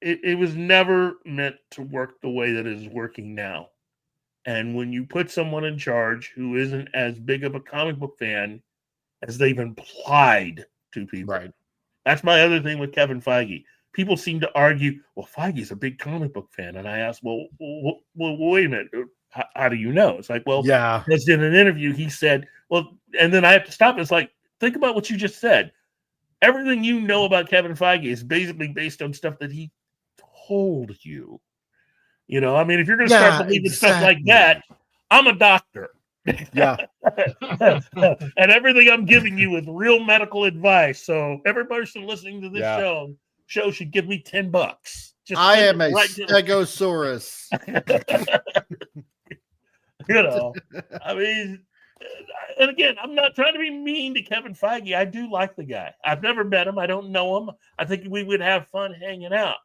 it was never meant to work the way that it is working now. And when you put someone in charge who isn't as big of a comic book fan as they've implied to people. Right. That's my other thing with Kevin Feige. People seem to argue, well, Feige's a big comic book fan. And I asked, well, wait a minute. How do you know? It's like, well, because in an interview he said, well, and then I have to stop. It's like, think about what you just said. Everything you know about Kevin Feige is basically based on stuff that he told you. I mean, if you're going to start believing stuff like that, I'm a doctor. Yeah. And everything I'm giving you is real medical advice. So every person listening to this show should give me $10. Just I send am it a right to stegosaurus. you know, I mean, and again, I'm not trying to be mean to Kevin Feige. I do like the guy. I've never met him. I don't know him. I think we would have fun hanging out.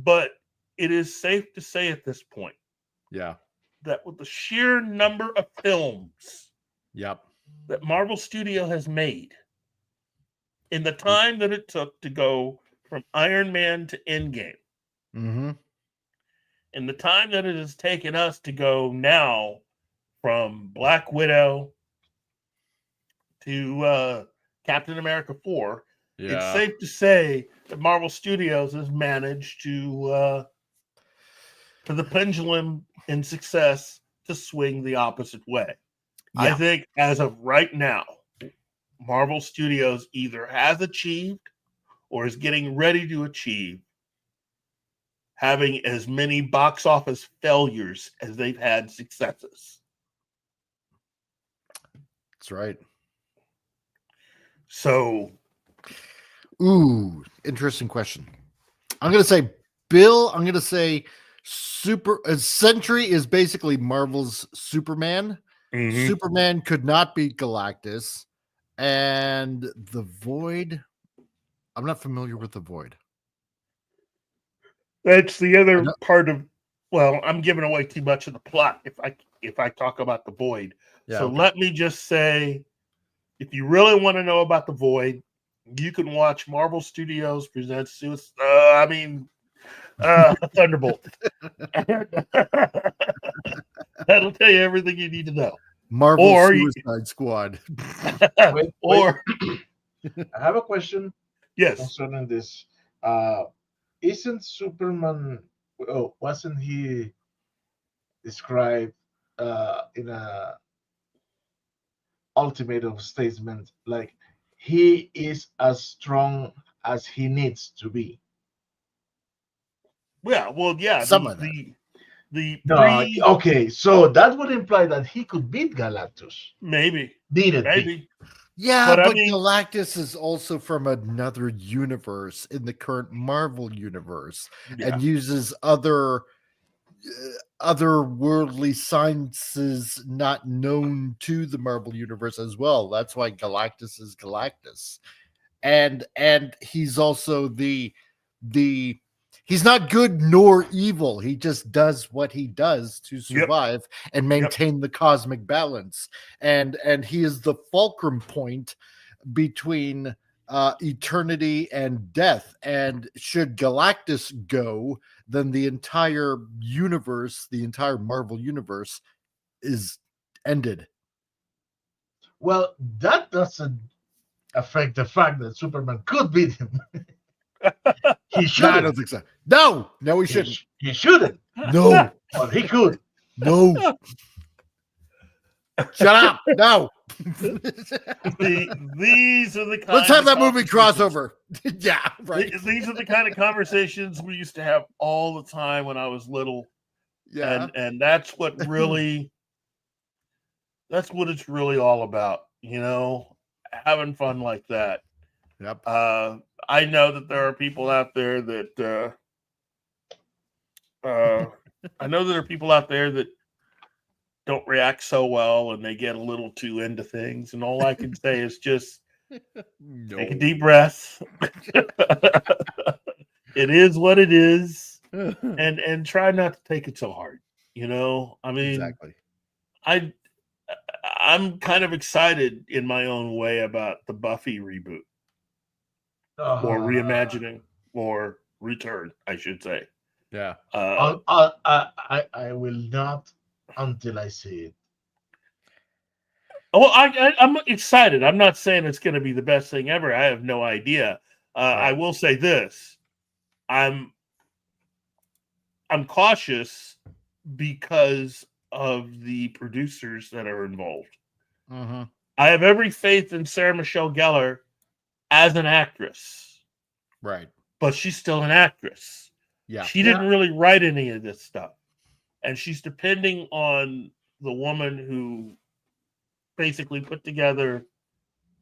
But it is safe to say at this point, Yeah. that with the sheer number of films Yep. that Marvel Studio has made in the time that it took to go from Iron Man to Endgame, Mm-hmm. in the time that it has taken us to go now from Black Widow to Captain America 4, it's safe to say that Marvel Studios has managed to for the pendulum in success to swing the opposite way. Yeah. I think as of right now, Marvel Studios either has achieved or is getting ready to achieve having as many box office failures as they've had successes. That's right. So, ooh, interesting question. I'm going to say Bill. I'm going to say Sentry is basically Marvel's Superman. mm-hmm. Superman could not beat Galactus, and the Void. I'm not familiar with the Void. That's the other part of. Well, I'm giving away too much of the plot if I talk about the Void. Yeah, so okay. Let me just say, if you really want to know about the Void, you can watch Marvel Studios presents Thunderbolt. That'll tell you everything you need to know. Marvel Suicide Squad. Wait. Or I have a question. Yes. Concerning this, isn't Superman? Oh, wasn't he described in a ultimatum statement like he is as strong as he needs to be? Yeah. Well, yeah. Okay, so that would imply that he could beat Galactus. Maybe. Maybe. Yeah, but Galactus is also from another universe in the current Marvel universe and uses other worldly sciences not known to the Marvel universe as well. That's why Galactus is Galactus. And he's also he's not good nor evil. He just does what he does to survive and maintain the cosmic balance. And he is the fulcrum point between eternity and death. And should Galactus go, then the entire universe, the entire Marvel universe is ended. Well, that doesn't affect the fact that Superman could beat him. He shouldn't. I don't think so. No, he shouldn't. He shouldn't. No. But he could. No. Shut up. No. These are the kind Let's have that movie crossover. Yeah, right. These are the kind of conversations we used to have all the time when I was little. Yeah. And that's what it's really all about, having fun like that. Yep. I know that there are people out there that don't react so well and they get a little too into things. And all I can say is just take a deep breath. It is what it is. And try not to take it so hard. I mean, exactly. I'm kind of excited in my own way about the Buffy reboot. Or reimagining or return, I should say. Yeah. I will not until I see it. Well, I'm excited. I'm not saying it's going to be the best thing ever. I have no idea. I will say this: I'm cautious because of the producers that are involved. Mm-hmm. I have every faith in Sarah Michelle Gellar as an actress. Right. But she's still an actress. Yeah. She didn't really write any of this stuff. And she's depending on the woman who basically put together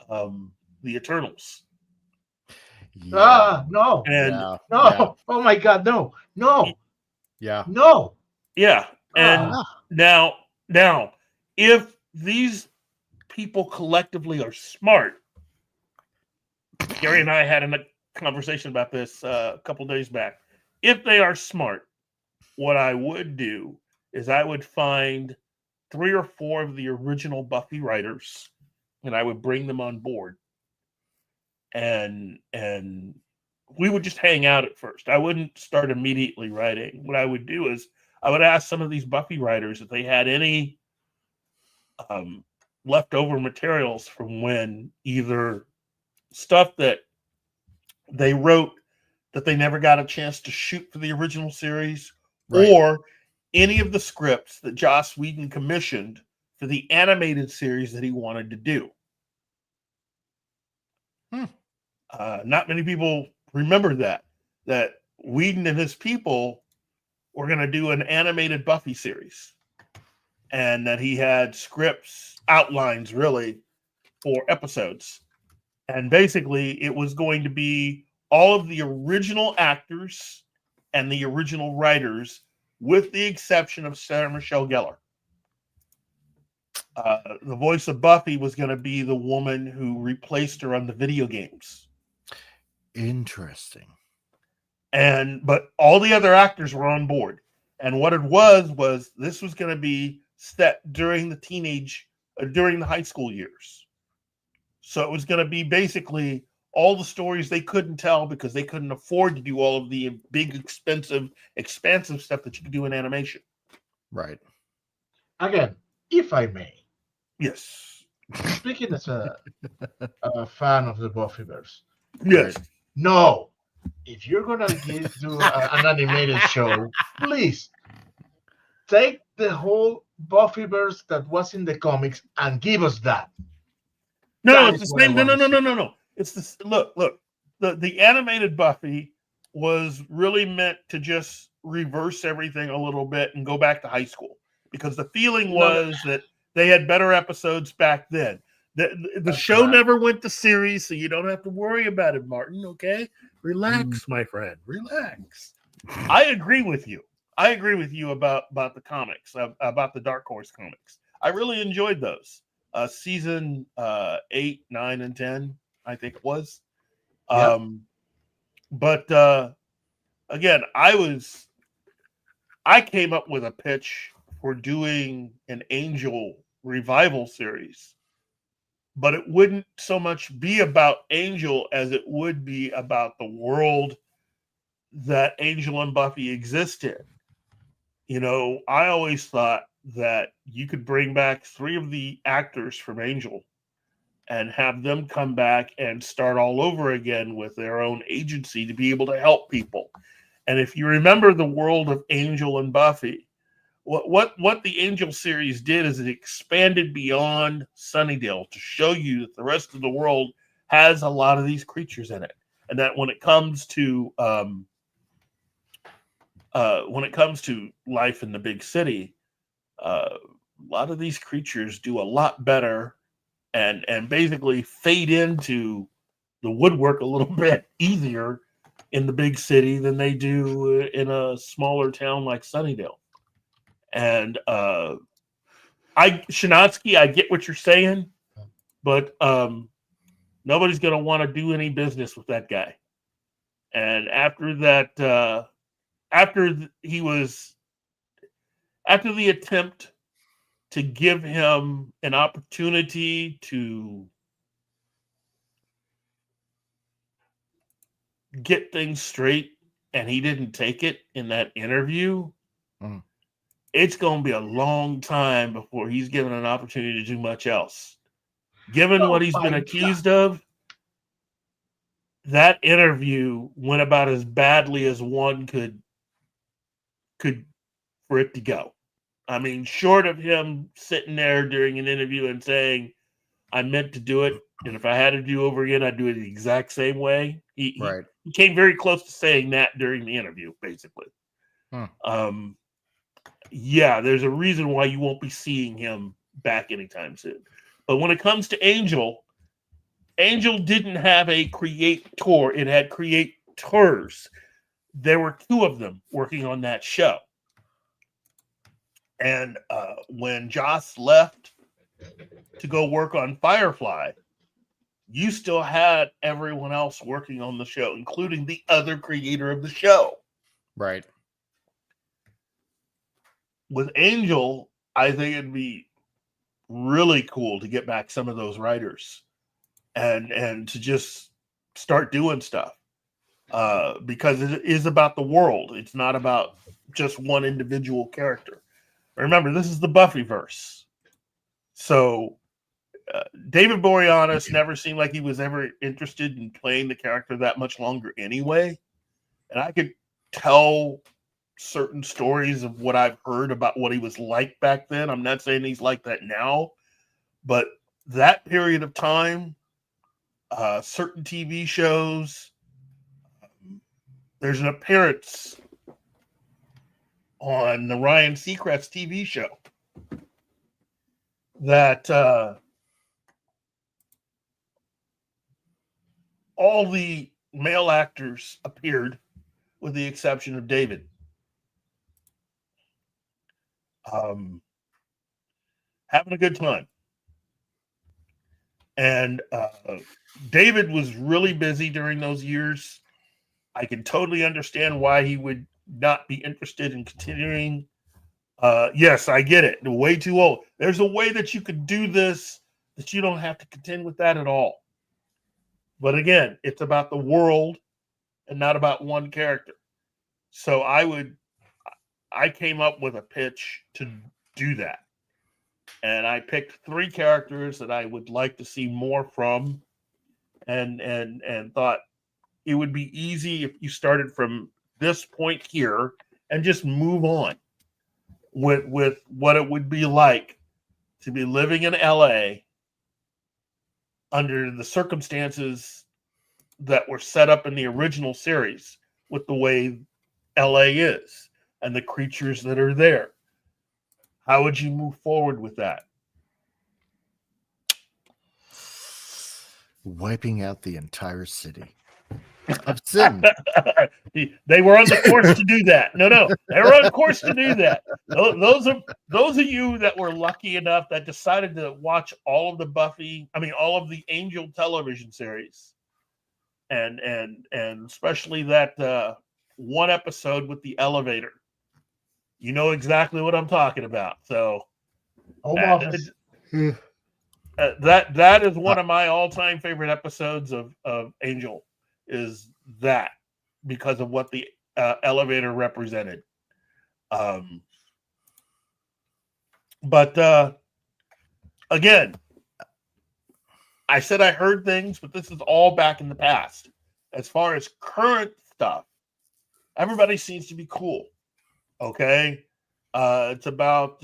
the Eternals. Ah, no, And Yeah. no. Yeah. Oh my God, no, no, Yeah. no. yeah, and Ah. now, if these people collectively are smart, Gary and I had a conversation about this a couple days back. If they are smart, what I would do is I would find 3 or 4 of the original Buffy writers, and I would bring them on board, and we would just hang out at first. I wouldn't start immediately writing. What I would do is I would ask some of these Buffy writers if they had any leftover materials from when, either stuff that they wrote that they never got a chance to shoot for the original series, Right. or any of the scripts that Joss Whedon commissioned for the animated series that he wanted to do. Not many people remember that Whedon and his people were going to do an animated Buffy series, and that he had scripts, outlines really, for episodes. And basically it was going to be all of the original actors and the original writers, with the exception of Sarah Michelle Gellar. The voice of Buffy was going to be the woman who replaced her on the video games. Interesting. But all the other actors were on board. And what it was this was going to be set during during the high school years. So it was going to be basically all the stories they couldn't tell because they couldn't afford to do all of the big, expansive stuff that you could do in animation. Right. Again, if I may, Yes. speaking as a fan of the Buffyverse, Yes. no, if you're gonna do an animated show, please take the whole Buffyverse that was in the comics and give us that. No, That it's is the what I same. No. wanna see. It's this. Look. The animated Buffy was really meant to just reverse everything a little bit and go back to high school, because the feeling was that they had better episodes back then. The show never went to series, so you don't have to worry about it, Martin. Okay, relax, my friend. Relax. I agree with you. About the comics, about the Dark Horse comics. I really enjoyed those. Season 8, 9, and 10, I think it was. Yep. But again, I came up with a pitch for doing an Angel revival series, but it wouldn't so much be about Angel as it would be about the world that Angel and Buffy exist in. You know, I always thought that you could bring back 3 of the actors from Angel and have them come back and start all over again with their own agency to be able to help people. And if you remember the world of Angel and Buffy, what the Angel series did is it expanded beyond Sunnydale to show you that the rest of the world has a lot of these creatures in it, and that when it comes to life in the big city, a lot of these creatures do a lot better and basically fade into the woodwork a little bit easier in the big city than they do in a smaller town like Sunnydale. And Shinatsky, I get what you're saying, but nobody's going to want to do any business with that guy. And after that, after the attempt to give him an opportunity to get things straight, and he didn't take it in that interview, it's going to be a long time before he's given an opportunity to do much else. Given what he's been accused of, that interview went about as badly as one could for it to go. I mean, short of him sitting there during an interview and saying, I meant to do it, and if I had to do over again, I'd do it the exact same way. He came very close to saying that during the interview, basically. yeah, there's a reason why you won't be seeing him back anytime soon. But when it comes to Angel didn't have a creator; it had creators. There were two of them working on that show. And when Joss left to go work on Firefly, you still had everyone else working on the show, including the other creator of the show. Right. With Angel, I think it'd be really cool to get back some of those writers and to just start doing stuff. Because it is about the world. It's not about just one individual character. Remember, this is the Buffyverse. So David Boreanaz never seemed like he was ever interested in playing the character that much longer anyway. And I could tell certain stories of what I've heard about what he was like back then. I'm not saying he's like that now, but that period of time, certain TV shows, there's an appearance on the Ryan Seacrest TV show that all the male actors appeared, with the exception of David. Having a good time. And David was really busy during those years. I can totally understand why he would not be interested in continuing. Yes, I get it. Way too old. There's a way that you could do this that you don't have to contend with that at all. But again, it's about the world and not about one character. So I came up with a pitch to do that. And I picked 3 characters that I would like to see more from, and thought it would be easy if you started from this point here and just move on with what it would be like to be living in LA under the circumstances that were set up in the original series, with the way LA is and the creatures that are there. How would you move forward with that? Wiping out the entire city of sin. They were on the course to do that. No, they were on course to do that. Those of you that were lucky enough that decided to watch all of the Angel television series, and especially that one episode with the elevator, you know exactly what I'm talking about. So that is one of my all-time favorite episodes of Angel, is that, because of what the elevator represented. But again, I said I heard things, but this is all back in the past. As far as current stuff, everybody seems to be cool. Okay? It's about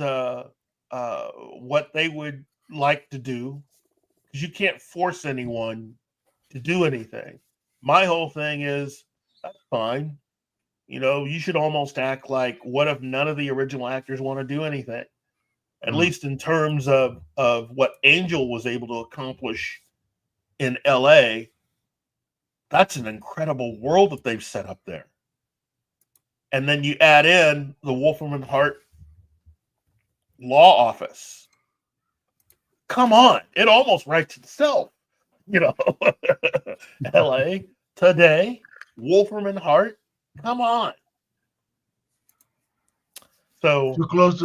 what they would like to do, because you can't force anyone to do anything. My whole thing is, that's fine. You should almost act like, what if none of the original actors want to do anything? At least in terms of what Angel was able to accomplish in LA, that's an incredible world that they've set up there. And then you add in the Wolfram and Hart law office. Come on, it almost writes itself. LA today, Wolfram and Hart. Come on. So too close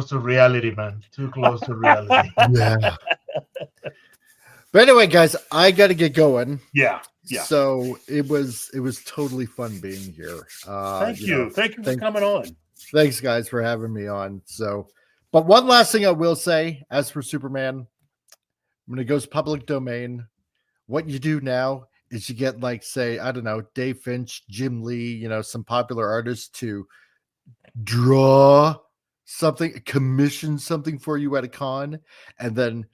to reality, man. Too close to reality. Yeah. But anyway, guys, I got to get going. Yeah. So it was totally fun being here. Thank you for coming on. Thanks, guys, for having me on. So, but one last thing I will say, as for Superman, when it goes public domain, what you do now is you get, like, say, I don't know, Dave Finch, Jim Lee, some popular artists to draw something, commission something for you at a con, and then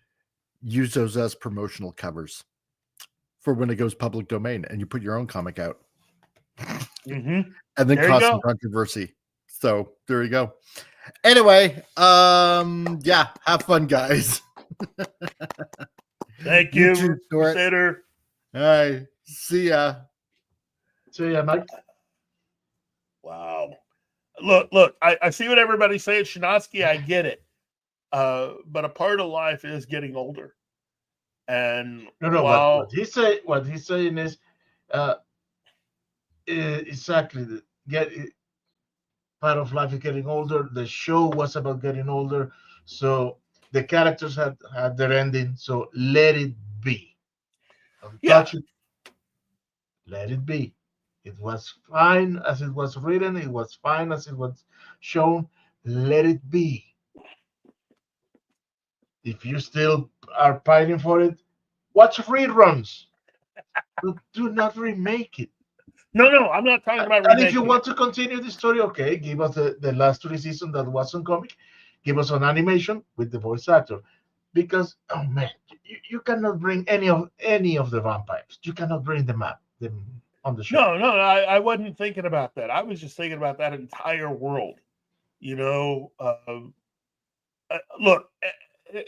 use those as promotional covers for when it goes public domain, and you put your own comic out. Mm-hmm. And then cause some controversy. So there you go. Anyway, yeah, have fun, guys. Thank You you, too, Stuart. Crusader. All right, see ya. So yeah, Mike. Wow. Look, I see what everybody's saying. Shinatsky, I get it. But a part of life is getting older. And No. while What he's saying is, uh, exactly part of life is getting older. The show was about getting older, so the characters had their ending. So let it be. Don't yeah, touch it. Let it be. It was fine as it was written. It was fine as it was shown. Let it be. If you still are fighting for it, watch reruns. Do not remake it. no, I'm not talking about And if you remaking want it. to continue the story, okay, give us the last 3 seasons that wasn't comic. Give us an animation with the voice actor. Because oh man, you cannot bring any of the vampires. You cannot bring them on the show. No, I wasn't thinking about that. I was just thinking about that entire world. You know, look,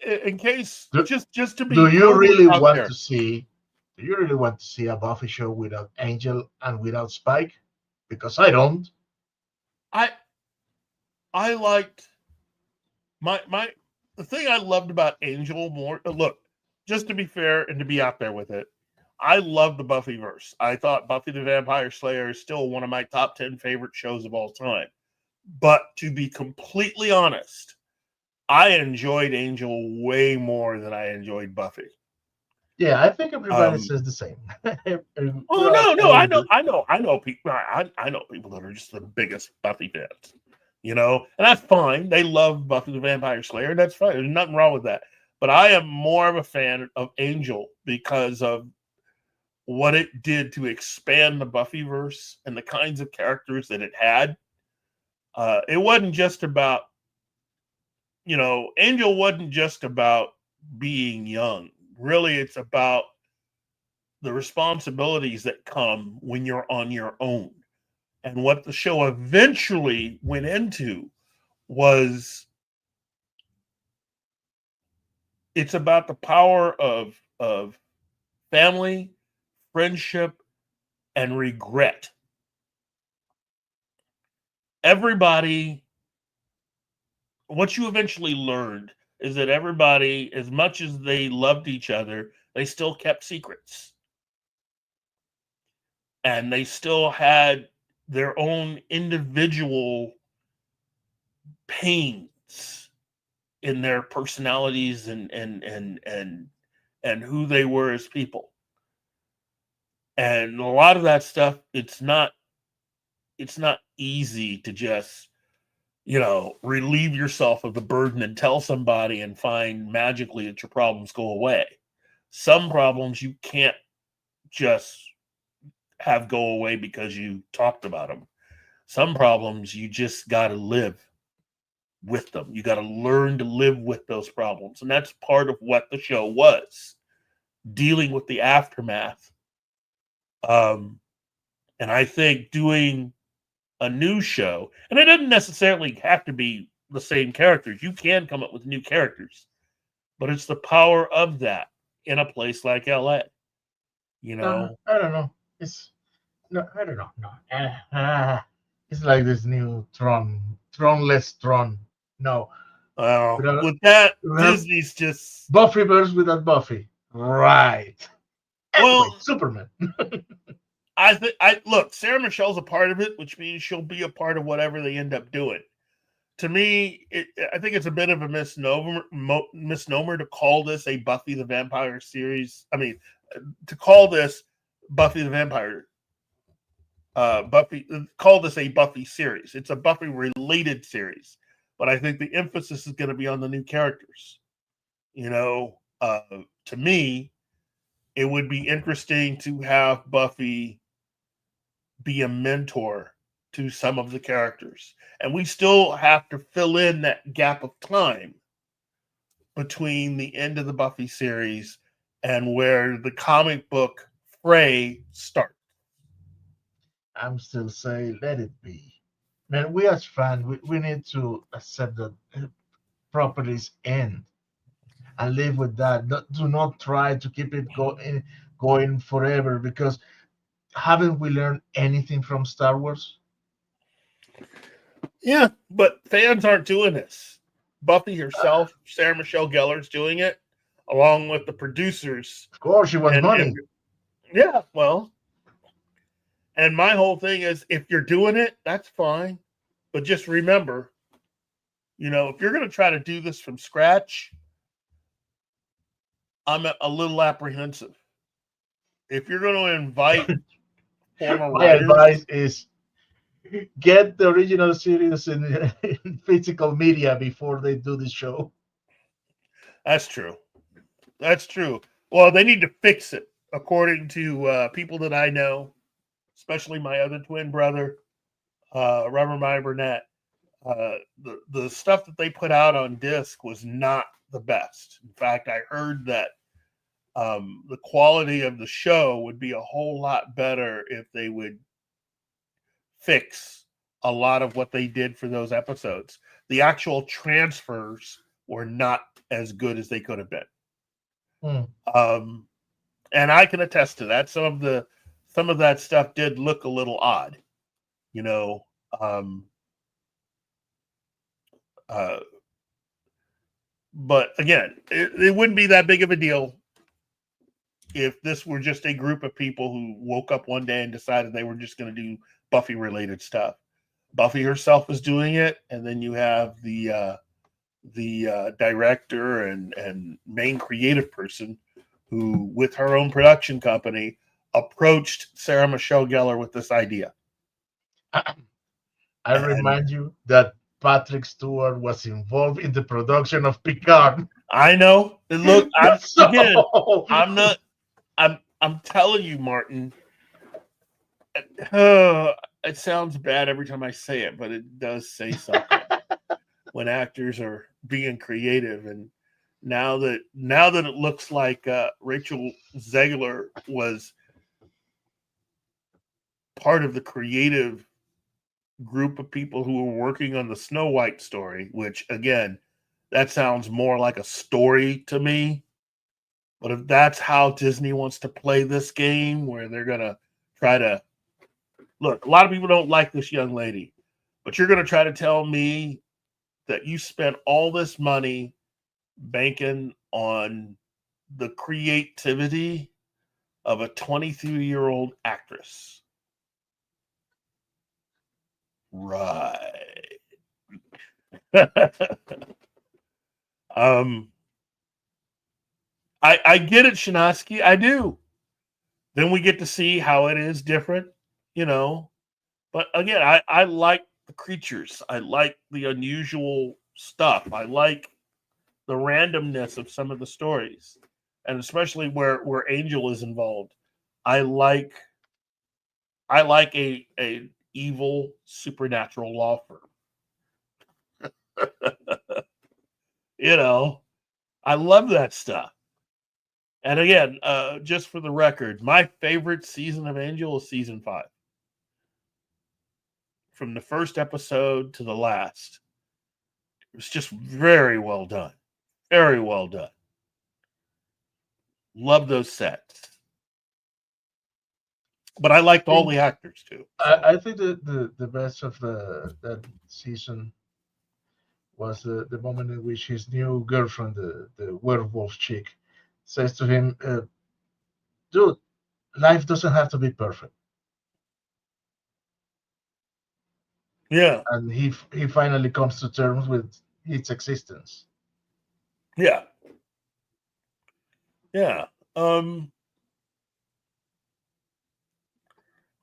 in case Do, just to do be you totally really out want there. to see? Do you really want to see a Buffy show without Angel and without Spike? Because I don't. I liked my the thing I loved about Angel more. Look, just to be fair and to be out there with it, I love the Buffyverse. I thought Buffy the Vampire Slayer is still one of my top 10 favorite shows of all time. But to be completely honest, I enjoyed Angel way more than I enjoyed Buffy. Yeah, I think everybody Um, says the same. oh no, I know people. I know people that are just the biggest Buffy fans. You know, and that's fine. They love Buffy the Vampire Slayer. That's fine. There's nothing wrong with that. But I am more of a fan of Angel because of what it did to expand the Buffyverse and the kinds of characters that it had. It wasn't just about, Angel wasn't just about being young. Really, it's about the responsibilities that come when you're on your own. And what the show eventually went into was it's about the power of family, friendship, and regret. Everybody, what you eventually learned is that everybody, as much as they loved each other, they still kept secrets. And they still had their own individual pains in their personalities and who they were as people. And a lot of that stuff, it's not easy to just, relieve yourself of the burden and tell somebody and find magically that your problems go away. Some problems you can't just have go away because you talked about them. Some problems you just got to live with them. You got to learn to live with those problems. And that's part of what the show was, dealing with the aftermath. And I think doing a new show, and it doesn't necessarily have to be the same characters. You can come up with new characters, but it's the power of that in a place like LA. I don't know. I don't know. No, it's like this new Tronless Tron. No, With that, we have Disney's just Buffyverse without Buffy. Right. Anyway, well. Superman. I look. Sarah Michelle's a part of it, which means she'll be a part of whatever they end up doing. To me, I think it's a bit of a misnomer to call this a Buffy the Vampire series. I mean, to call this Buffy the Vampire, call this a Buffy series. It's a Buffy related series, but I think the emphasis is going to be on the new characters. To me, it would be interesting to have Buffy be a mentor to some of the characters. And we still have to fill in that gap of time between the end of the Buffy series and where the comic book fray starts. I'm still saying let it be. Man, we as fans, we need to accept that properties end and live with that. Do not try to keep it going forever, because haven't we learned anything from Star Wars? Yeah, but fans aren't doing this. Buffy herself, Sarah Michelle Gellar's doing it, along with the producers. Of course, she wants money. Yeah, well, and my whole thing is, if you're doing it, that's fine. But just remember, if you're going to try to do this from scratch, I'm a little apprehensive. If you're going to invite former My writers, advice is get the original series in physical media before they do the show. that's true. That's true. Well, they need to fix it, according to people that I know, especially my other twin brother, Reverend Maya Burnett. The stuff that they put out on disc was not the best. In fact, I heard that the quality of the show would be a whole lot better if they would fix a lot of what they did for those episodes. The actual transfers were not as good as they could have been. And I can attest to that. Some of that stuff did look a little odd, but again, it wouldn't be that big of a deal if this were just a group of people who woke up one day and decided they were just going to do Buffy related stuff. Buffy herself is doing it, and then you have the director and main creative person who, with her own production company, approached Sarah Michelle Gellar with this idea. I remind you that Patrick Stewart was involved in the production of Picard. I know. And look, I'm telling you, Martin. It sounds bad every time I say it, but it does say something when actors are being creative. And now that it looks like Rachel Zegler was part of the creative group of people who were working on the Snow White story, which again, that sounds more like a story to me. But if that's how Disney wants to play this game, where they're going to try to look, a lot of people don't like this young lady, but you're going to try to tell me that you spent all this money banking on the creativity of a 23-year-old actress. Right. I get it, Shinosky. I do. Then we get to see how it is different, But again, I like the creatures. I like the unusual stuff. I like the randomness of some of the stories, and especially where Angel is involved. I like a evil supernatural law firm. I love that stuff. And again, just for the record, my favorite season of Angel is season 5. From the first episode to the last. It was just very well done. Very well done. Love those sets. But I liked all the actors too. I think the best of that season was the moment in which his new girlfriend, the werewolf chick, says to him, dude, life doesn't have to be perfect. Yeah. And he finally comes to terms with its existence. Yeah. Yeah.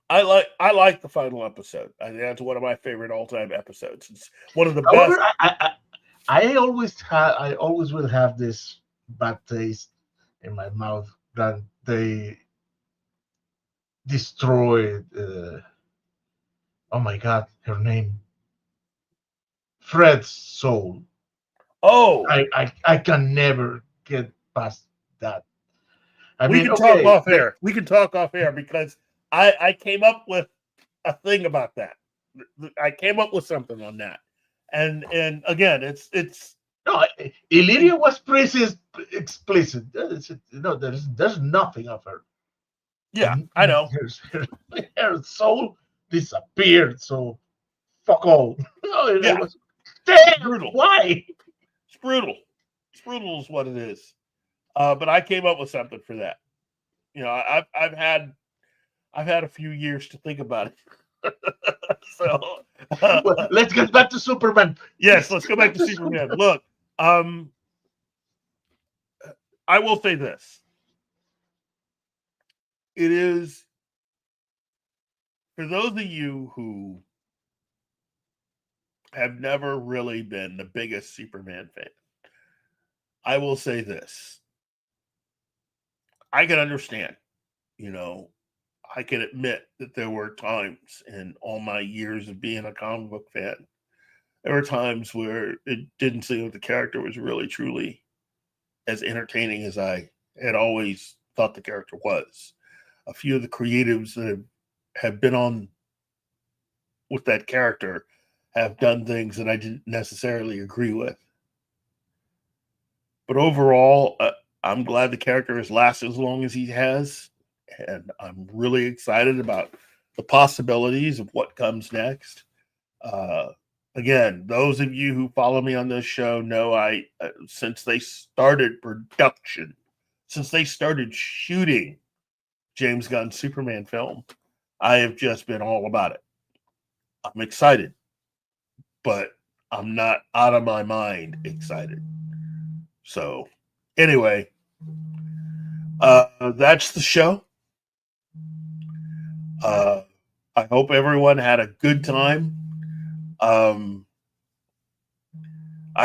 I like the final episode. I think that's one of my favorite all-time episodes. It's one of the However, best. I always will have this bad taste in my mouth that they destroyed. Oh my God, her name, Fred's soul. Oh, I can never get past that. We can talk off air. We can talk off air because I came up with a thing about that I came up with something on that, and again, it's No, Illyria was pretty explicit. There's nothing of her. yeah, I know. Her soul disappeared. So fuck all. Yeah. It was damn Brutal. Why? It's brutal. It's brutal is what it is. But I came up with something for that. I've had a few years to think about it. So Well, let's get back to Superman. yes, let's go back to Superman. Look, I will say this. It is for those of you who have never really been the biggest Superman fan. I will say this. I can understand, I can admit that there were times in all my years of being a comic book fan, there were times where it didn't seem like the character was really, truly as entertaining as I had always thought the character was. A few of the creatives that have been on with that character have done things that I didn't necessarily agree with. But overall, I'm glad the character has lasted as long as he has. And I'm really excited about the possibilities of what comes next. Again, those of you who follow me on this show know since they started production, since they started shooting James Gunn's Superman film, I have just been all about it. I'm excited, but I'm not out of my mind excited. So anyway, that's the show. I hope everyone had a good time. I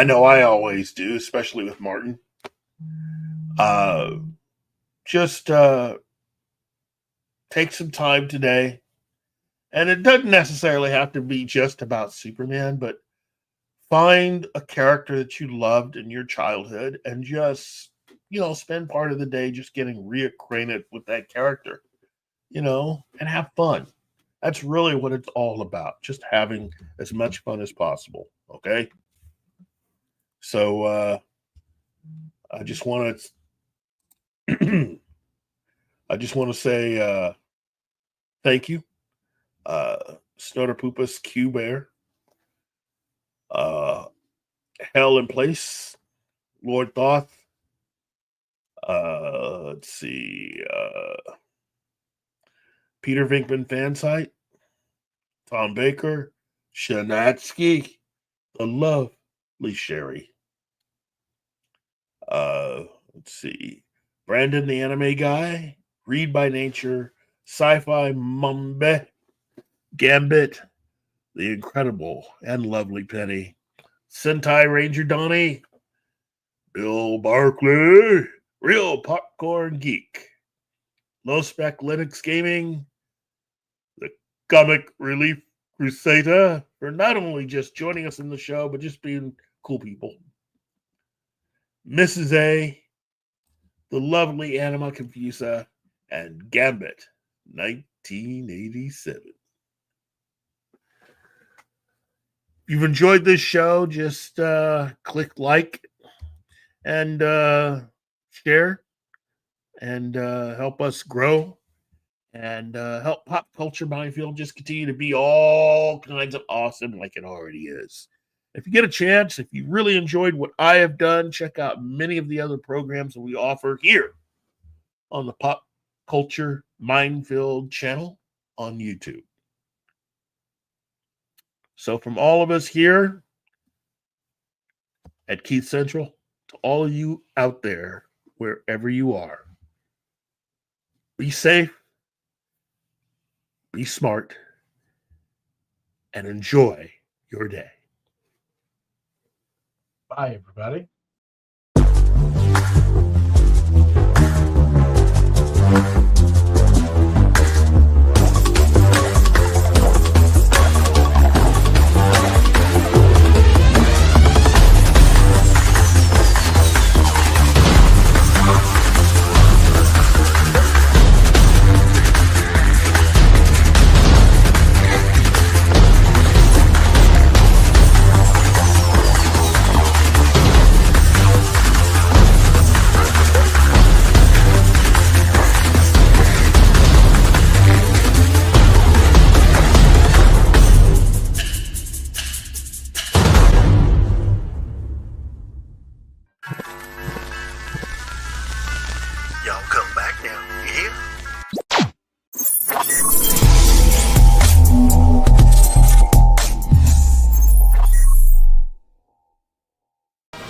know I always do, especially with Martin. Just take some time today. And it doesn't necessarily have to be just about Superman, but find a character that you loved in your childhood and just, spend part of the day just getting reacquainted with that character, and have fun. That's really what it's all about. Just having as much fun as possible. Okay. So, I just want to, say, thank you. Snoder Poopas Q Bear, Hell in Place, Lord Thoth, let's see, Peter Venkman Fansite, Tom Baker, Shanatsky, the lovely Sherry, let's see, Brandon the Anime Guy, Read by Nature, Sci-Fi Mumbe, Gambit, the incredible and lovely Penny, Sentai Ranger Donnie, Bill Barkley, Real Popcorn Geek, Low Spec Linux Gaming, the Comic Relief Crusader, for not only just joining us in the show, but just being cool people, Mrs. A, the lovely Anima Confusa, and Gambit, 1987. If you've enjoyed this show, just click like and share and help us grow and help Pop Culture Minefield just continue to be all kinds of awesome like it already is. If you get a chance, if you really enjoyed what I have done, check out many of the other programs that we offer here on the Pop Culture Minefield channel on YouTube. So from all of us here at Keith Central, to all of you out there, wherever you are, be safe, be smart, and enjoy your day. Bye, everybody.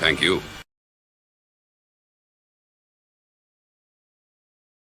Thank you.